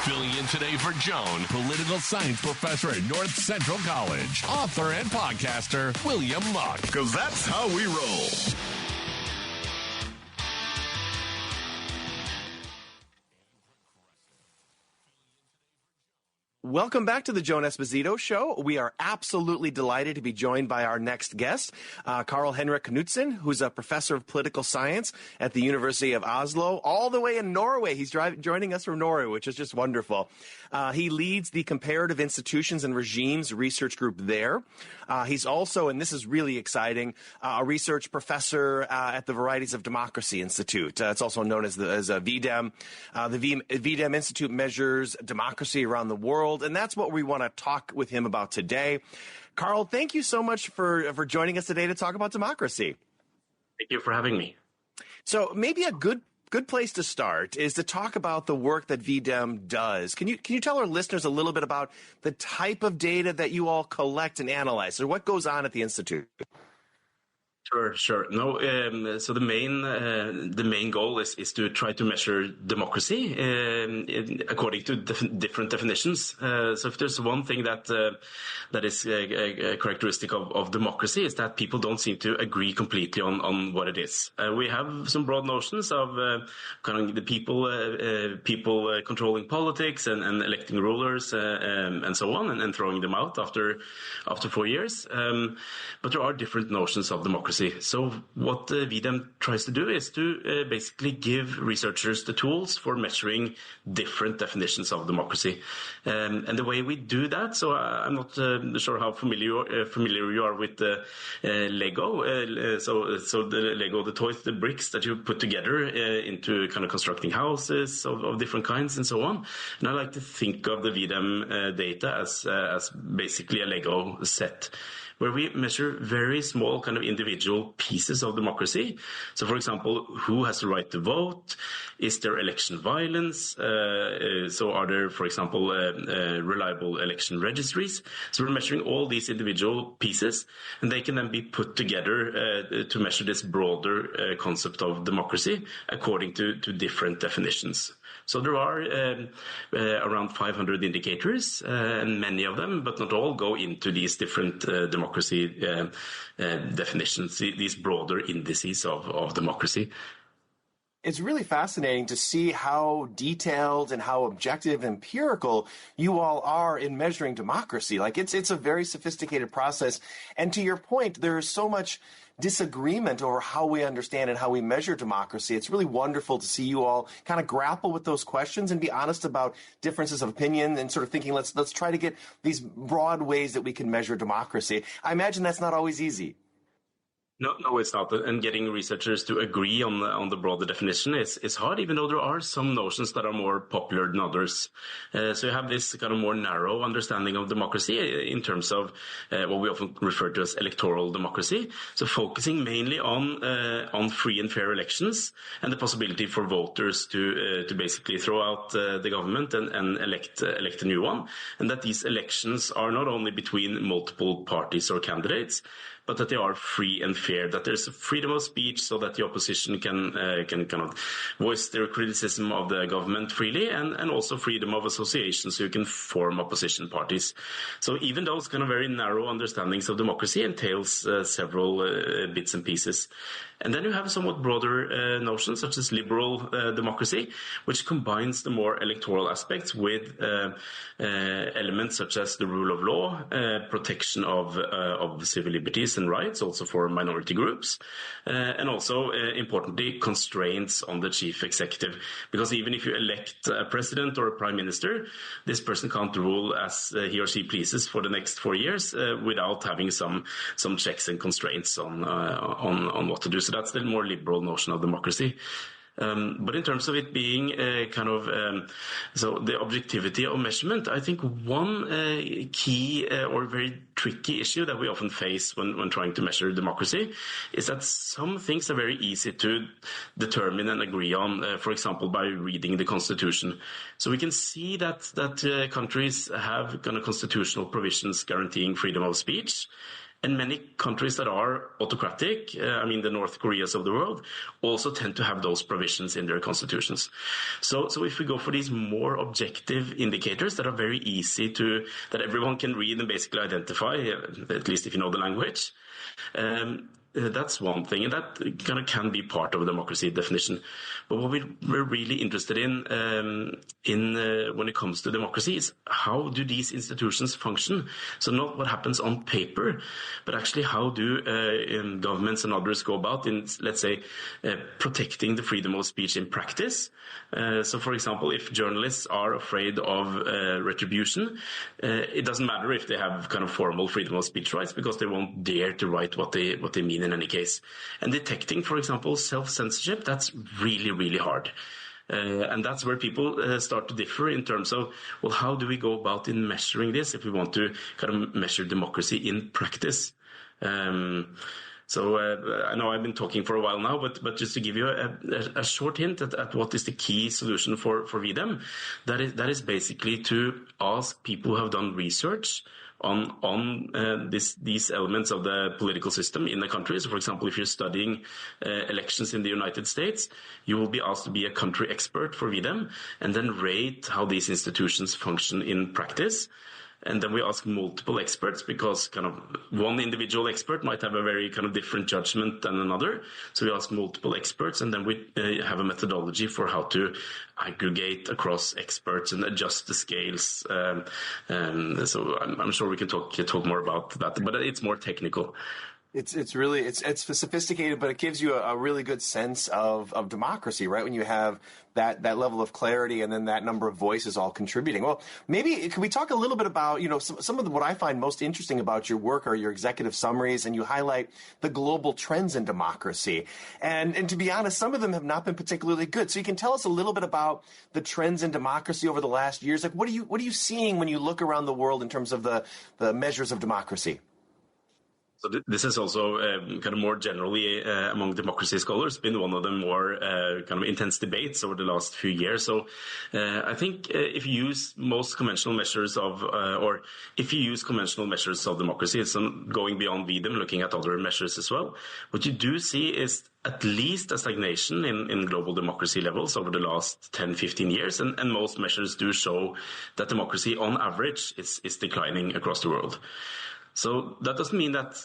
Filling in today for Joan, political science professor at North Central College, author and podcaster, William Muck. Because that's how we roll. Welcome back to the Joan Esposito Show. We are absolutely delighted to be joined by our next guest, Karl-Henrik Knudsen, who's a professor of political science at the University of Oslo, all the way in Norway. He's joining us from Norway, which is just wonderful. He leads the Comparative Institutions and Regimes Research Group there. He's also, and this is really exciting, a research professor at the Varieties of Democracy Institute. It's also known as a VDEM. The VDEM Institute measures democracy around the world, and that's what we want to talk with him about today. Karl, thank you so much for joining us today to talk about democracy. Thank you for having me. So maybe a good place to start is to talk about the work that VDEM does. Can you tell our listeners a little bit about the type of data that you all collect and analyze, or what goes on at the Institute? Sure. No, so the main goal is to try to measure democracy according to different definitions. So if there's one thing that is a characteristic of democracy, is that people don't seem to agree completely on what it is. We have some broad notions of kind of the people controlling politics and electing rulers and so on, and throwing them out after 4 years. But there are different notions of democracy. So what VDEM tries to do is to basically give researchers the tools for measuring different definitions of democracy. And the way we do that, so I'm not sure how familiar you are with Lego. So the Lego, the toys, the bricks that you put together into kind of constructing houses of different kinds and so on. And I like to think of the VDEM data as basically a Lego set, where we measure very small kind of individual pieces of democracy. So, for example, who has the right to vote? Is there election violence? So are there, for example, reliable election registries? So we're measuring all these individual pieces, and they can then be put together to measure this broader concept of democracy according to different definitions. So there are around 500 indicators, and many of them, but not all, go into these different democracy definitions, these broader indices of democracy. It's really fascinating to see how detailed and how objective and empirical you all are in measuring democracy. Like it's a very sophisticated process. And to your point, there is so much disagreement over how we understand and how we measure democracy. It's really wonderful to see you all kind of grapple with those questions and be honest about differences of opinion and sort of thinking, let's try to get these broad ways that we can measure democracy. I imagine that's not always easy. No, it's not. And getting researchers to agree on the broader definition is hard, even though there are some notions that are more popular than others. So you have this kind of more narrow understanding of democracy in terms of what we often refer to as electoral democracy. So focusing mainly on free and fair elections and the possibility for voters to basically throw out the government and elect a new one. And that these elections are not only between multiple parties or candidates, but that they are free and fair, that there's freedom of speech so that the opposition can kind of voice their criticism of the government freely, and also freedom of association so you can form opposition parties. So even those kind of very narrow understandings of democracy entails several bits and pieces. And then you have somewhat broader notions such as liberal democracy, which combines the more electoral aspects with elements such as the rule of law, protection of civil liberties and rights, also for minority groups, and also, importantly, constraints on the chief executive. Because even if you elect a president or a prime minister, this person can't rule as he or she pleases for the next 4 years without having some checks and constraints on what to do. So that's the more liberal notion of democracy. But in terms of it being so the objectivity of measurement, I think one key or very tricky issue that we often face when trying to measure democracy is that some things are very easy to determine and agree on, for example, by reading the Constitution. So we can see that countries have kind of constitutional provisions guaranteeing freedom of speech. And many countries that are autocratic, the North Koreas of the world, also tend to have those provisions in their constitutions. So if we go for these more objective indicators that are very easy that everyone can read and basically identify, at least if you know the language, that's one thing, and that kind of can be part of a democracy definition. But what we're really interested in when it comes to democracy is how do these institutions function? So not what happens on paper, but actually how do governments and others go about in, let's say, protecting the freedom of speech in practice. So, for example, if journalists are afraid of retribution, it doesn't matter if they have kind of formal freedom of speech rights, because they won't dare to write what they mean in any case. And detecting, for example, self-censorship, that's really, really hard. And that's where people start to differ in terms of, well, how do we go about in measuring this if we want to kind of measure democracy in practice? So I know I've been talking for a while now, but just to give you a short hint at what is the key solution for VDEM, that is basically to ask people who have done research on these elements of the political system in the country. So, for example, if you're studying elections in the United States, you will be asked to be a country expert for VDEM and then rate how these institutions function in practice. And then we ask multiple experts, because kind of one individual expert might have a very kind of different judgment than another. So we ask multiple experts, and then we have a methodology for how to aggregate across experts and adjust the scales. So I'm sure we can talk more about that, but it's more technical. It's really sophisticated, but it gives you a really good sense of democracy, right? When you have that level of clarity and then that number of voices all contributing. Well, maybe can we talk a little bit about, some of what I find most interesting about your work are your executive summaries, and you highlight the global trends in democracy. And to be honest, some of them have not been particularly good. So you can tell us a little bit about the trends in democracy over the last years. Like, what are you seeing when you look around the world in terms of the measures of democracy? So this is also kind of more generally among democracy scholars been one of the more kind of intense debates over the last few years. So I think if you use most conventional measures of, or if you use conventional measures of democracy, it's going beyond VDEM, looking at other measures as well. What you do see is at least a stagnation in global democracy levels over the last 10, 15 years. And most measures do show that democracy on average is declining across the world. So that doesn't mean that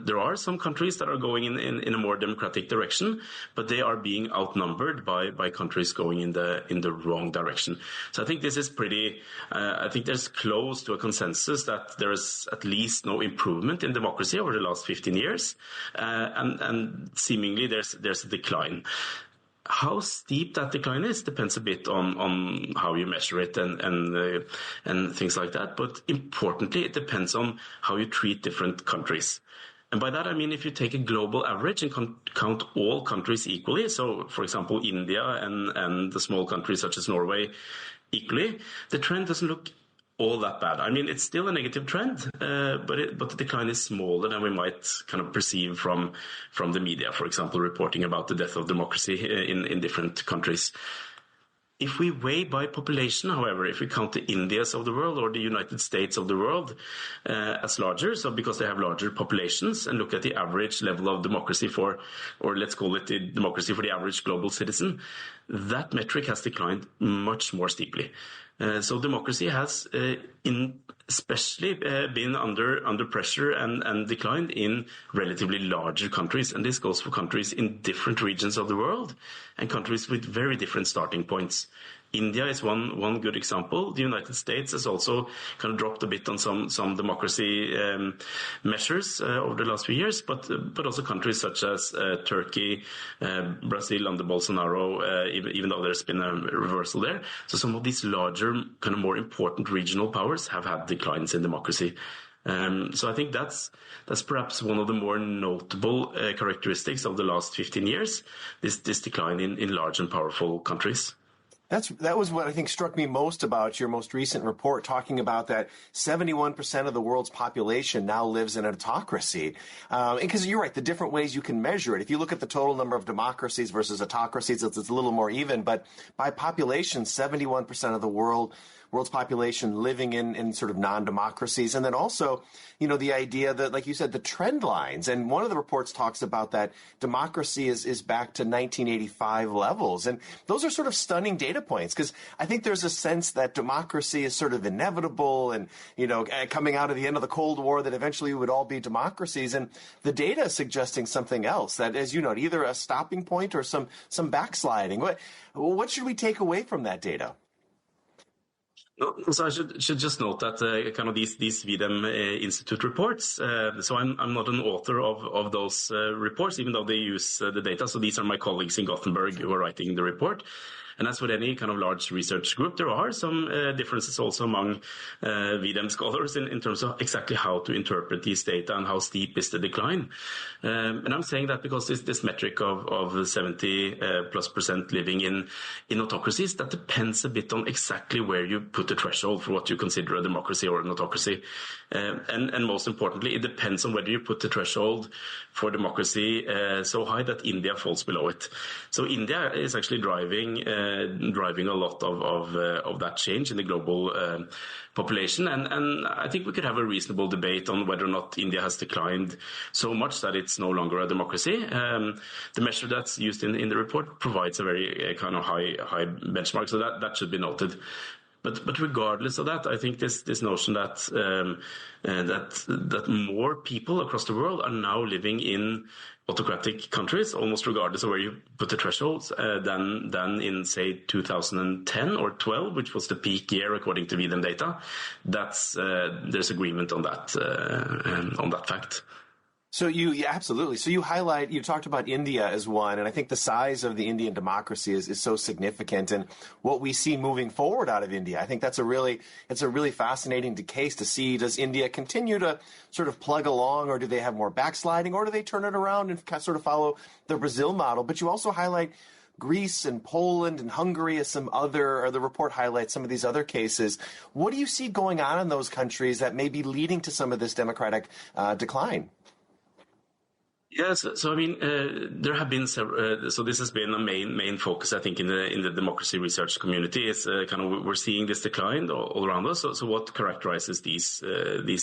there are some countries that are going in a more democratic direction, but they are being outnumbered by countries going in the wrong direction. So I think this is pretty. I think there's close to a consensus that there is at least no improvement in democracy over the last 15 years, and seemingly there's a decline. How steep that decline is depends a bit on how you measure it and things like that. But importantly, it depends on how you treat different countries. And by that, I mean, if you take a global average and count all countries equally, so for example, India and the small countries such as Norway equally, the trend doesn't look all that bad. I mean, it's still a negative trend, but the decline is smaller than we might kind of perceive from the media, for example, reporting about the death of democracy in different countries. If we weigh by population, however, if we count the Indias of the world or the United States of the world as larger, so because they have larger populations, and look at the average level of democracy for, or let's call it the democracy for the average global citizen, that metric has declined much more steeply. So democracy has especially been under pressure and declined in relatively larger countries. And this goes for countries in different regions of the world and countries with very different starting points. India is one good example. The United States has also kind of dropped a bit on some democracy measures over the last few years, but also countries such as Turkey, Brazil under Bolsonaro, even though there's been a reversal there. So some of these larger, kind of more important regional powers have had declines in democracy. So I think that's perhaps one of the more notable characteristics of the last 15 years, this decline in large and powerful countries. That was what I think struck me most about your most recent report, talking about that 71% of the world's population now lives in an autocracy. Because you're right, the different ways you can measure it. If you look at the total number of democracies versus autocracies, it's a little more even. But by population, 71% of the world world's population living in sort of non-democracies. And then also, the idea that, like you said, the trend lines. And one of the reports talks about that democracy is back to 1985 levels. And those are sort of stunning data points, because I think there's a sense that democracy is sort of inevitable and, coming out of the end of the Cold War, that eventually we would all be democracies. And the data is suggesting something else, that, as you note, either a stopping point or some backsliding. What should we take away from that data? No, so I should just note that kind of these VDEM Institute reports. So I'm not an author of those reports, even though they use the data. So these are my colleagues in Gothenburg who are writing the report. And as with any kind of large research group, there are some differences also among VDEM scholars in terms of exactly how to interpret these data and how steep is the decline. And I'm saying that because this metric of 70+% living in autocracies, that depends a bit on exactly where you put the threshold for what you consider a democracy or an autocracy. And most importantly, it depends on whether you put the threshold for democracy so high that India falls below it. So India is actually driving a lot of that change in the global population. And I think we could have a reasonable debate on whether or not India has declined so much that it's no longer a democracy. The measure that's used in the report provides a very kind of high benchmark, so that should be noted. But regardless of that, I think this notion that more people across the world are now living in autocratic countries, almost regardless of where you put the thresholds, than in, say, 2010 or 12, which was the peak year according to VDEM data. There's agreement on that fact. So absolutely. So you talked about India as one, and I think the size of the Indian democracy is so significant, and what we see moving forward out of India, I think it's a really fascinating case to see. Does India continue to sort of plug along, or do they have more backsliding, or do they turn it around and sort of follow the Brazil model? But you also highlight Greece and Poland and Hungary as the report highlights some of these other cases. What do you see going on in those countries that may be leading to some of this democratic decline? Yes, so I mean, there have been several. So this has been a main focus, I think, in the democracy research community. Is kind of we're seeing this decline all around us. So what characterizes these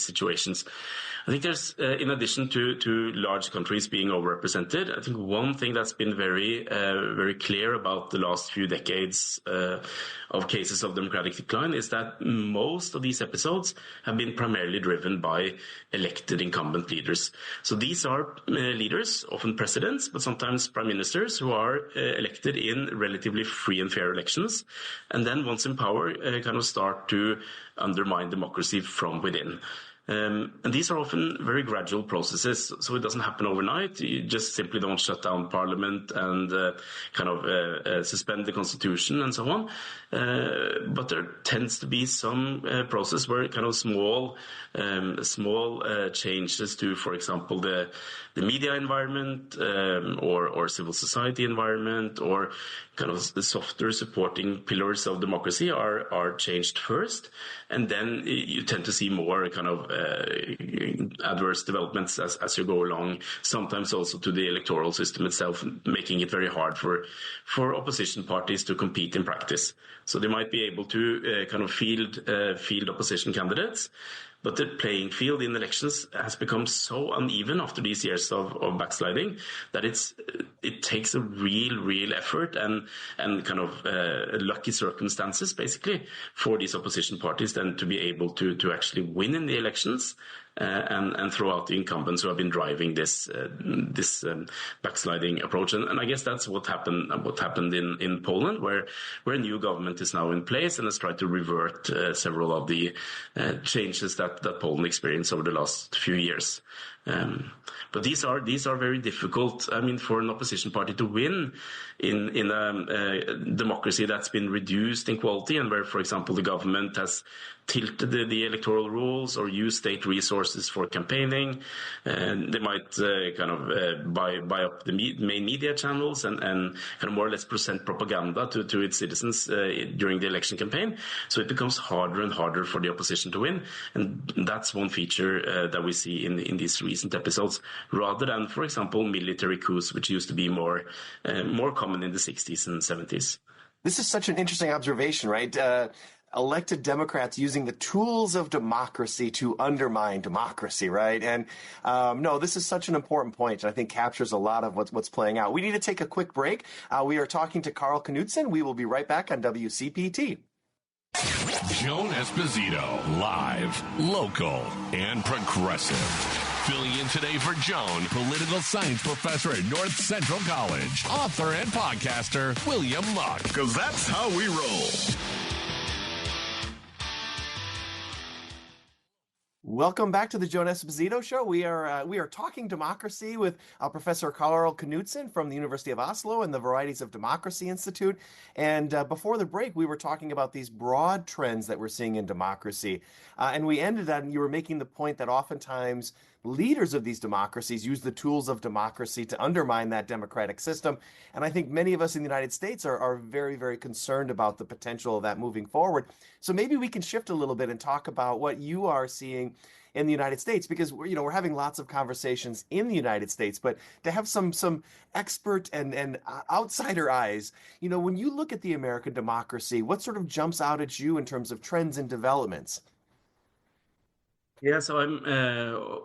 situations? I think there's, in addition to large countries being overrepresented, I think one thing that's been very clear about the last few decades of cases of democratic decline is that most of these episodes have been primarily driven by elected incumbent leaders. So these are leaders, often presidents, but sometimes prime ministers, who are elected in relatively free and fair elections, and then once in power, kind of start to undermine democracy from within. And these are often very gradual processes, so it doesn't happen overnight. You just simply don't shut down parliament and suspend the constitution and so on. But there tends to be some process where kind of small changes to, for example, the media environment or civil society environment, or kind of the softer supporting pillars of democracy are changed first, and then you tend to see more kind of adverse developments as you go along, sometimes also to the electoral system itself, making it very hard for opposition parties to compete in practice. So they might be able to kind of field opposition candidates, but the playing field in elections has become so uneven after these years of backsliding that it takes a real effort and kind of lucky circumstances, basically, for these opposition parties then to be able to actually win in the elections and throw out the incumbents who have been driving this backsliding approach. And I guess that's what happened in Poland, where a new government is now in place and has tried to revert several of the changes that Poland experienced over the last few years. But these are very difficult. I mean, for an opposition party to win in a democracy that's been reduced in quality, and where, for example, the government has tilted the electoral rules or used state resources for campaigning, and they might buy up the main media channels and kind of more or less present propaganda to its citizens during the election campaign. So it becomes harder and harder for the opposition to win, and that's one feature that we see in these recent episodes, rather than, for example, military coups, which used to be more common in the 60s and 70s. This is such an interesting observation, right? elected Democrats using the tools of democracy to undermine democracy, right? And no, this is such an important point, and I think captures a lot of what's playing out. We need to take a quick break. We are talking to Carl Knudsen. We will be right back on WCPT. Joan Esposito, live, local, and progressive. Filling in today for Joan, political science professor at North Central College, author and podcaster, William Muck. Because that's how we roll. Welcome back to the Joan Esposito Show. We are talking democracy with Professor Carl Knudsen from the University of Oslo and the Varieties of Democracy Institute. And before the break, we were talking about these broad trends that we're seeing in democracy. And we ended on, you were making the point that oftentimes leaders of these democracies use the tools of democracy to undermine that democratic system. And I think many of us in the United States are very, very concerned about the potential of that moving forward. So maybe we can shift a little bit and talk about what you are seeing in the United States, because we're having lots of conversations in the United States, but to have some expert and outsider eyes, when you look at the American democracy, what sort of jumps out at you in terms of trends and developments? Yeah, so I'm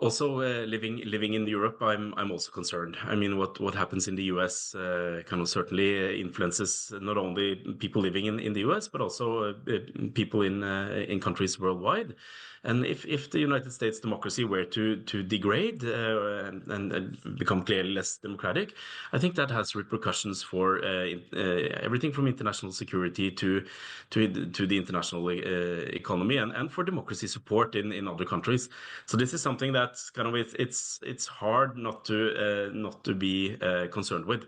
also living in Europe. I'm also concerned. I mean, what happens in the US kind of certainly influences not only people living in the US, but also people in countries worldwide. And if the United States democracy were to degrade and become clearly less democratic, I think that has repercussions for everything from international security to the international economy and for democracy support in other countries. So this is something that's kind of it's hard not to be concerned with.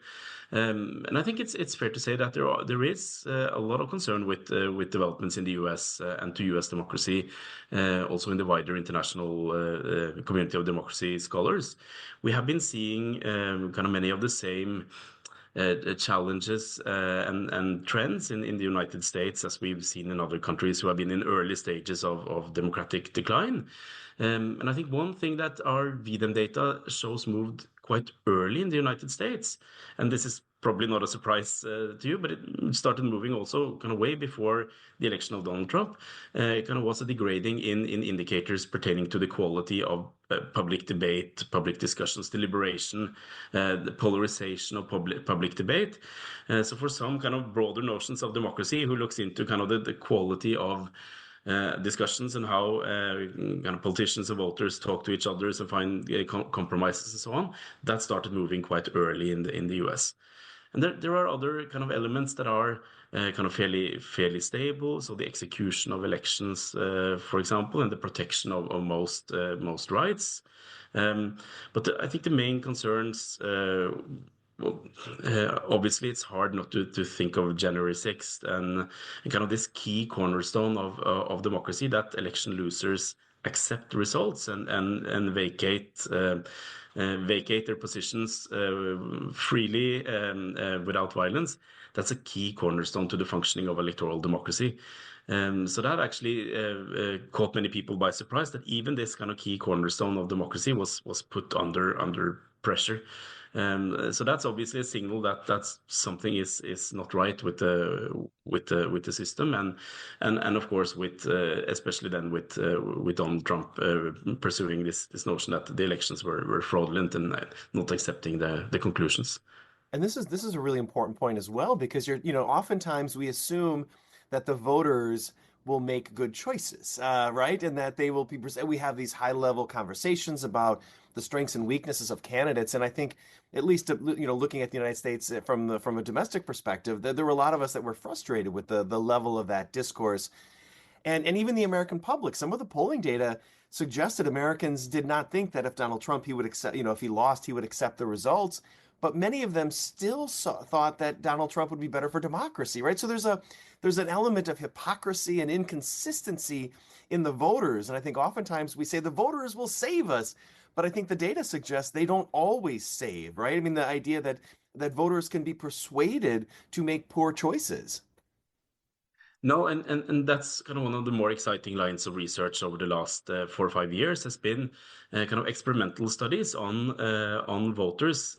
And I think it's fair to say that there is a lot of concern with developments in the US and to US democracy, also in the wider international community of democracy scholars. We have been seeing kind of many of the same challenges and trends in the United States as we've seen in other countries who have been in early stages of democratic decline. And I think one thing that our VDEM data shows moved quite early in the United States, and this is probably not a surprise to you, but it started moving also kind of way before the election of Donald Trump. It kind of was a degrading in indicators pertaining to the quality of public debate, public discussions, deliberation, the polarization of public debate. So for some kind of broader notions of democracy who looks into kind of the quality of discussions and how kind of politicians and voters talk to each other and find compromises and so on, that started moving quite early in the US. And there are other kind of elements that are kind of fairly stable. So the execution of elections, for example, and the protection of most rights. But I think the main concerns, obviously, it's hard not to think of January 6th and kind of this key cornerstone of democracy, that election losers accept the results and vacate their positions freely without violence. That's a key cornerstone to the functioning of electoral democracy. So that actually caught many people by surprise, that even this kind of key cornerstone of democracy was put under pressure. So that's obviously a signal that something is not right with the system, and of course especially then with Donald Trump pursuing this notion that the elections were fraudulent and not accepting the conclusions. And this is a really important point as well, because oftentimes we assume that the voters will make good choices, right? And that they will be, we have these high-level conversations about the strengths and weaknesses of candidates. And I think, at least, looking at the United States from a domestic perspective, there were a lot of us that were frustrated with the level of that discourse. And even the American public, some of the polling data suggested Americans did not think that if Donald Trump, he would accept, if he lost, he would accept the results. But many of them still thought that Donald Trump would be better for democracy, right? So there's an element of hypocrisy and inconsistency in the voters. And I think oftentimes we say the voters will save us, but I think the data suggests they don't always save, right? I mean, the idea that voters can be persuaded to make poor choices. No, and that's kind of one of the more exciting lines of research over the last 4 or 5 years has been kind of experimental studies on voters.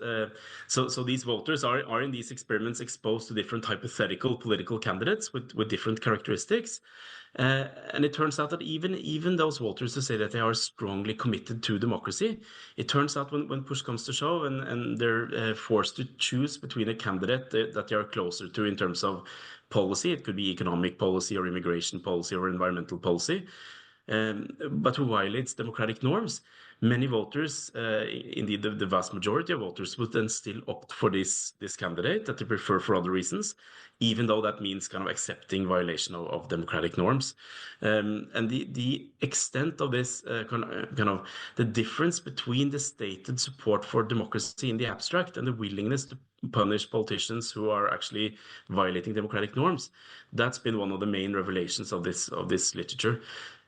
So these voters are in these experiments exposed to different hypothetical political candidates with different characteristics. And it turns out that even those voters who say that they are strongly committed to democracy, it turns out when push comes to shove and they're forced to choose between a candidate that they are closer to in terms of policy, it could be economic policy or immigration policy or environmental policy, but who violates democratic norms, many voters, indeed the vast majority of voters, would then still opt for this candidate that they prefer for other reasons, even though that means kind of accepting violation of democratic norms. And the extent of this kind of the difference between the stated support for democracy in the abstract and the willingness to punish politicians who are actually violating democratic norms, that's been one of the main revelations of this literature.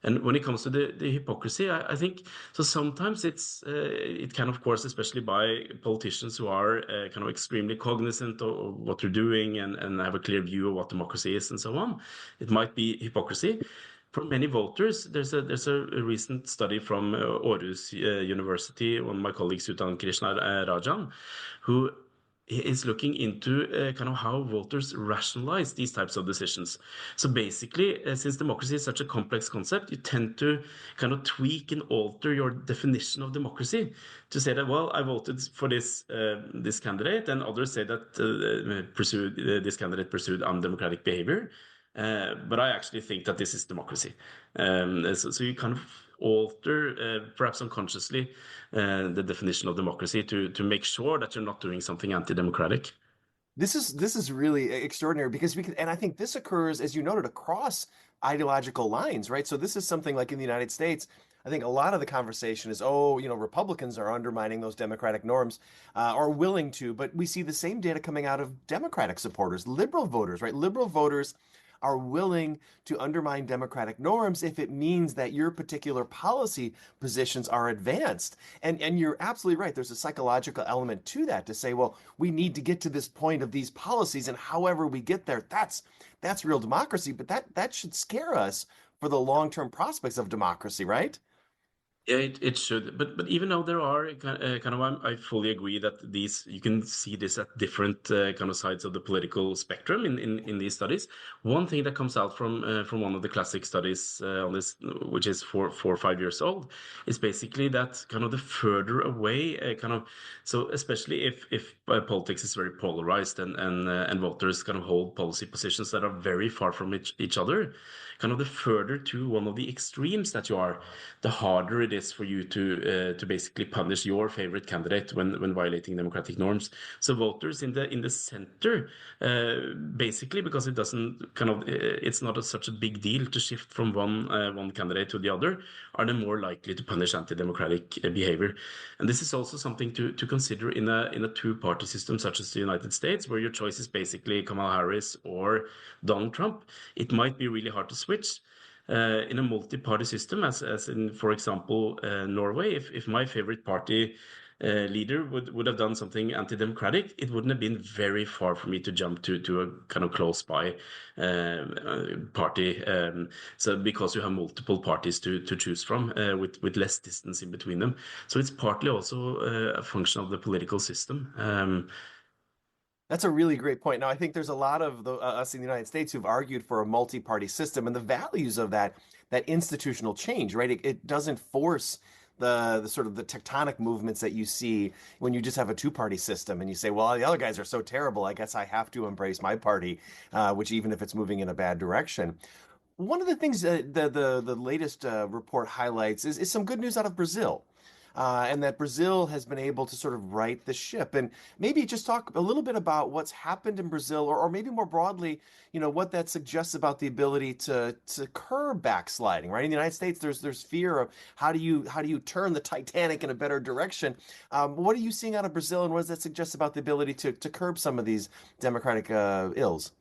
And when it comes to the hypocrisy, I think so. Sometimes it can, of course, especially by politicians who are kind of extremely cognizant of what they're doing and have a clear view of what democracy is and so on. It might be hypocrisy. For many voters, there's a recent study from Aarhus University, one of my colleagues, Utan Krishna Rajan, who is looking into kind of how voters rationalize these types of decisions. So basically, since democracy is such a complex concept, you tend to kind of tweak and alter your definition of democracy to say that, well, I voted for this candidate, and others say that this candidate pursued undemocratic behavior. But I actually think that this is democracy. So you kind of alter, perhaps unconsciously, the definition of democracy to make sure that you're not doing something anti-democratic. This is really extraordinary because and I think this occurs, as you noted, across ideological lines, right? So this is something like in the United States. I think a lot of the conversation is, oh, Republicans are undermining those democratic norms, or willing to, but we see the same data coming out of Democratic supporters, liberal voters, right? Liberal voters are willing to undermine democratic norms if it means that your particular policy positions are advanced. And you're absolutely right. There's a psychological element to that to say, well, we need to get to this point of these policies, and however we get there, that's real democracy. But that should scare us for the long-term prospects of democracy, right? Yeah, it should, but even though there are kind of, I fully agree that you can see this at different kind of sides of the political spectrum in these studies. One thing that comes out from one of the classic studies on this, which is 4 or 5 years old, is basically that kind of the further away so especially if politics is very polarized and voters kind of hold policy positions that are very far from each other, kind of the further to one of the extremes that you are, the harder it is for you to basically punish your favorite candidate when violating democratic norms. So voters in the center, basically because it doesn't it's not such a big deal to shift from one candidate to the other, are then more likely to punish anti-democratic behavior. And this is also something to consider in a two-party system such as the United States, where your choice is basically Kamala Harris or Donald Trump. It might be really hard to switch. In a multi-party system, as in, for example, Norway, if my favorite party leader would have done something anti-democratic, it wouldn't have been very far for me to jump to a kind of close by party. So because you have multiple parties to choose from with less distance in between them. So it's partly also a function of the political system. That's a really great point. Now, I think there's a lot of us in the United States who've argued for a multi-party system and the values of that institutional change, right? It doesn't force the sort of the tectonic movements that you see when you just have a two-party system and you say, well, the other guys are so terrible, I guess I have to embrace my party, which even if it's moving in a bad direction. One of the things that the latest report highlights is some good news out of Brazil. And that Brazil has been able to sort of right the ship. And maybe just talk a little bit about what's happened in Brazil, or maybe more broadly, what that suggests about the ability to curb backsliding, right? In the United States, there's fear of how do you turn the Titanic in a better direction. What are you seeing out of Brazil, and what does that suggest about the ability to curb some of these democratic ills?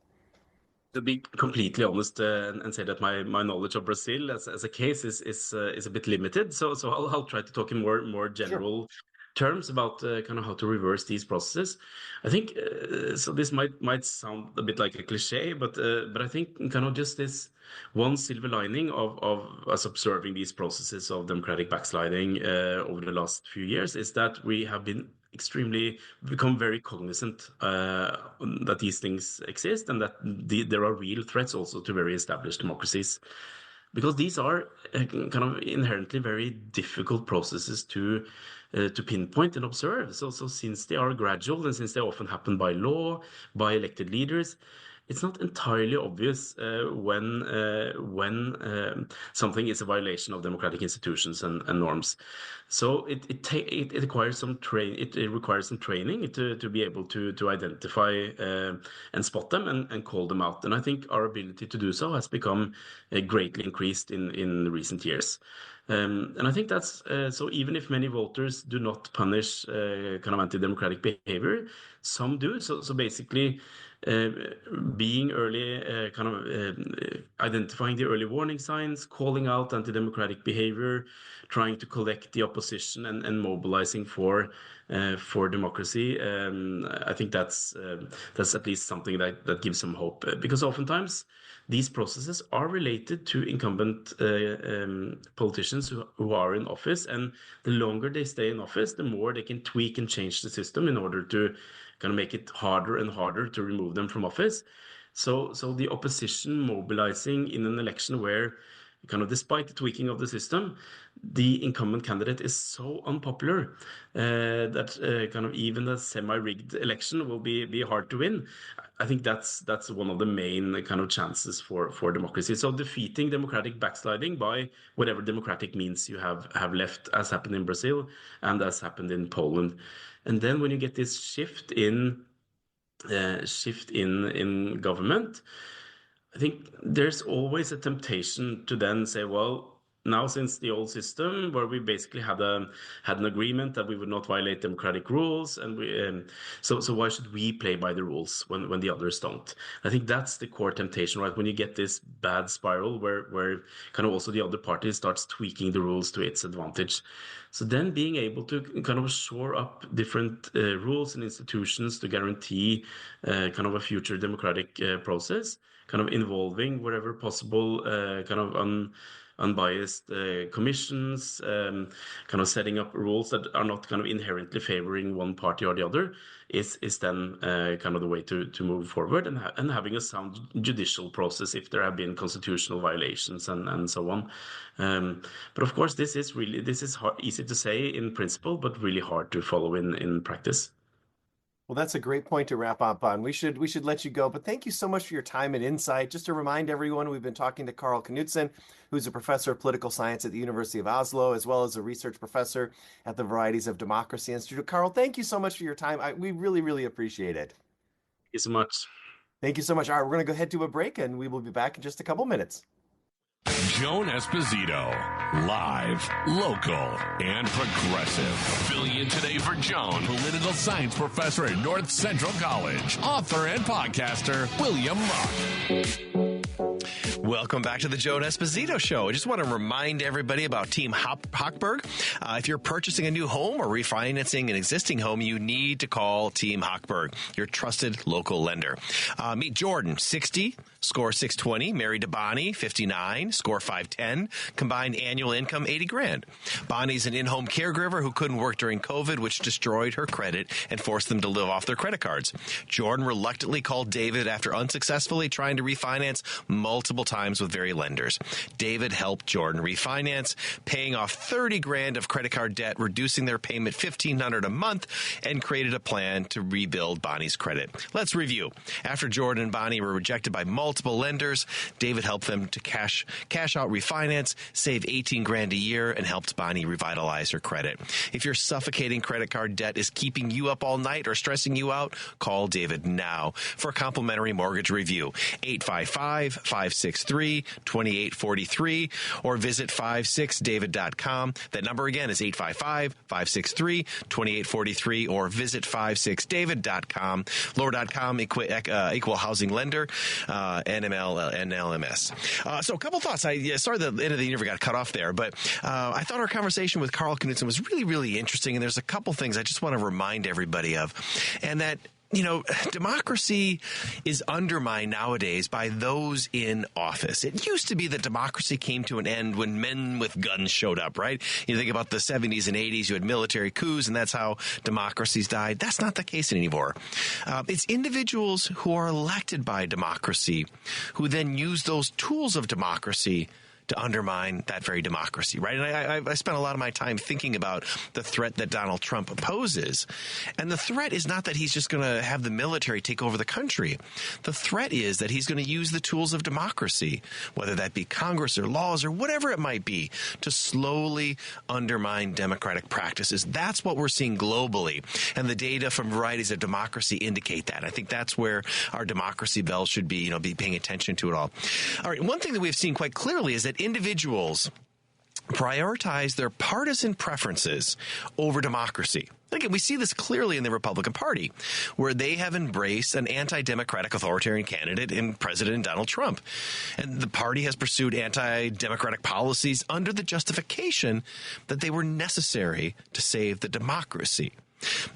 To be completely honest and say that my knowledge of Brazil as a case is a bit limited, so I'll try to talk in more general terms about kind of how to reverse these processes. I think so. This might sound a bit like a cliche, but I think kind of just this one silver lining of us observing these processes of democratic backsliding over the last few years is that we have become very cognizant that these things exist and that there are real threats also to very established democracies. Because these are kind of inherently very difficult processes to pinpoint and observe. So since they are gradual and since they often happen by law, by elected leaders, it's not entirely obvious when something is a violation of democratic institutions and norms. So it requires some training to be able to identify and spot them and call them out. And I think our ability to do so has become greatly increased in recent years. And I think that's so. Even if many voters do not punish kind of anti-democratic behavior, some do. So basically, being early, identifying the early warning signs, calling out anti-democratic behavior, trying to collect the opposition, and mobilizing for democracy. I think that's at least something that gives some hope, because oftentimes these processes are related to incumbent politicians who are in office, and the longer they stay in office, the more they can tweak and change the system in order to kind of make it harder and harder to remove them from office. So the opposition mobilizing in an election where, kind of despite the tweaking of the system, the incumbent candidate is so unpopular that kind of even a semi-rigged election will be hard to win. I think that's one of the main kind of chances for democracy. So defeating democratic backsliding by whatever democratic means you have left, as happened in Brazil and as happened in Poland. And then when you get this shift in government, I think there's always a temptation to then say, well, now since the old system where we basically had an agreement that we would not violate democratic rules, and so why should we play by the rules when the others don't? I think that's the core temptation, right? When you get this bad spiral where kind of also the other party starts tweaking the rules to its advantage. So then being able to kind of shore up different rules and institutions to guarantee kind of a future democratic process, kind of involving wherever possible kind of unbiased commissions, kind of setting up rules that are not kind of inherently favoring one party or the other, is then kind of the way to move forward, and having a sound judicial process if there have been constitutional violations and so on. But of course, this is easy to say in principle, but really hard to follow in practice. Well, that's a great point to wrap up on. We should let you go, but thank you so much for your time and insight. Just to remind everyone, we've been talking to Carl Knudsen, who's a professor of political science at the University of Oslo, as well as a research professor at the Varieties of Democracy Institute. Carl, thank you so much for your time. We really, really appreciate it. Thank you so much. Thank you so much. All right, we're going to go ahead to a break, and we will be back in just a couple minutes. Joan Esposito, live, local, and progressive. Filling in today for Joan, political science professor at North Central College, author and podcaster, William Muck. Welcome back to the Joan Esposito Show. I just want to remind everybody about Team Hochberg. If you're purchasing a new home or refinancing an existing home, you need to call Team Hochberg, your trusted local lender. Meet Jordan, 60, score 620, married to Bonnie, 59, score 510, combined annual income $80,000. Bonnie's an in-home caregiver who couldn't work during COVID, which destroyed her credit and forced them to live off their credit cards. Jordan reluctantly called David after unsuccessfully trying to refinance multiple times with various lenders. David helped Jordan refinance, paying off $30,000 of credit card debt, reducing their payment $1,500 a month, and created a plan to rebuild Bonnie's credit. Let's review. After Jordan and Bonnie were rejected by multiple lenders, David helped them to cash out refinance, save $18,000 a year, and helped Bonnie revitalize her credit. If your suffocating credit card debt is keeping you up all night or stressing you out, call David now for a complimentary mortgage review. 855-563 563-2843 or visit 56david.com. That number again is 855-563-2843 or visit 56david.com. Lower.com, equal housing lender, NLMS. So a couple thoughts. Sorry the end of the interview got cut off there, but I thought our conversation with Carl Knudsen was really, really interesting, and there's a couple things I just want to remind everybody of, and that democracy is undermined nowadays by those in office. It used to be that democracy came to an end when men with guns showed up, right? You think about the 70s and 80s, you had military coups, and that's how democracies died. That's not the case anymore. It's individuals who are elected by democracy who then use those tools of democracy to undermine that very democracy, right? And I spent a lot of my time thinking about the threat that Donald Trump poses. And the threat is not that he's just going to have the military take over the country. The threat is that he's going to use the tools of democracy, whether that be Congress or laws or whatever it might be, to slowly undermine democratic practices. That's what we're seeing globally. And the data from varieties of democracy indicate that. I think that's where our democracy bell should be, be paying attention to it all. All right. One thing that we've seen quite clearly is that individuals prioritize their partisan preferences over democracy. Again, we see this clearly in the Republican Party, where they have embraced an anti-democratic authoritarian candidate in President Donald Trump. And the party has pursued anti-democratic policies under the justification that they were necessary to save the democracy.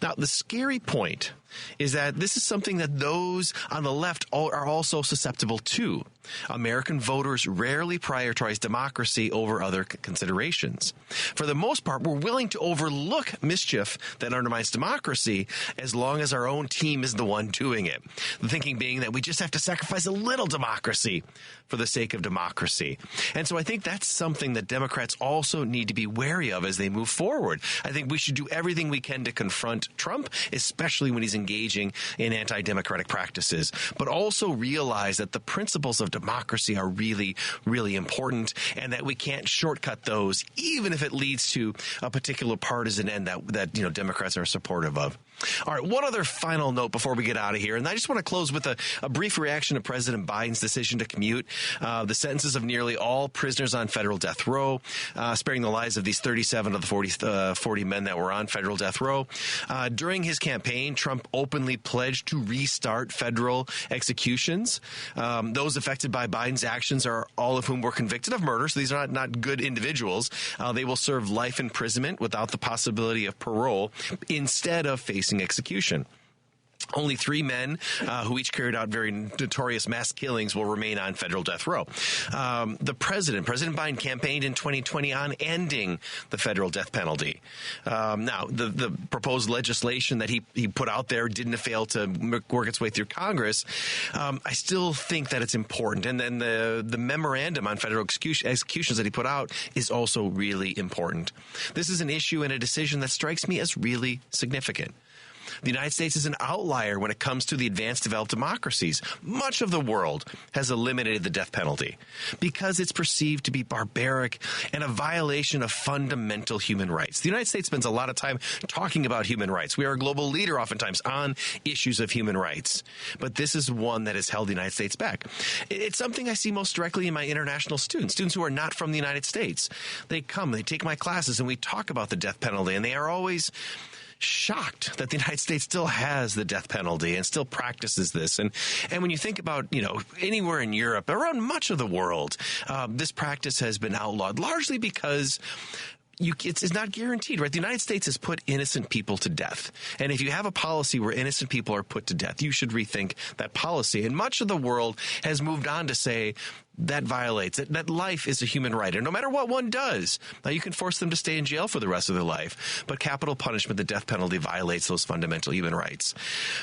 Now, the scary point is that this is something that those on the left are also susceptible to. American voters rarely prioritize democracy over other considerations. For the most part, we're willing to overlook mischief that undermines democracy as long as our own team is the one doing it. The thinking being that we just have to sacrifice a little democracy for the sake of democracy. And so I think that's something that Democrats also need to be wary of as they move forward. I think we should do everything we can to confront Trump, especially when he's engaging in anti-democratic practices, but also realize that the principles of democracy are really, really important, and that we can't shortcut those, even if it leads to a particular partisan end that Democrats are supportive of. All right, one other final note before we get out of here, and I just want to close with a brief reaction to President Biden's decision to commute the sentences of nearly all prisoners on federal death row, sparing the lives of these 37 of the 40 men that were on federal death row. During his campaign, Trump openly pledged to restart federal executions. Those affected by Biden's actions are all of whom were convicted of murder, so these are not good individuals. They will serve life imprisonment without the possibility of parole instead of facing execution. Only 3 men who each carried out very notorious mass killings will remain on federal death row. President Biden campaigned in 2020 on ending the federal death penalty. Now, the proposed legislation that he put out there didn't fail to work its way through Congress. I still think that it's important. And then the memorandum on federal executions that he put out is also really important. This is an issue and a decision that strikes me as really significant. The United States is an outlier when it comes to the advanced developed democracies. Much of the world has eliminated the death penalty because it's perceived to be barbaric and a violation of fundamental human rights. The United States spends a lot of time talking about human rights. We are a global leader oftentimes on issues of human rights. But this is one that has held the United States back. It's something I see most directly in my international students who are not from the United States. They come, they take my classes, and we talk about the death penalty, and they are always shocked that the United States still has the death penalty and still practices this. And when you think about, anywhere in Europe, around much of the world, this practice has been outlawed, largely because it's not guaranteed, right? The United States has put innocent people to death. And if you have a policy where innocent people are put to death, you should rethink that policy. And much of the world has moved on to say that violates it, that life is a human right. And no matter what one does, now you can force them to stay in jail for the rest of their life. But capital punishment, the death penalty, violates those fundamental human rights.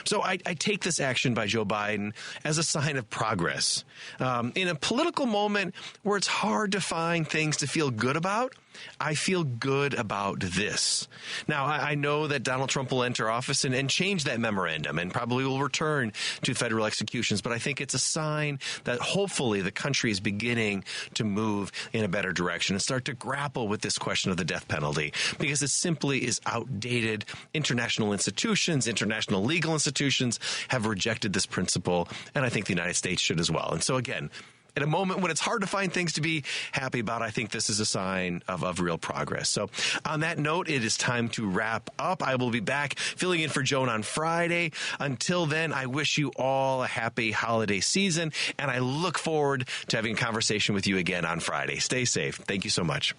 So I take this action by Joe Biden as a sign of progress. In a political moment where it's hard to find things to feel good about, I feel good about this. Now, I know that Donald Trump will enter office and change that memorandum and probably will return to federal executions. But I think it's a sign that hopefully the country is beginning to move in a better direction and start to grapple with this question of the death penalty, because it simply is outdated. International institutions, international legal institutions have rejected this principle, and I think the United States should as well. And so again, at a moment when it's hard to find things to be happy about, I think this is a sign of real progress. So on that note, it is time to wrap up. I will be back filling in for Joan on Friday. Until then, I wish you all a happy holiday season, and I look forward to having a conversation with you again on Friday. Stay safe. Thank you so much.